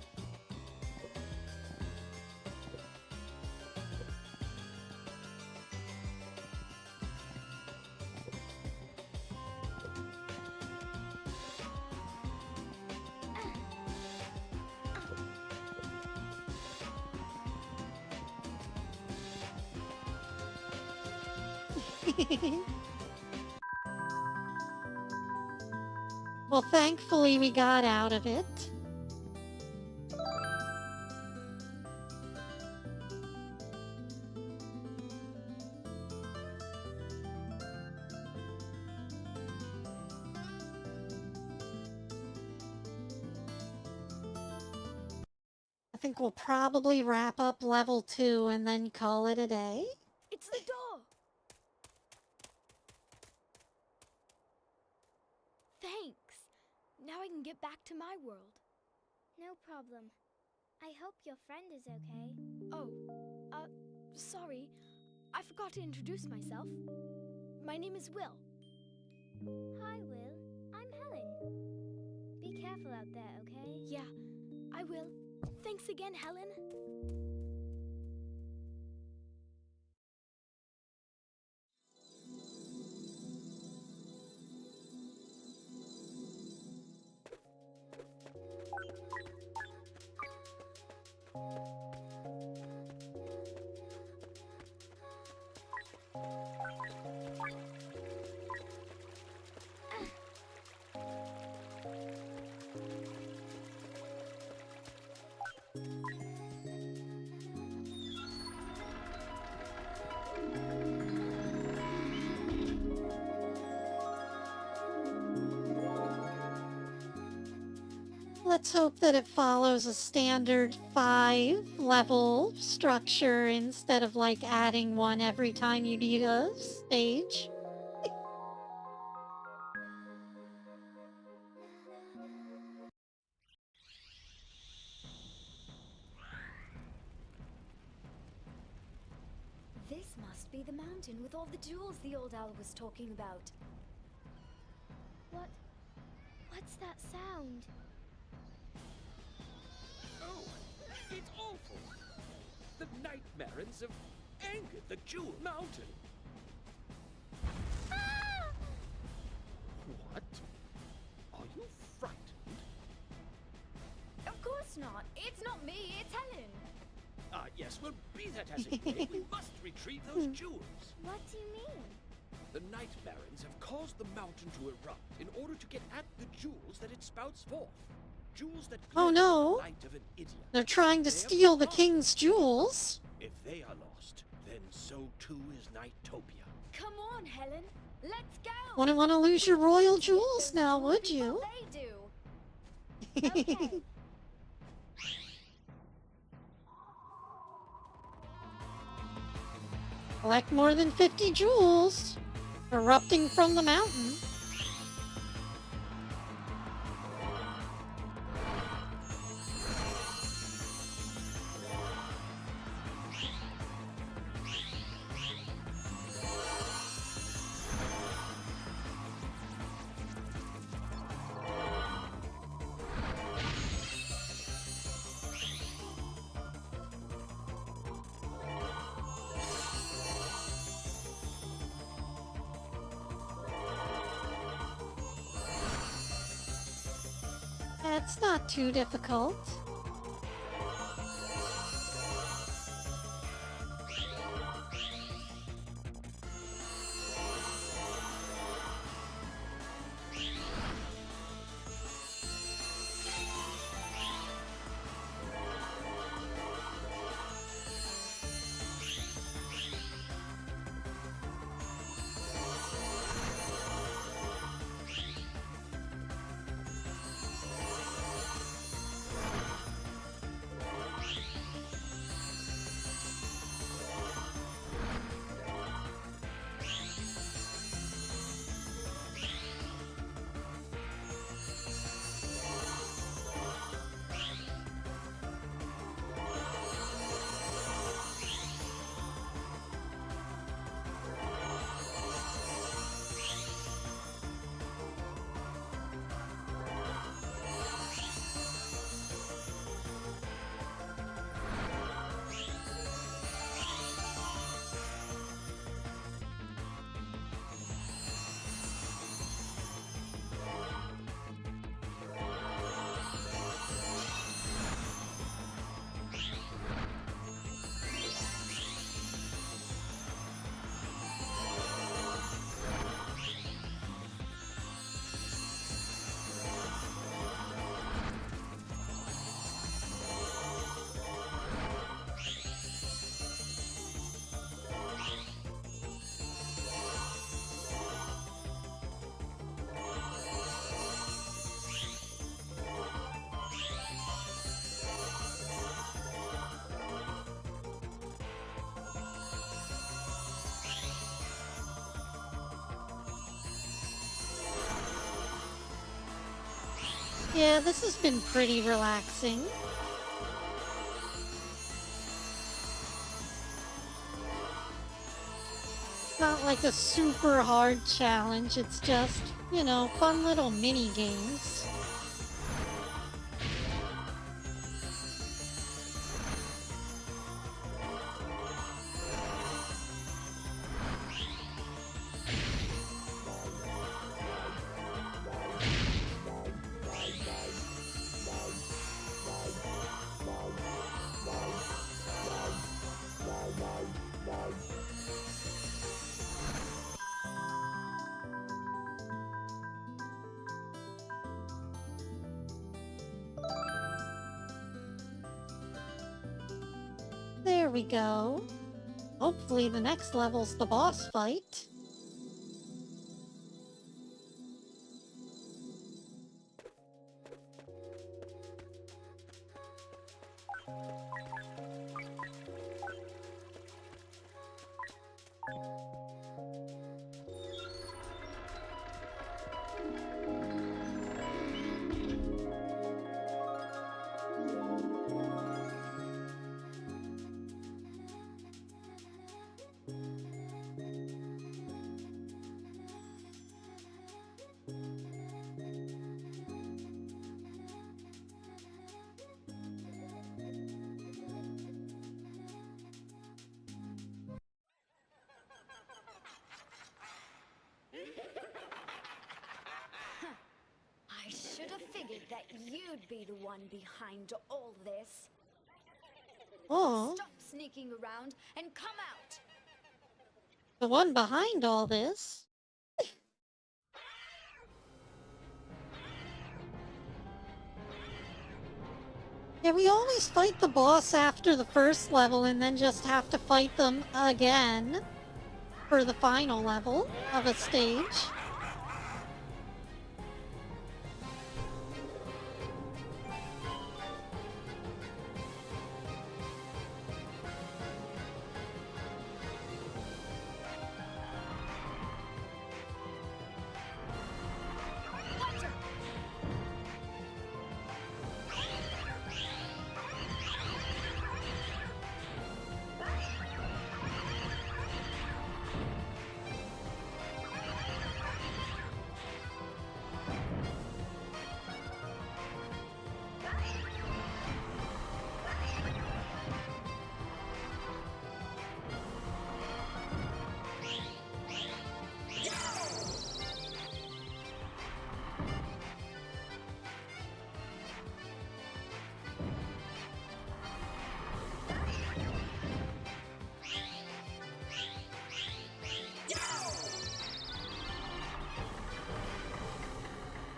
Well, thankfully we got out of it. I think we'll probably wrap up level 2 and then call it a day. It's the door! Thanks! Now I can get back to my world. No problem. I hope your friend is okay. Oh, sorry. I forgot to introduce myself. My name is Will. Hi, Will. I'm Helen. Be careful out there, okay? Yeah, I will. Thanks again, Helen. Let's hope that it follows a standard 5-level structure instead of like adding one every time you beat a stage. This must be the mountain with all the jewels the old owl was talking about. What's that sound? Oh, it's awful. The Nightmarens have angered the Jewel Mountain. Ah! What? Are you frightened? Of course not. It's not me, it's Helen. Ah, yes, well, be that as it may, we must retrieve those jewels. What do you mean? The Nightmarens have caused the mountain to erupt in order to get at the jewels that it spouts forth. Jewels that Oh, glitter in no. the light of an idiot. They're trying to They have steal the gone. king's jewels. If they are lost, then so too is Nightopia. Come on, Helen. Let's go. Wouldn't want to lose your royal jewels Those now, cool would people, you? They do. Okay. Collect more than 50 jewels. Erupting from the mountain. It's not too difficult. Yeah, this has been pretty relaxing. It's not like a super hard challenge, it's just, you know, fun little mini games. There we go. Hopefully the next level's the boss fight. I should have figured that you'd be the one behind all this. Oh, Stop sneaking around and come out. the one behind all this. Yeah, we always fight the boss after the first level and then just have to fight them again for the final level of a stage.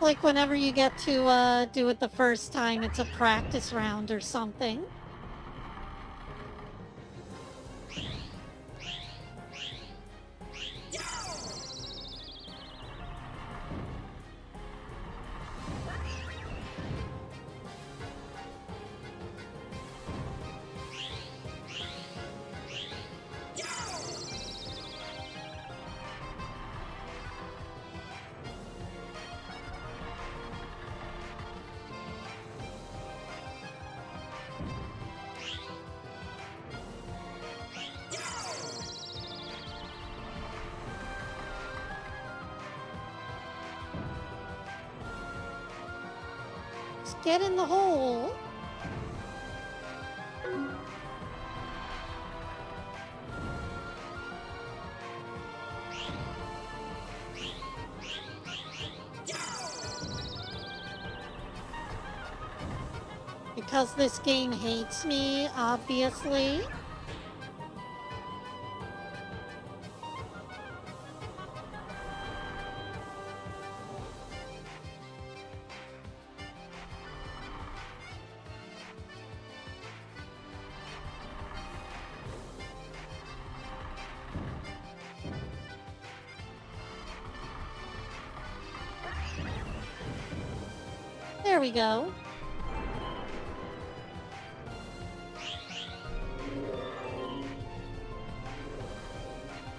Like whenever you get to do it the first time, it's a practice round or something. Just get in the hole. Because this game hates me, obviously. There we go.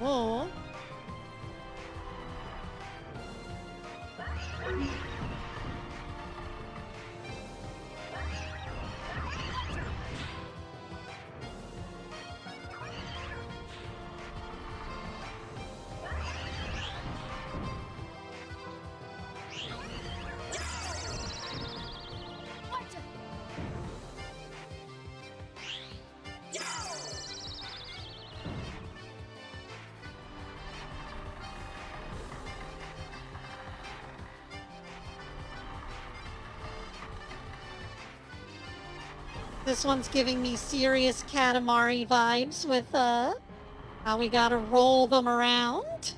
Oh. This one's giving me serious Katamari vibes with, how we gotta roll them around.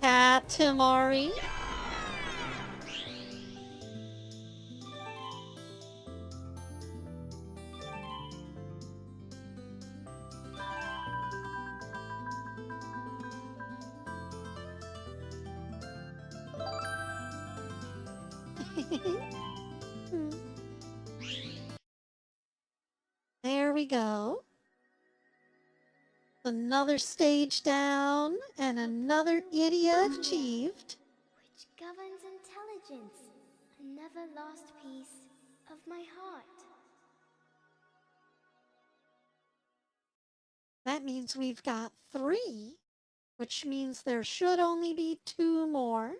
Katamari. There we go. Another stage down and another idiot achieved. Which governs intelligence, another lost piece of my heart. That means we've got 3, which means there should only be 2 more.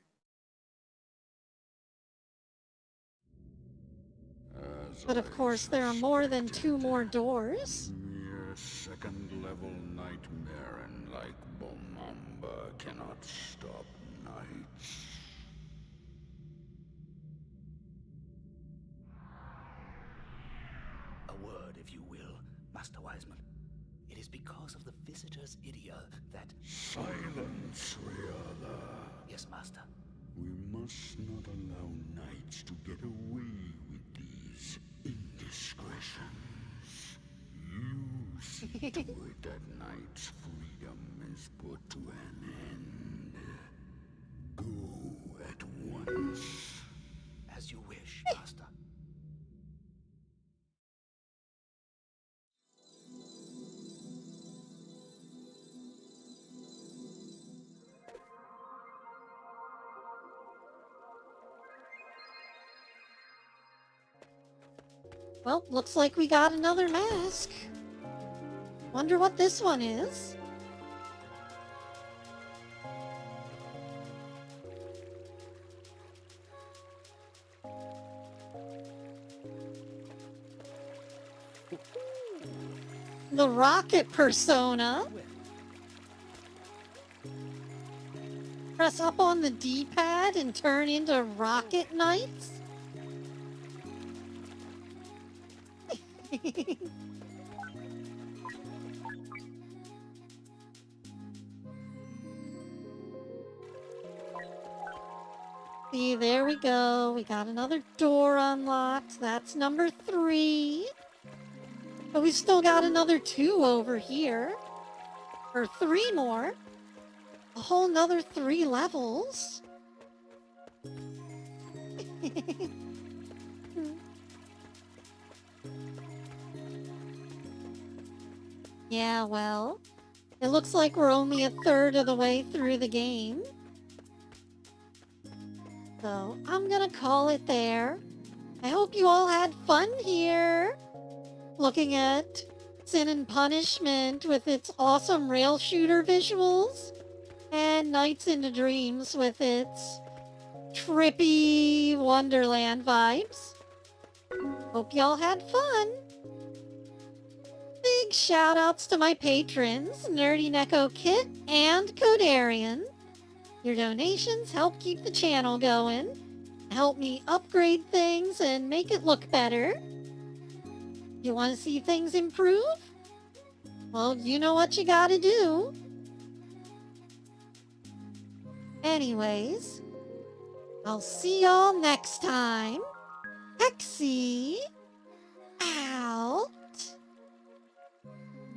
But of course, there are more than 2 more doors. Mere second-level nightmare and like Bomamba cannot stop nights. A word, if you will, Master Wiseman. It is because of the visitor's idiot that... Silence, Riala. Yes, Master. We must not allow knights to get away with these indiscretions. You see to it that knights' freedom is put to an end. Go at once. As you wish, Master. Well, looks like we got another mask. Wonder what this one is. The rocket persona. Press up on the D-pad and turn into rocket knights. See, there we go. We got another door unlocked. That's number 3. But we still got another 2 over here. Or 3 more. A whole nother 3 levels. Yeah, well, it looks like we're only a third of the way through the game. So I'm gonna call it there. I hope you all had fun here. Looking at Sin and Punishment with its awesome rail shooter visuals. And Nights into Dreams with its trippy Wonderland vibes. Hope y'all had fun. Big shout outs to my patrons, Nerdy Neko Kit and Codarian. Your donations help keep the channel going, help me upgrade things and make it look better. You want to see things improve? Well, you know what you gotta do. Anyways, I'll see y'all next time. Hexi